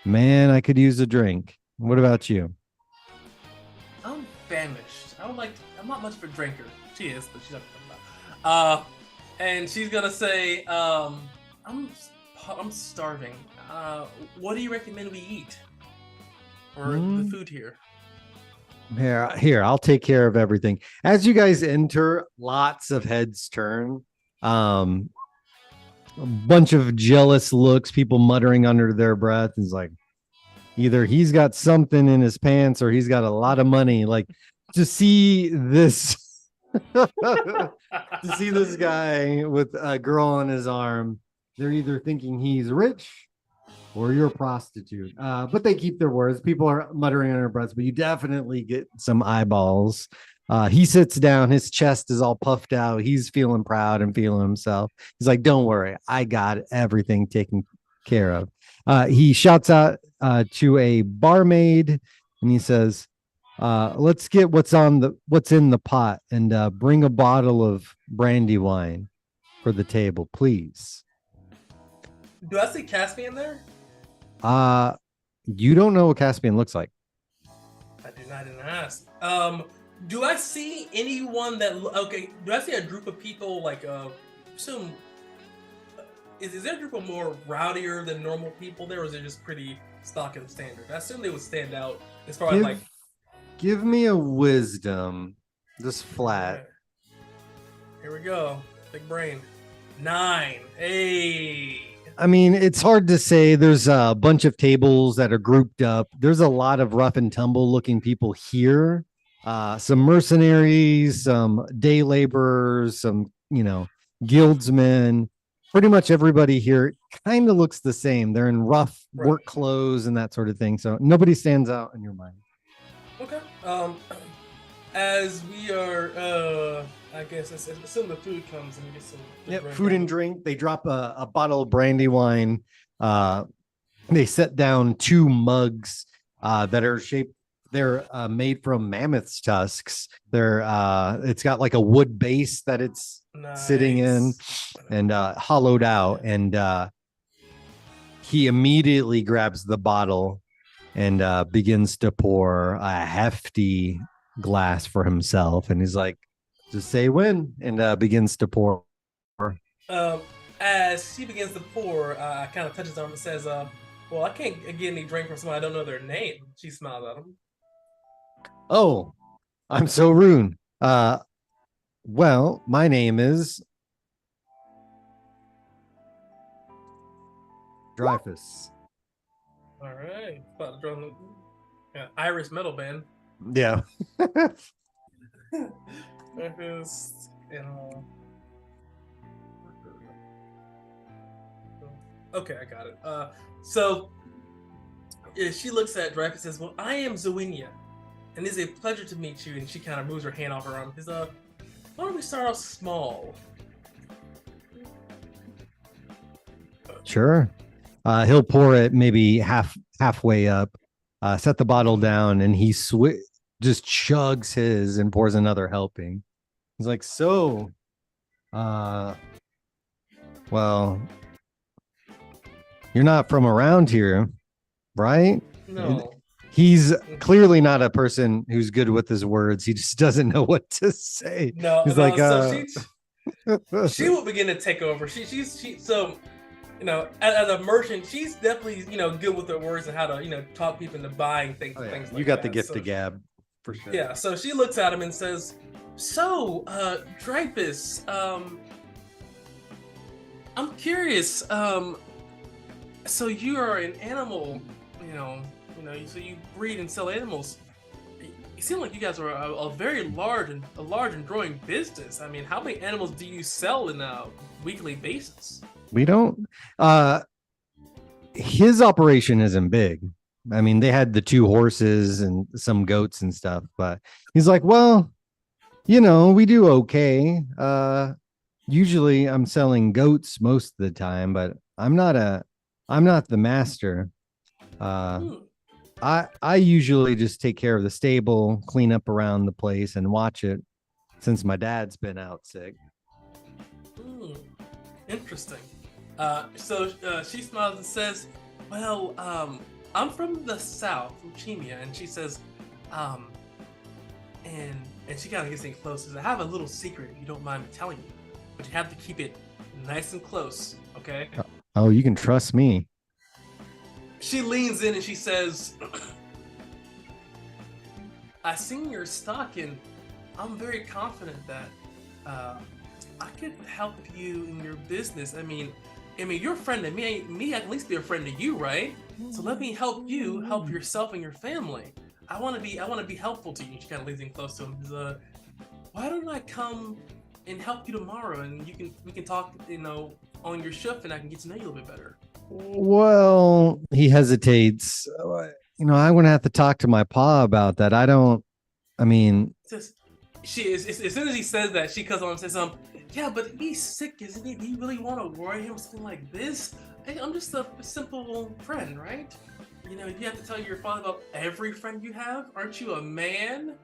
man, I could use a drink. What about you? I'm famished. I'm not much of a drinker. She is, but she's not about. And she's gonna say, I'm starving. What do you recommend we eat? Or the food here? Here, I'll take care of everything. As you guys enter, lots of heads turn. A bunch of jealous looks, people muttering under their breath. It's like either he's got something in his pants or he's got a lot of money. Like to see this guy with a girl on his arm, they're either thinking he's rich or you're a prostitute. But they keep their words. People are muttering under their breaths, but you definitely get some eyeballs. He sits down, his chest is all puffed out. He's feeling proud and feeling himself. He's like, don't worry, I got everything taken care of. He shouts out to a barmaid and he says, let's get what's in the pot and bring a bottle of brandy wine for the table, please. Do I see Caspian there? You don't know what Caspian looks like. I didn't ask. Do I see anyone that? Okay, do I see a group of people like some? Is there a group of more rowdier than normal people there, or is it just pretty stock and standard? I assume they would stand out as far as like. Give me a wisdom, just flat. Okay. Here we go, big brain. 9. Hey. I mean, it's hard to say. There's a bunch of tables that are grouped up. There's a lot of rough and tumble looking people here. Some mercenaries, some day laborers, some, guildsmen. Pretty much everybody here kind of looks the same. They're in rough work clothes and that sort of thing. So nobody stands out in your mind. Okay. As we are, I guess as soon the food comes and we get some. Yep, food and drink. They drop a bottle of brandy wine They set down 2 mugs that are shaped. They're made from mammoth's tusks. It's got like a wood base that it's sitting in and hollowed out. And he immediately grabs the bottle and begins to pour a hefty glass for himself. And he's like, just say when, and begins to pour. As she begins to pour, kind of touches on him and says, well, I can't get any drink from somebody I don't know their name. She smiles at him. Oh, I'm so rude. Well, my name is Dreyfus. All right. About to drum the Irish metal band. Yeah. Dreyfus, okay, I got it. So she looks at Dreyfus and says, well, I am Zoinia, and it's a pleasure to meet you. And she kind of moves her hand off her arm. Says, why don't we start off small? Sure. He'll pour it maybe halfway up, set the bottle down, and he just chugs his and pours another helping. He's like, so, well, you're not from around here, right? No. He's clearly not a person who's good with his words. He just doesn't know what to say. No, he's no, like, so she will begin to take over. So, as a merchant, she's definitely, good with her words and how to, talk people into buying things. Oh, yeah. Things like you got that. the gift of gab for sure. Yeah. So she looks at him and says, so, Dreyfus, I'm curious, so you are an animal, so you breed and sell animals. It seems like you guys are a very large and growing business. I mean, how many animals do you sell in a weekly basis? We don't. His operation isn't big. I mean, they had the 2 horses and some goats and stuff, but he's like, well, we do okay. Usually I'm selling goats most of the time, but I'm not the master. I usually just take care of the stable, clean up around the place, and watch it since my dad's been out sick. Interesting. So she smiles and says, well, I'm from the south, from Chimia, and she says, and she kind of gets in close. Says, I have a little secret if you don't mind me telling you, but you have to keep it nice and close, okay? Oh, you can trust me. She leans in and she says, I seen your stock and I'm very confident that I could help you in your business. I mean, you're a friend to me. Me, I can at least be a friend to you, right? So let me help you help yourself and your family. I want to be helpful to you. She kind of leans in close to him. Why don't I come and help you tomorrow, and we can talk, on your shift, and I can get to know you a little bit better. Well, he hesitates. I wouldn't have to talk to my pa about that. She is, as soon as he says that, she comes on and says, yeah, but he's sick, isn't he? Do you really want to worry him something like this? I'm just a simple friend, right? You have to tell your father about every friend you have. Aren't you a man?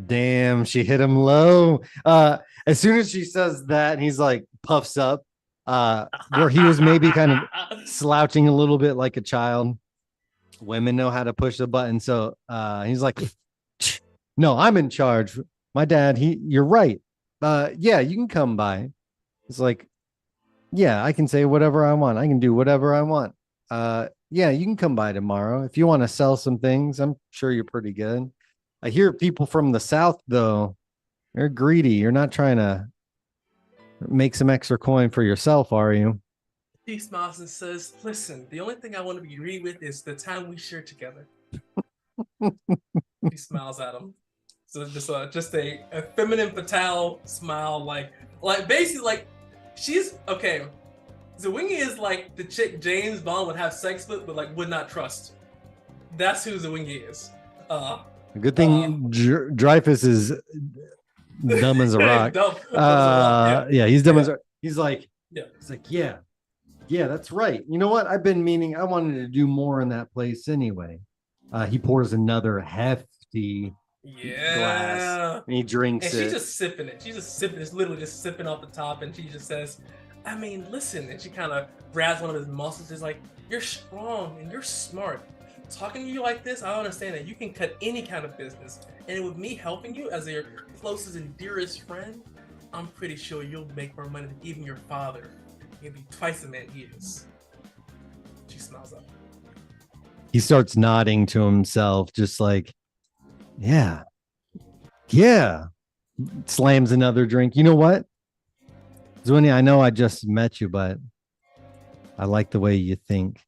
Damn, she hit him low. As soon as she says that, he's like puffs up, where he was maybe kind of slouching a little bit like a child. Women know how to push the button. So he's like, no, I'm in charge. My dad, you're right. Yeah, you can come by. It's like, yeah, I can say whatever I want. I can do whatever I want. Yeah, you can come by tomorrow. If you want to sell some things, I'm sure you're pretty good. I hear people from the South, though, they're greedy. You're not trying to make some extra coin for yourself, are you? He smiles and says, listen, the only thing I want to be greedy with is the time we share together. He smiles at him. So just a feminine fatale smile, like basically like she's okay. Zawingi is like the chick James Bond would have sex with, but like would not trust. That's who Zawingi is. Good thing Dreyfus is dumb as a rock. Dumb as a rock, yeah, he's dumb as a. He's like, yeah. He's like, yeah, Yeah, that's right. You know what? I've been meaning, I wanted to do more in that place anyway. He pours another hefty glass Yeah. and he And drinks she's it. just sipping it. She's just sipping. It's literally just sipping off the top. And she just says, I mean, listen. And she kind of grabs one of his muscles. She's like, you're strong and you're smart. Talking to you like this, I understand that you can cut any kind of business. And with me helping you as your closest and dearest friend, I'm pretty sure you'll make more money than even your father. You'll be twice the man he is. She smiles up. He starts nodding to himself, just like, yeah, yeah. Slams another drink. You know what? Zwinny, I know I just met you, but I like the way you think.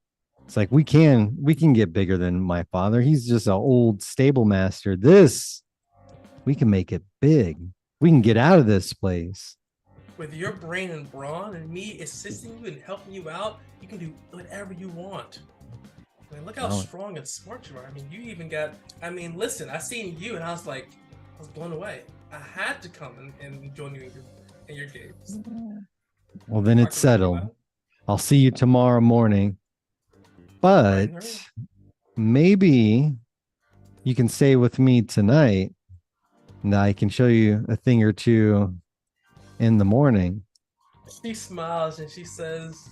It's like we can get bigger than my father. He's just an old stable master. This, we can make it big. We can get out of this place. With your brain and brawn and me assisting you and helping you out, you can do whatever you want. I mean, look how strong and smart you are. I mean, you even got, I mean, listen, I seen you and I was like, I was blown away. I had to come and join you in your games. Well, then it's settled. I'll see you tomorrow morning. But maybe you can stay with me tonight and I can show you a thing or two in the morning. She smiles and she says,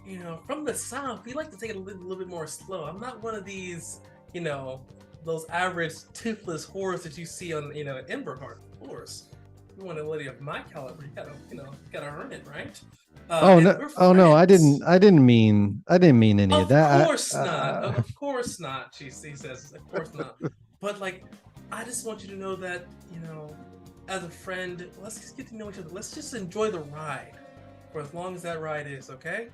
you know, from the South, we like to take it a little bit more slow. I'm not one of these, you know, those average toothless whores that you see on, you know, in Emberheart. Of course, you want a lady of my caliber, you gotta earn it, right? No, I didn't mean any of that. Of course not. Of course not. He says, of course not. But like, I just want you to know that, you know, as a friend, let's just get to know each other. Let's just enjoy the ride for as long as that ride is, okay?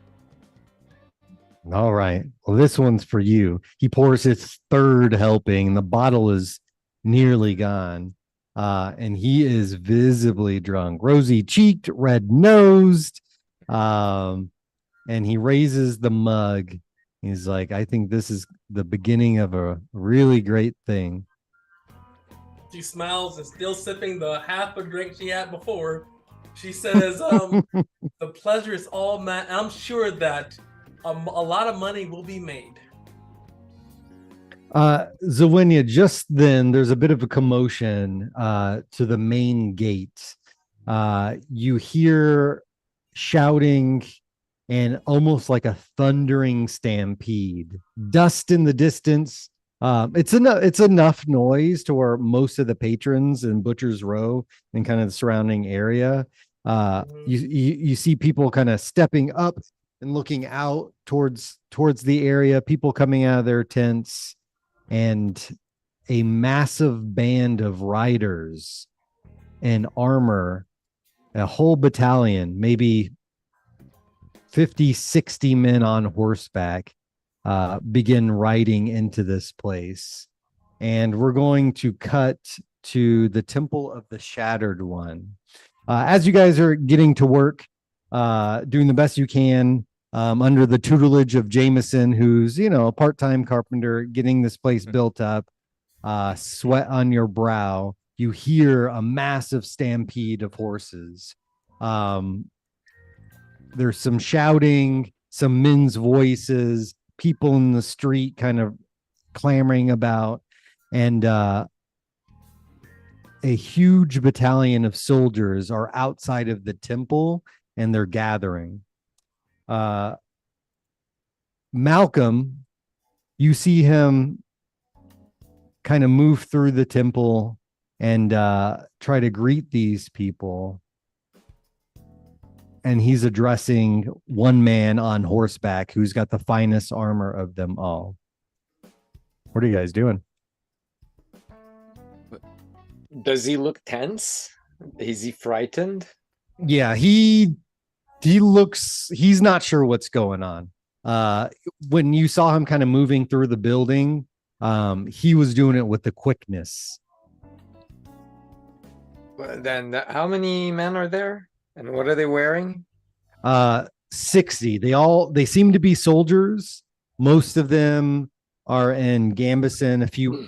All right. Well, this one's for you. He pours his third helping. The bottle is nearly gone. And he is visibly drunk, rosy cheeked, red nosed. And he raises the mug. He's like, I think this is the beginning of a really great thing. She smiles and still sipping the half a drink she had before. She says, the pleasure is all mine. I'm sure that a lot of money will be made. Zawinia, just then there's a bit of a commotion to the main gate. You hear shouting and almost like a thundering stampede. Dust in the distance. It's enough noise to where most of the patrons in Butcher's Row and kind of the surrounding area, you see people kind of stepping up and looking out towards the area, people coming out of their tents, and a massive band of riders in armor, a whole battalion, maybe 50, 60 men on horseback, begin riding into this place. And we're going to cut to the Temple of the Shattered One. As you guys are getting to work, doing the best you can, under the tutelage of Jameson, who's, you know, a part-time carpenter, getting this place built up, sweat on your brow, you hear a massive stampede of horses. There's some shouting, some men's voices, people in the street kind of clamoring about, and a huge battalion of soldiers are outside of the temple and they're gathering. Malcolm, you see him kind of move through the temple and try to greet these people. And he's addressing one man on horseback who's got the finest armor of them all. What are you guys doing? Does he look tense? Is he frightened? Yeah, he looks, he's not sure what's going on. When you saw him kind of moving through the building, he was doing it with the quickness. Well, then how many men are there? And what are they wearing? 60. They seem to be soldiers. Most of them are in Gambison, a few,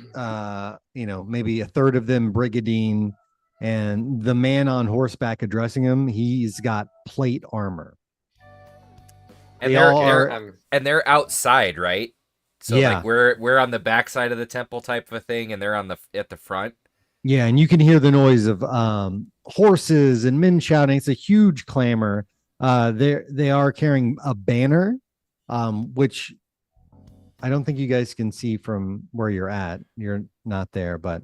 maybe a third of them brigadine. And the man on horseback addressing him, he's got plate armor. And They all are. they're outside, right? So like Yeah. we're on the back side of the temple type of a thing, and they're on the at the front. Yeah, and you can hear the noise of horses and men shouting. It's a huge clamor. They are carrying a banner, which I don't think you guys can see from where you're at. You're not there, but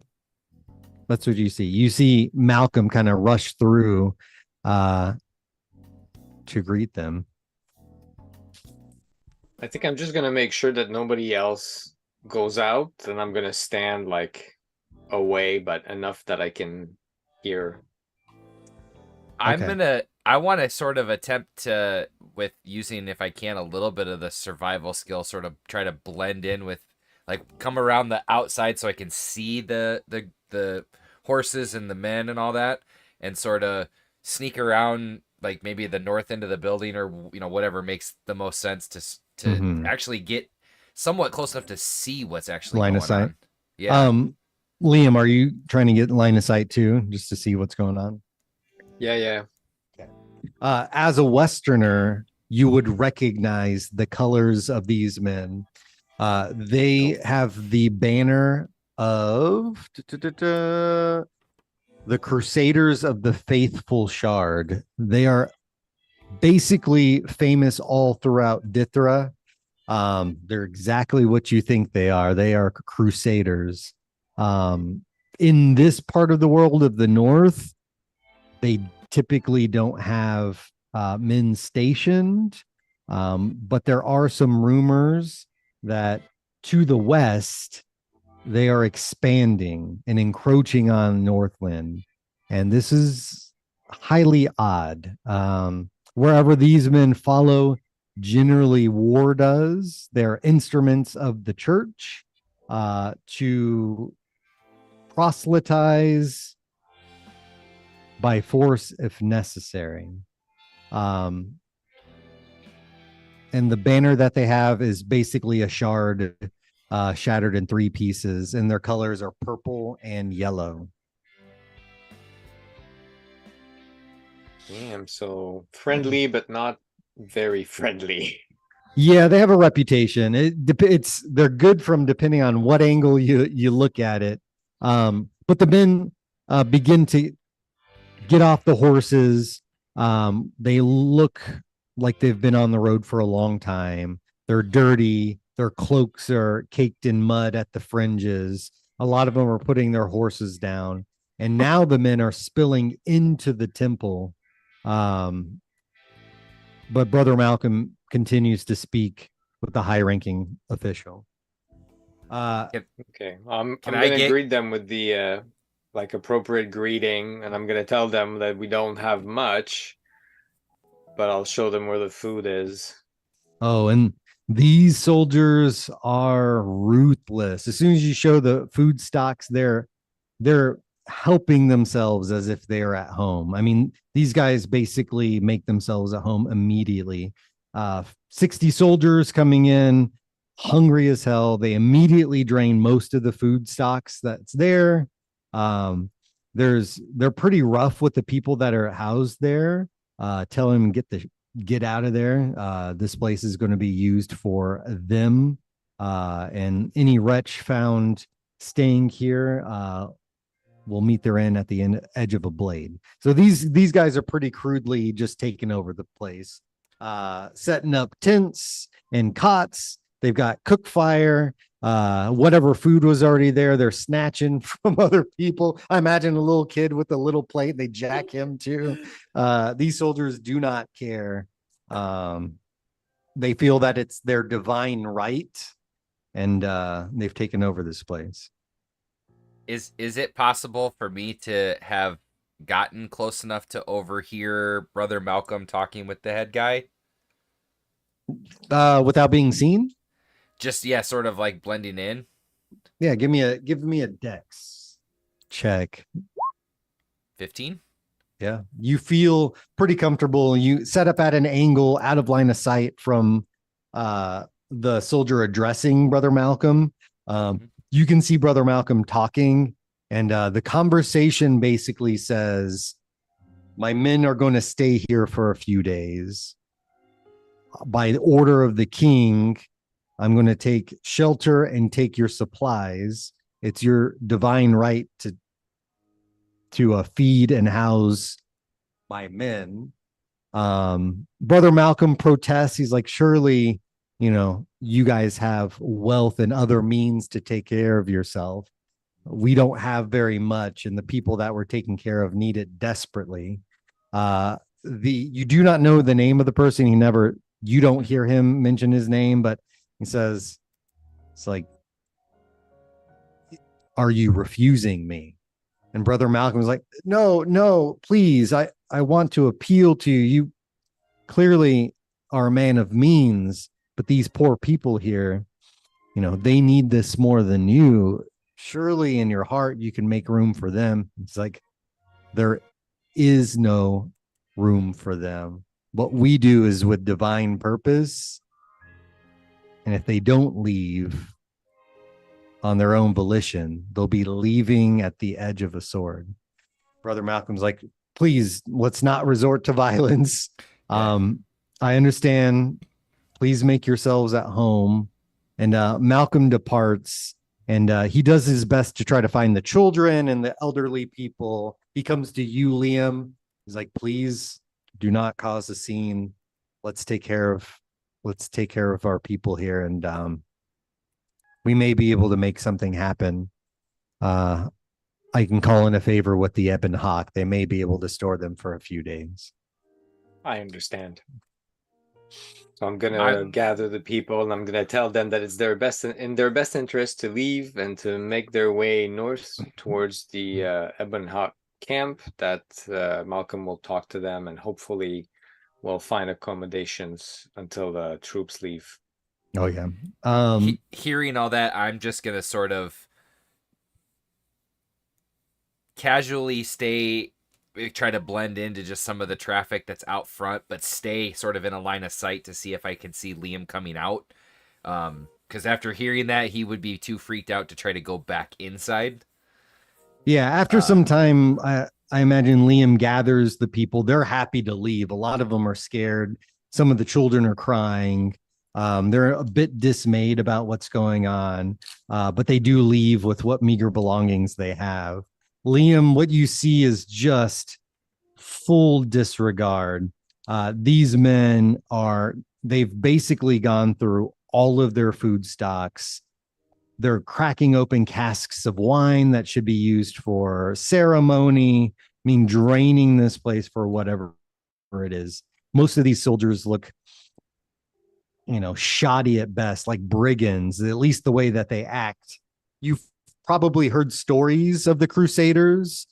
that's what you see. You see Malcolm kind of rush through to greet them. I think I'm just gonna make sure that nobody else goes out, and I'm gonna stand like away, but enough that I can hear. Okay. I want to sort of attempt to, with using, if I can, a little bit of the survival skill, sort of try to blend in with, like, come around the outside so I can see the horses and the men and all that, and sort of sneak around, like maybe the north end of the building, or whatever makes the most sense to Mhm. actually get somewhat close enough to see what's actually Line of going sight. on. Yeah. Liam, are you trying to get line of sight too, just to see what's going on? Yeah. As a Westerner, you would recognize the colors of these men. They have the banner of the Crusaders of the Faithful Shard. They are basically famous all throughout Dithra. They're exactly what you think they are. They are crusaders. In this part of the world of the north, they typically don't have men stationed, but there are some rumors that to the west they are expanding and encroaching on Northland, and this is highly odd. Wherever these men follow, generally war does. They're instruments of the church to proselytize by force if necessary. And the banner that they have is basically a shard shattered in 3 pieces, and their colors are purple and yellow. Damn, so friendly, but not very friendly. Yeah, they have a reputation. They're good from depending on what angle you look at it. But the men begin to get off the horses. They look like they've been on the road for a long time. They're dirty. Their cloaks are caked in mud at the fringes. A lot of them are putting their horses down. And now the men are spilling into the temple. But Brother Malcolm continues to speak with the high-ranking official. Okay, I'm Can gonna I get- greet them with the like appropriate greeting, and I'm gonna tell them that we don't have much, but I'll show them where the food is. Oh, and these soldiers are ruthless. As soon as you show the food stocks, they're helping themselves as if they're at home. I mean, these guys basically make themselves at home immediately. 60 soldiers coming in, hungry as hell. They immediately drain most of the food stocks that's there. They're pretty rough with the people that are housed there. Tell them get out of there. This place is going to be used for them. And any wretch found staying here will meet their end at the edge of a blade. So these guys are pretty crudely just taking over the place, setting up tents and cots. They've got cook fire. Whatever food was already there, they're snatching from other people. I imagine a little kid with a little plate, they jack him too. These soldiers do not care. They feel that it's their divine right, and they've taken over this place. Is it possible for me to have gotten close enough to overhear Brother Malcolm talking with the head guy? Without being seen? Just, yeah, sort of like blending in. Yeah, give me a dex check. 15? Yeah, you feel pretty comfortable. You set up at an angle out of line of sight from the soldier addressing Brother Malcolm. You can see Brother Malcolm talking, and the conversation basically says, my men are going to stay here for a few days. by order of the king, I'm going to take shelter and take your supplies. It's your divine right to feed and house my men. Brother Malcolm protests. He's like, surely, you guys have wealth and other means to take care of yourself. We don't have very much, and the people that we're taking care of need it desperately. You do not know the name of the person. You don't hear him mention his name, but he says, it's like, are you refusing me? And Brother Malcolm was like, no, please. I want to appeal to you. You clearly are a man of means, but these poor people here, they need this more than you. Surely in your heart, you can make room for them. It's like, there is no room for them. What we do is with divine purpose. And if they don't leave on their own volition, they'll be leaving at the edge of a sword. Brother Malcolm's like, please, let's not resort to violence. I understand. Please make yourselves at home. And Malcolm departs, and he does his best to try to find the children and the elderly people. He comes to you, Liam. He's like, please do not cause a scene. Let's take care of our people here, and we may be able to make something happen. I can call in a favor with the Ebon Hawk. They may be able to store them for a few days. I understand. So I'm gonna gather the people, and I'm gonna tell them that it's in their best interest to leave and to make their way north towards the Ebon Hawk camp. That Malcolm will talk to them, and hopefully we'll find accommodations until the troops leave. Oh yeah. Hearing all that, I'm just gonna sort of casually try to blend into just some of the traffic that's out front, but stay sort of in a line of sight to see if I can see Liam coming out. Because after hearing that, he would be too freaked out to try to go back inside. Yeah, after some time, I imagine Liam gathers the people. They're happy to leave. A lot of them are scared. Some of the children are crying. They're a bit dismayed about what's going on, but they do leave with what meager belongings they have. Liam, what you see is just full disregard. These men they've basically gone through all of their food stocks. They're cracking open casks of wine that should be used for ceremony. I mean, draining this place for whatever it is. Most of these soldiers look, shoddy at best, like brigands, at least the way that they act. You've probably heard stories of the Crusaders,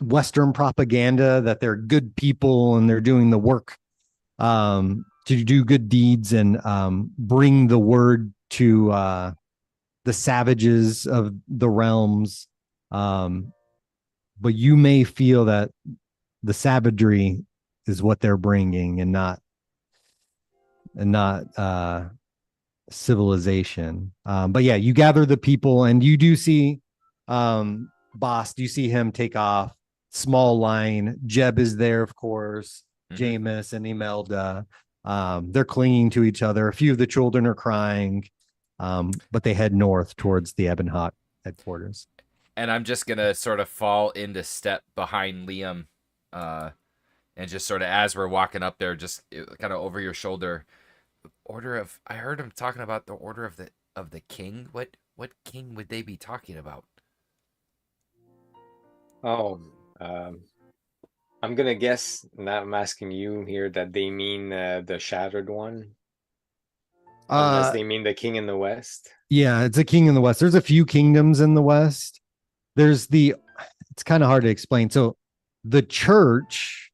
Western propaganda that they're good people and they're doing the work to do good deeds and bring the word to the savages of the realms. But you may feel that the savagery is what they're bringing and not civilization. But yeah, you gather the people, and you do see Boss. Do you see him take off? Small line. Jeb is there, of course. Jameis and Imelda. They're clinging to each other. A few of the children are crying, but they head north towards the Ebon Hawk headquarters. And I'm just gonna sort of fall into step behind Liam, and just sort of as we're walking up there, just kind of over your shoulder. I heard him talking about the order of the king. What king would they be talking about? Oh, I'm gonna guess, now I'm asking you here, that they mean the Shattered One. Unless they mean the king in the West. Yeah, it's a king in the West. There's a few kingdoms in the West. It's kind of hard to explain. So the church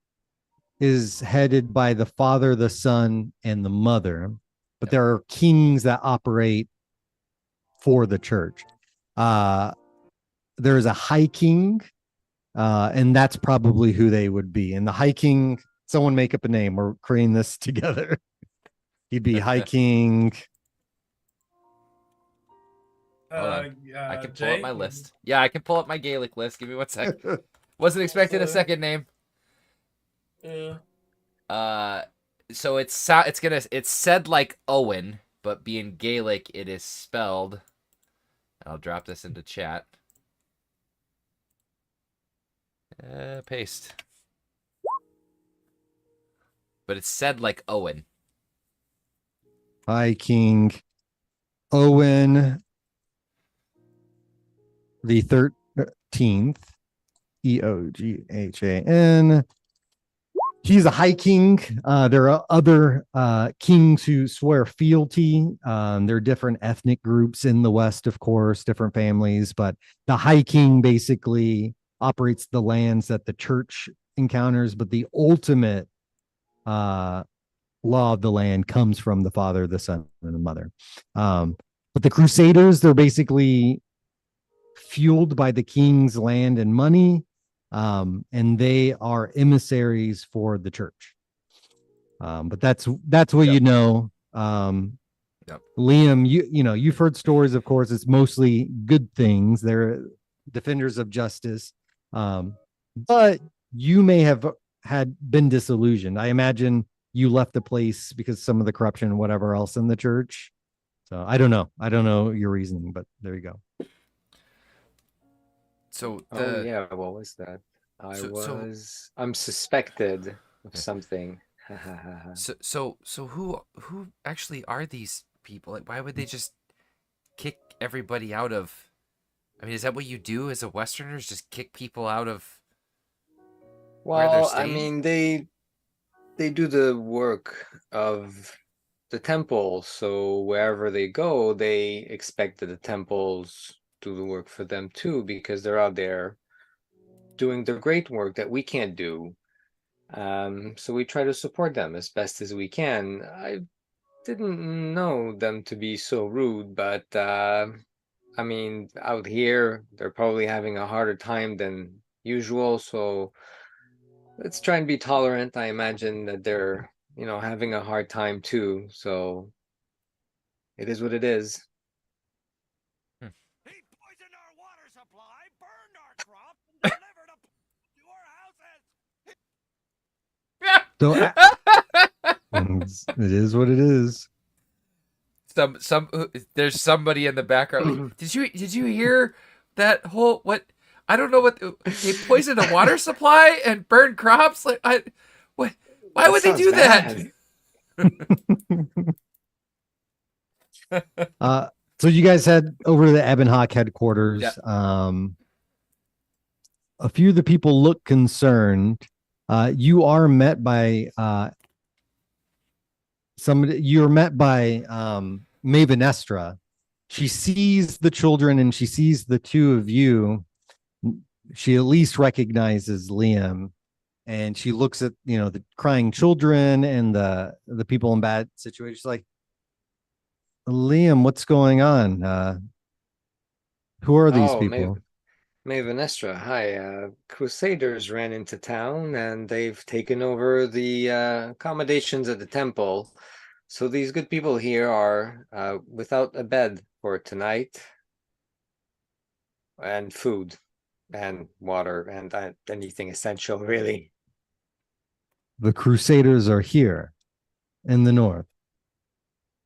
is headed by the Father, the Son, and the Mother, but there are kings that operate for the church. There is a High King, and that's probably who they would be. And the High King, someone make up a name. We're creating this together. He'd be High King. I can pull up my list. Yeah, I can pull up my Gaelic list. Give me 1 sec. Wasn't expecting a second name. Yeah. So it's said like Owen, but being Gaelic, it is spelled. I'll drop this into chat. Paste. But it's said like Owen. High King Owen the 13th, Eoghan. He's a high king. There are other kings who swear fealty. There are different ethnic groups in the West, of course, different families, but the high king basically operates the lands that the church encounters, but the ultimate law of the land comes from the Father, the Son, and the Mother. But the Crusaders, they're basically fueled by the king's land and money, and they are emissaries for the church. But that's what Yep. you know. Yep. Liam, you've heard stories, of course. It's mostly good things. They're defenders of justice, but you may have had been disillusioned. I imagine you left the place because some of the corruption and whatever else in the church. So I don't know your reasoning, but there you go. So Oh yeah, what was that? I'm suspected of something. So who actually are these people? Like, why would they just kick everybody out of? I mean, is that what you do as a Westerner? Is just kick people out of where they're Well, I staying? mean, they do the work of the temple, so wherever they go, they expect that the temples do the work for them too, because they're out there doing the great work that we can't do. So we try to support them as best as we can. I didn't know them to be so rude, but I mean, out here, they're probably having a harder time than usual, so let's try and be tolerant. I imagine that they're, having a hard time too, so it is what it is. Hmm. He poisoned our water supply, burned our crops, and delivered a to our houses. So it is what it is. Some there's somebody in the background. Like, did you hear that whole what? I don't know what they poisoned a water supply and burned crops. Like what? Why That would they sounds do that? So you guys head over to the Ebonhawk headquarters. Yeah. A few of the people look concerned. You are met by somebody. You're met by Mavenestra. She sees the children and she sees the two of you. She at least recognizes Liam, and she looks at the crying children and the people in bad situations. Like, Liam, what's going on? Who are these Oh, people? Mavenestra, hi. Crusaders ran into town and they've taken over the accommodations at the temple. So these good people here are without a bed for tonight, and food, and water, and anything essential, really. The Crusaders are here in the north.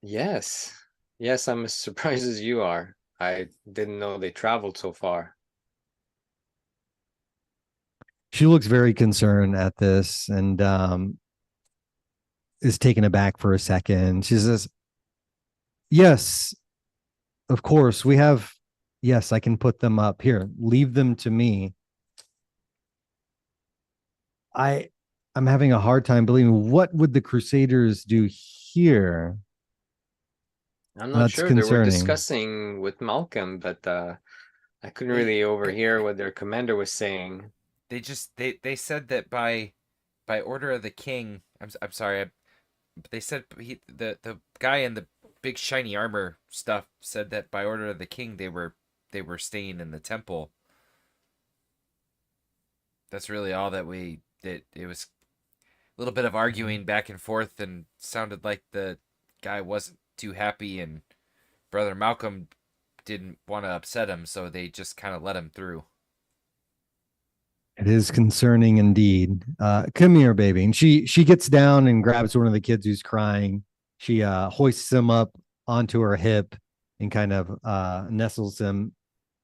Yes. Yes, I'm as surprised as you are. I didn't know they traveled so far. She looks very concerned at this and is taken aback for a second. She says, "Yes, of course, we have. Yes, I can put them up here. Leave them to me. I'm having a hard time believing what would the Crusaders do here. I'm not That's sure. They were concerning. discussing with Malcolm, but I couldn't really overhear what their commander was saying. They said that by order of the king. I'm sorry. But they said the guy in the big shiny armor stuff said that by order of the king they were staying in the temple. That's really all that it was a little bit of arguing back and forth, and sounded like the guy wasn't too happy, and Brother Malcolm didn't want to upset him, so they just kind of let him through. It is concerning indeed. Come here, baby. And she gets down and grabs one of the kids who's crying. She hoists him up onto her hip and kind of nestles him,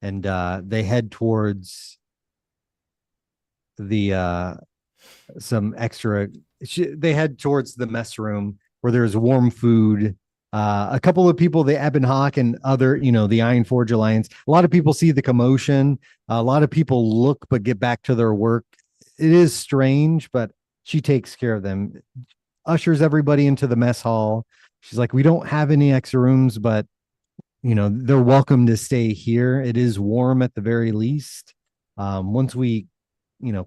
and they head towards the some extra. They head towards the mess room where there's warm food. A couple of people, the Ebon Hawk and other, the Iron Forge Alliance. A lot of people see the commotion. A lot of people look but get back to their work. It is strange, but she takes care of them, ushers everybody into the mess hall. She's like, we don't have any extra rooms, but they're welcome to stay here. It is warm at the very least. Once we,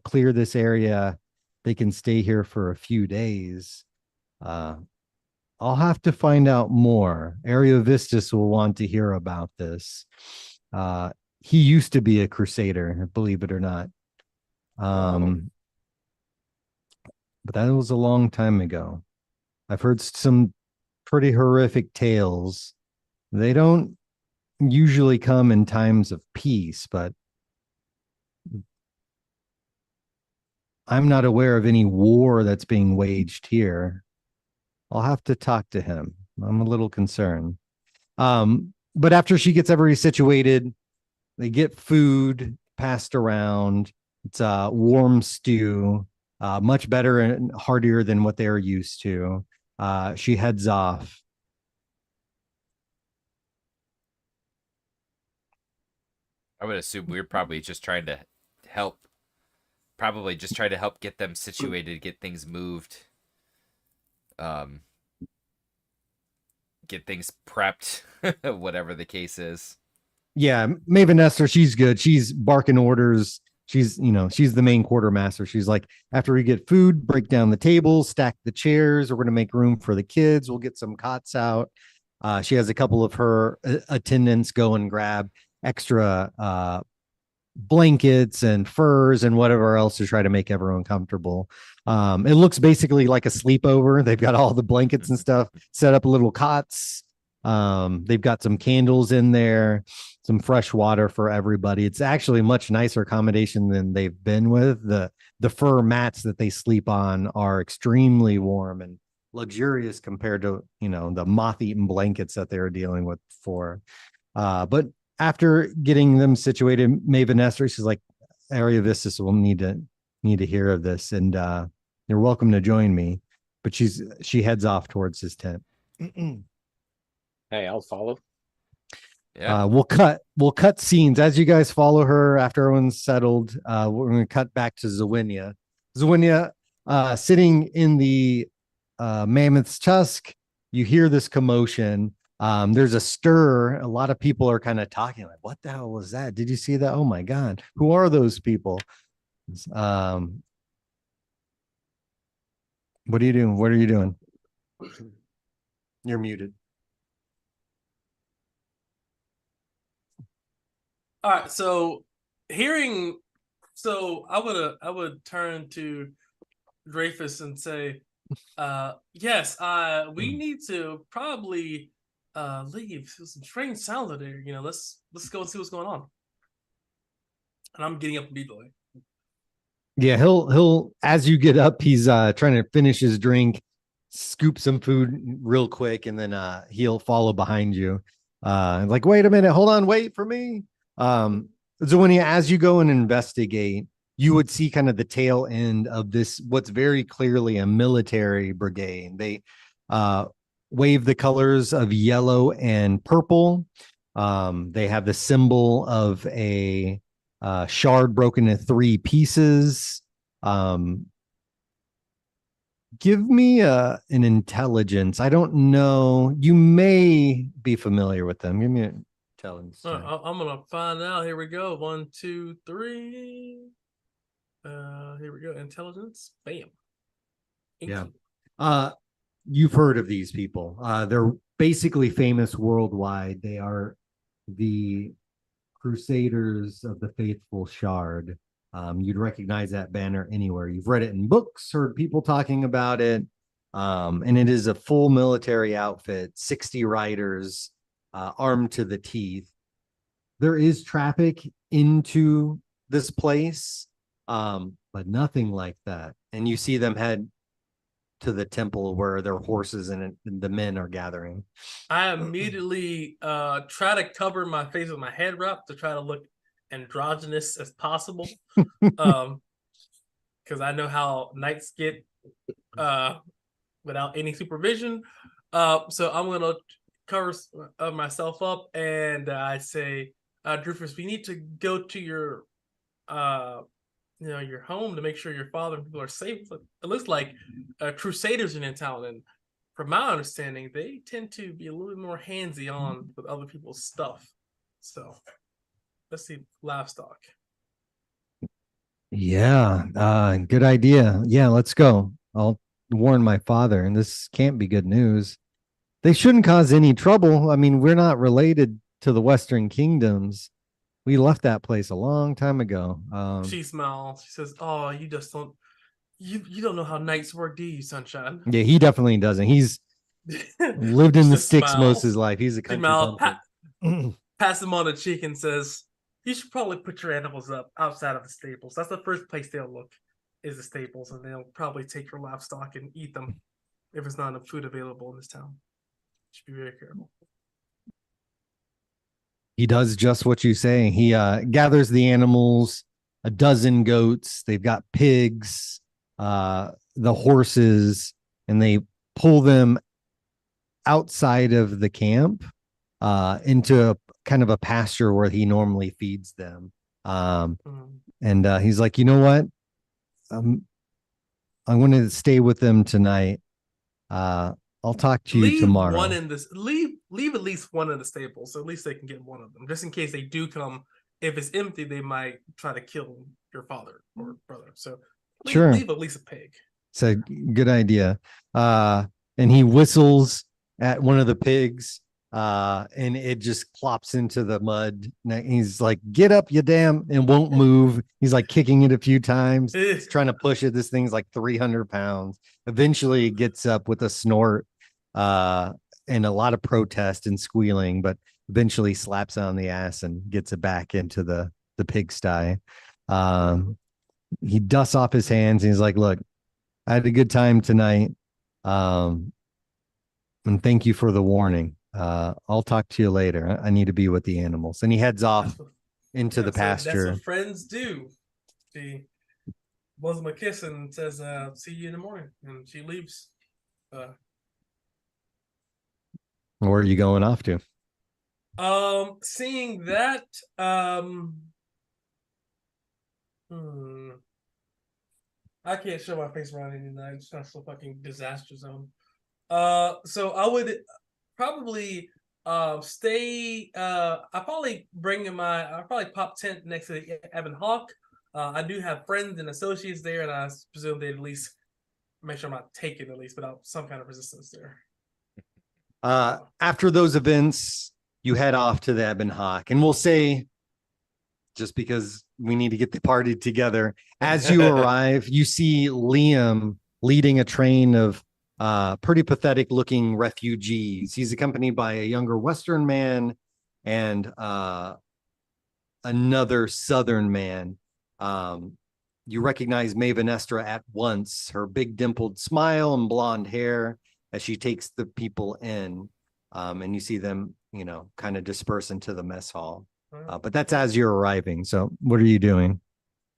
clear this area, they can stay here for a few days. I'll have to find out more. Area Vistus will want to hear about this. He used to be a crusader, believe it or not. But that was a long time ago. I've heard some pretty horrific tales. They don't usually come in times of peace, but I'm not aware of any war that's being waged here. I'll have to talk to him. I'm a little concerned. But after she gets everybody situated, they get food passed around. It's a warm stew, much better and heartier than what they're used to. She heads off. I would assume we're probably just trying to help. Probably just try to help get them situated, get things moved. Get things prepped, whatever the case is. Yeah, Maven Esther, she's good. She's barking orders. She's the main quartermaster. She's like, after we get food, break down the tables, stack the chairs. We're going to make room for the kids. We'll get some cots out. She has a couple of her attendants go and grab extra blankets and furs and whatever else to try to make everyone comfortable. It looks basically like a sleepover. They've got all the blankets and stuff set up, little cots. They've got some candles in there, some fresh water for everybody. It's actually a much nicer accommodation than they've been with. The fur mats that they sleep on are extremely warm and luxurious compared to the moth-eaten blankets that they were dealing with before. But after getting them situated, Maven Esther, she's like, Area Vistus will need to hear of this, and you're welcome to join me. But she heads off towards his tent. Hey, I'll follow. Yeah. We'll cut scenes as you guys follow her after everyone's settled. We're going to cut back to Zawinia. Zawinia, sitting in the mammoth's tusk. You hear this commotion. There's a stir. A lot of people are kind of talking like, what the hell was that? Did you see that? Oh my God. Who are those people? What are you doing? What are you doing? You're muted. All right, so I would turn to Dreyfus and say, yes, we need to probably leave. There's some strange sounds out there. Let's go and see what's going on. And I'm getting up immediately. Yeah, he'll as you get up, he's trying to finish his drink, scoop some food real quick, and then he'll follow behind you. Like, wait a minute, hold on, wait for me. Zawinia, as you go and investigate, you would see kind of the tail end of this, what's very clearly a military brigade. They wave the colors of yellow and purple. They have the symbol of a shard broken into 3 pieces. Give me an intelligence. I don't know. You may be familiar with them. Give me an intelligence. I'm gonna find out. Here we go. 1, 2, 3. Here we go. Intelligence. Bam. 18. Yeah. You've heard of these people. They're basically famous worldwide. They are the Crusaders of the Faithful Shard. You'd recognize that banner anywhere. You've read it in books, heard people talking about it. And it is a full military outfit, 60 riders, armed to the teeth. There is traffic into this place. But nothing like that. And you see them head to the temple where their horses and the men are gathering. I immediately try to cover my face with my head wrap to try to look androgynous as possible. Because I know how knights get without any supervision. So I'm gonna cover myself up, and I say, Drufus, we need to go to your your home to make sure your father and people are safe. It looks like Crusaders are in town, and from my understanding, they tend to be a little bit more handsy on with other people's stuff. So let's see livestock. Yeah, good idea. Yeah, let's go. I'll warn my father, and this can't be good news. They shouldn't cause any trouble. I mean, we're not related to the Western Kingdoms. We left that place a long time ago. She smiles. She says, "Oh, you just don't. You don't know how knights work, do you, sunshine?" Yeah, he definitely doesn't. He's lived in the sticks most of his life. He's a country bumpkin. Pass him on the cheek and says, "You should probably put your animals up outside of the stables. That's the first place they'll look, is the stables, and they'll probably take your livestock and eat them if there's not enough food available in this town. Should be very careful." He does just what you say. He gathers the animals, a dozen goats. They've got pigs, the horses, and they pull them outside of the camp into a kind of a pasture where he normally feeds them. And he's like, you know what? I want to stay with them tonight. I'll talk to you tomorrow. Leave at least one in the stable, so at least they can get one of them, just in case they do come. If it's empty, they might try to kill your father or brother. So leave at least a pig. It's a good idea. And he whistles at one of the pigs, and it just plops into the mud. He's like, "Get up, you damn!" and won't move. He's like kicking it a few times. He's trying to push it. This thing's like 300 pounds. Eventually, it gets up with a snort and a lot of protest and squealing, but eventually slaps on the ass and gets it back into the pigsty. He dusts off his hands and he's like, "Look, I had a good time tonight. And thank you for the warning. I'll talk to you later. I need to be with the animals." And he heads off into the pasture. That's what friends do. She blows him a kiss and says, "See you in the morning." And she leaves. Where are you going off to? Seeing that, I can't show my face around any night. It's not so fucking disaster zone. So I would probably stay. I'll probably pop tent next to the Ebon Hawk. I do have friends and associates there, and I presume they'd at least make sure I'm not taken at least without some kind of resistance there. After those events, you head off to the Ebon Hawk, and we'll say, just because we need to get the party together, as you arrive, you see Liam leading a train of pretty pathetic looking refugees. He's accompanied by a younger Western man and another Southern man. You recognize Maven Estra at once, her big dimpled smile and blonde hair as she takes the people in. And you see them, kind of disperse into the mess hall. But that's as you're arriving. So what are you doing?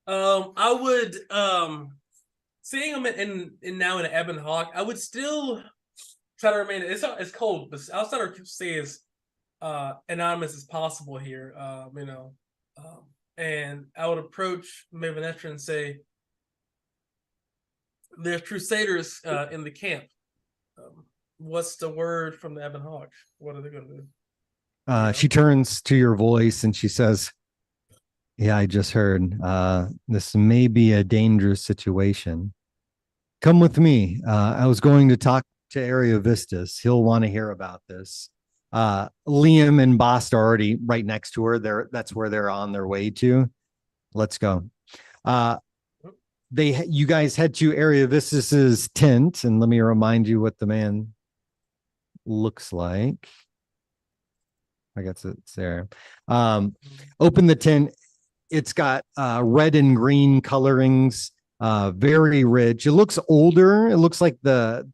I would, seeing them now in an Ebon Hawk, I would still try to remain. It's cold, but I'll try to stay as anonymous as possible here. And I would approach Maven Estra and say, "There's Crusaders in the camp. What's the word from the Ebon Hawk? What are they going to do?" She turns to your voice and she says, "Yeah, I just heard. This may be a dangerous situation. Come with me. I was going to talk to Area Vistas. He'll want to hear about this." Liam and Bast are already right next to her. That's where they're on their way to. Let's go. You guys head to Area Vistas's tent, and let me remind you what the man looks like. I guess it's there. Open the tent. It's got red and green colorings, very rich. It looks older. It looks like the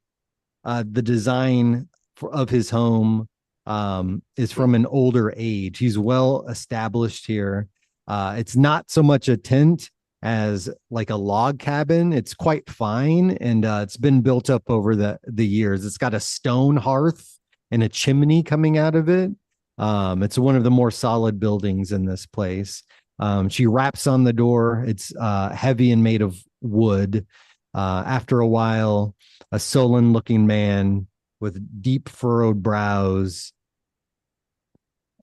design of his home is from an older age. He's well established here. It's not so much a tent as like a log cabin. It's quite fine, and it's been built up over the years. It's got a stone hearth and a chimney coming out of it. It's one of the more solid buildings in this place. She raps on the door. It's heavy and made of wood. After a while, a sullen looking man with deep furrowed brows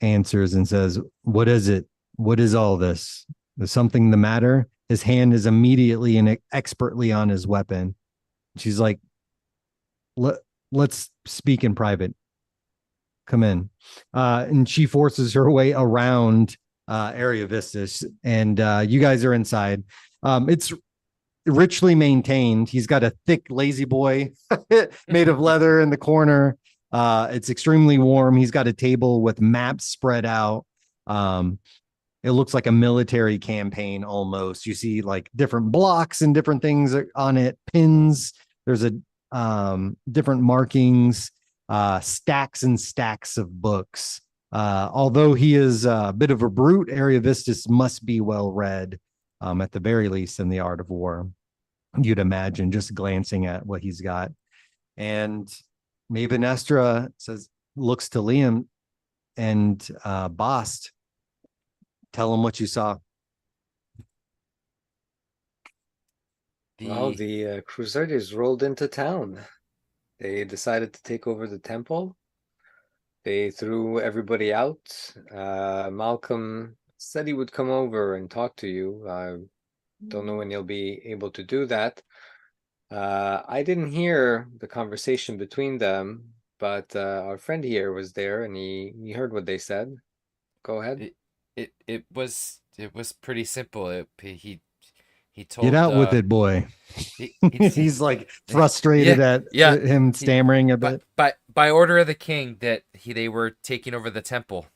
answers and says, "What is it? What is all this? Is something the matter?" His hand is immediately and expertly on his weapon. She's like, let's speak in private. Come in. And she forces her way around Area Vistas, and you guys are inside. It's richly maintained. He's got a thick lazy boy made of leather in the corner. It's extremely warm. He's got a table with maps spread out. It looks like a military campaign almost. You see like different blocks and different things on it, pins. There's a different markings, stacks and stacks of books. Although he is a bit of a brute, Ariovistus must be well read, at the very least, in the art of war. You'd imagine, just glancing at what he's got. And Maven Estra looks to Liam and Bast. Tell him what you saw. Well, the Crusaders rolled into town. They decided to take over the temple. They threw everybody out. Malcolm said he would come over and talk to you. I don't know when he'll be able to do that. I didn't hear the conversation between them, but our friend here was there and he heard what they said. Go ahead. It was pretty simple. He told, "Get out with it, boy." He's like frustrated at him stammering a bit. By order of the king, that they were taking over the temple,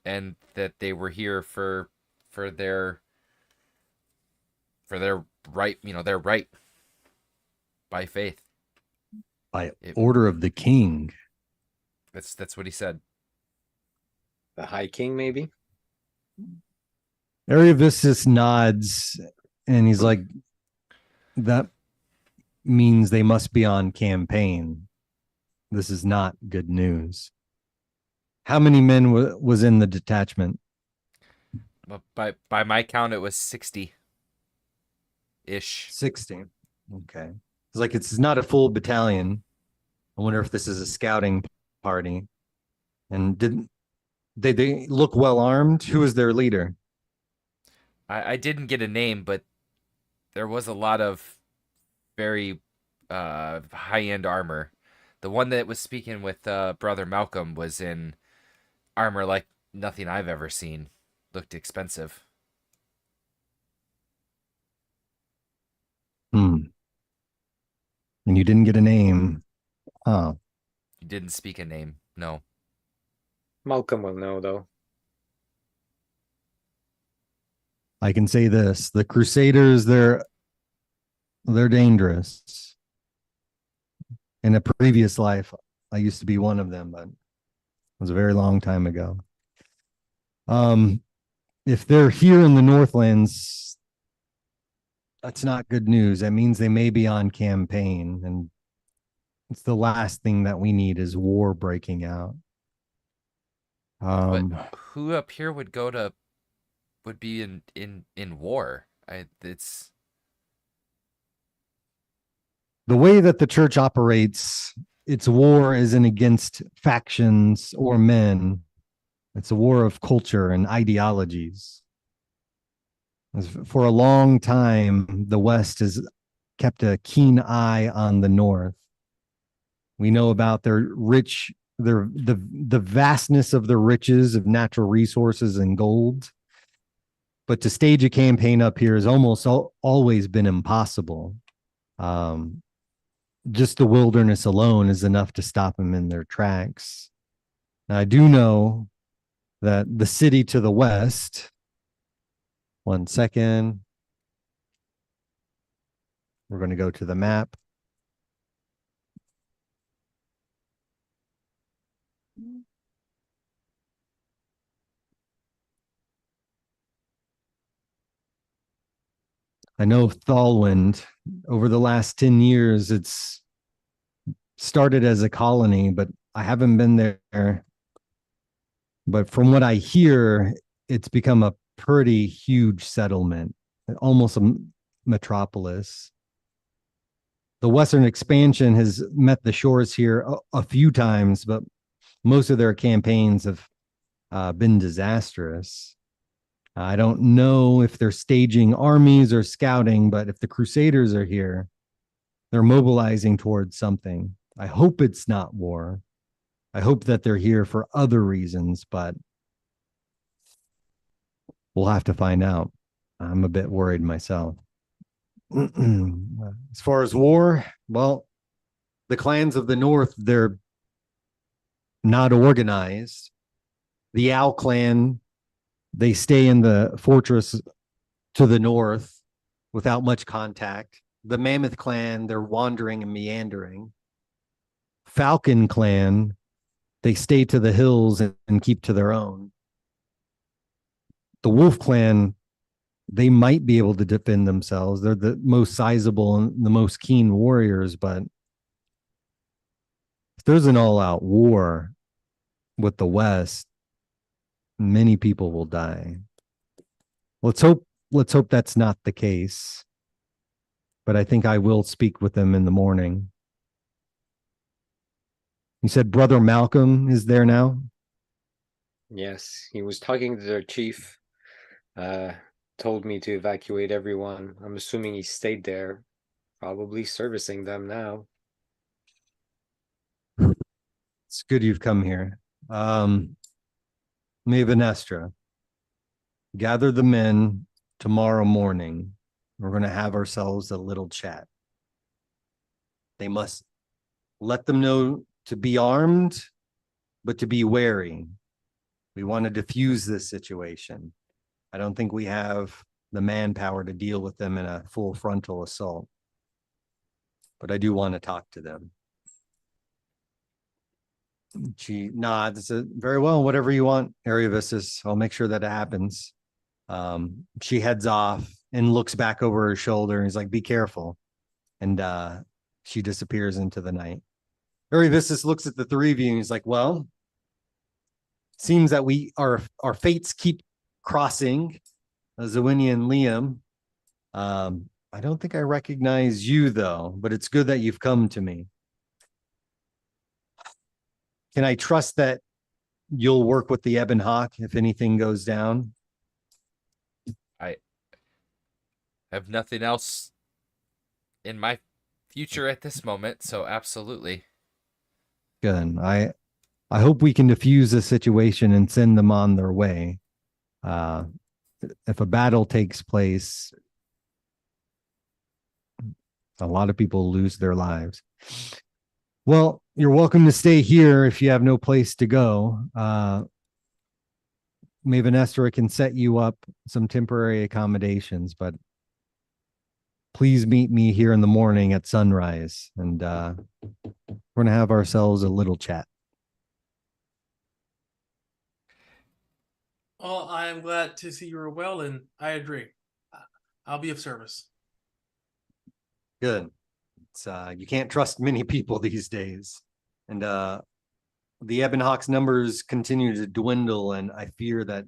and that they were here for their right, their right by faith. By order of the king. That's what he said. The High King, maybe? Ariovistus nods and he's like, "That means they must be on campaign. This is not good news." How many men was in the detachment? By my count, it was 60 ish. 60. Okay. It's like it's not a full battalion. I wonder if this is a scouting party. And didn't they look well armed? Who was their leader? I didn't get a name, but there was a lot of very high-end armor. The one that was speaking with Brother Malcolm was in armor like nothing I've ever seen. Looked expensive. And you didn't get a name. Huh. You didn't speak a name, no. Malcolm will know, though. I can say this: the Crusaders, they're dangerous. In a previous life, I used to be one of them, but it was a very long time ago. If they're here in the Northlands, that's not good news. That means they may be on campaign, and it's the last thing that we need is war breaking out. But who up here would be in war? It's the way that the church operates. Its war isn't against factions or men. It's a war of culture and ideologies. For a long time, the West has kept a keen eye on the North. We know about their the vastness of the riches of natural resources and gold. But to stage a campaign up here has almost always been impossible. Just the wilderness alone is enough to stop them in their tracks. Now, I do know that the city to the west 1 second. We're going to go to the map. I know Thalwind, over the last 10 years, it's started as a colony, but I haven't been there. But from what I hear, it's become a pretty huge settlement, almost a metropolis. The Western expansion has met the shores here a few times, but most of their campaigns have been disastrous. I don't know if they're staging armies or scouting, but if the Crusaders are here, they're mobilizing towards something. I hope it's not war. I hope that they're here for other reasons, but we'll have to find out. I'm a bit worried myself. As far as war, well, the clans of the north, they're not organized. The Owl clan, they stay in the fortress to the north without much contact. The Mammoth clan, they're wandering and meandering. Falcon clan, they stay to the hills and keep to their own. The Wolf clan, they might be able to defend themselves. They're the most sizable and the most keen warriors, but if there's an all-out war with the West, many people will die. Let's hope that's not the case. But I think I will speak with them in the morning. You said Brother Malcolm is there now? Yes, he was talking to their chief. Told me to evacuate everyone. I'm assuming he stayed there, probably servicing them now. It's good you've come here. Maven Estra, gather the men tomorrow morning. We're going to have ourselves a little chat. They must let them know to be armed, but to be wary. We want to diffuse this situation. I don't think we have the manpower to deal with them in a full frontal assault. But I do want to talk to them. She nods. Very well, whatever you want, Ariovistus. I'll make sure that it happens. She heads off and looks back over her shoulder and is like, be careful. And she disappears into the night. Ariovistus looks at the three of you and he's like, well, seems that our fates keep crossing, Zawini and Liam. I don't think I recognize you though, but it's good that you've come to me. Can I trust that you'll work with the Ebon Hawk if anything goes down? I have nothing else in my future at this moment, so absolutely. Good. I hope we can diffuse the situation and send them on their way. If a battle takes place, a lot of people lose their lives. Well, you're welcome to stay here if you have no place to go. Maven Estra can set you up some temporary accommodations, but please meet me here in the morning at sunrise, and we're going to have ourselves a little chat. Well, I am glad to see you are well, and I agree. I'll be of service. Good. It's, you can't trust many people these days. And the Ebon Hawk's numbers continue to dwindle, and I fear that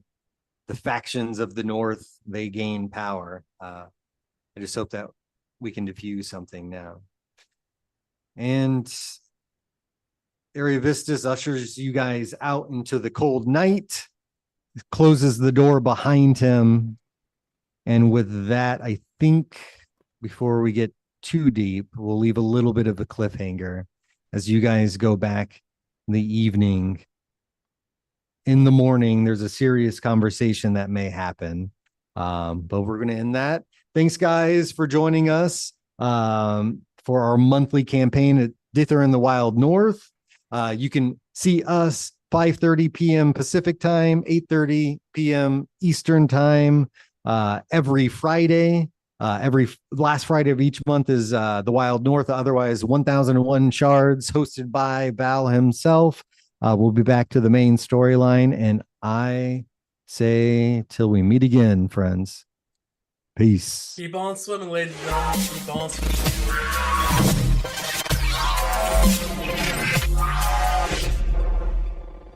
the factions of the North, they gain power. I just hope that we can diffuse something now. And Ariovistus ushers you guys out into the cold night, closes the door behind him. And with that, I think before we get too deep, we'll leave a little bit of a cliffhanger as you guys go back in the evening. In the morning, there's a serious conversation that may happen. But we're going to end that. Thanks, guys, for joining us for our monthly campaign at Dithra in the Wild North. You can see us 5:30 p.m. Pacific time, 8:30 p.m. Eastern time Every Friday, every last Friday of each month is the Wild North. Otherwise, 1001 Shards, hosted by Val himself. We'll be back to the main storyline, and I say till we meet again, friends. Peace. Keep on swimming, ladies and gentlemen. Keep on swimming.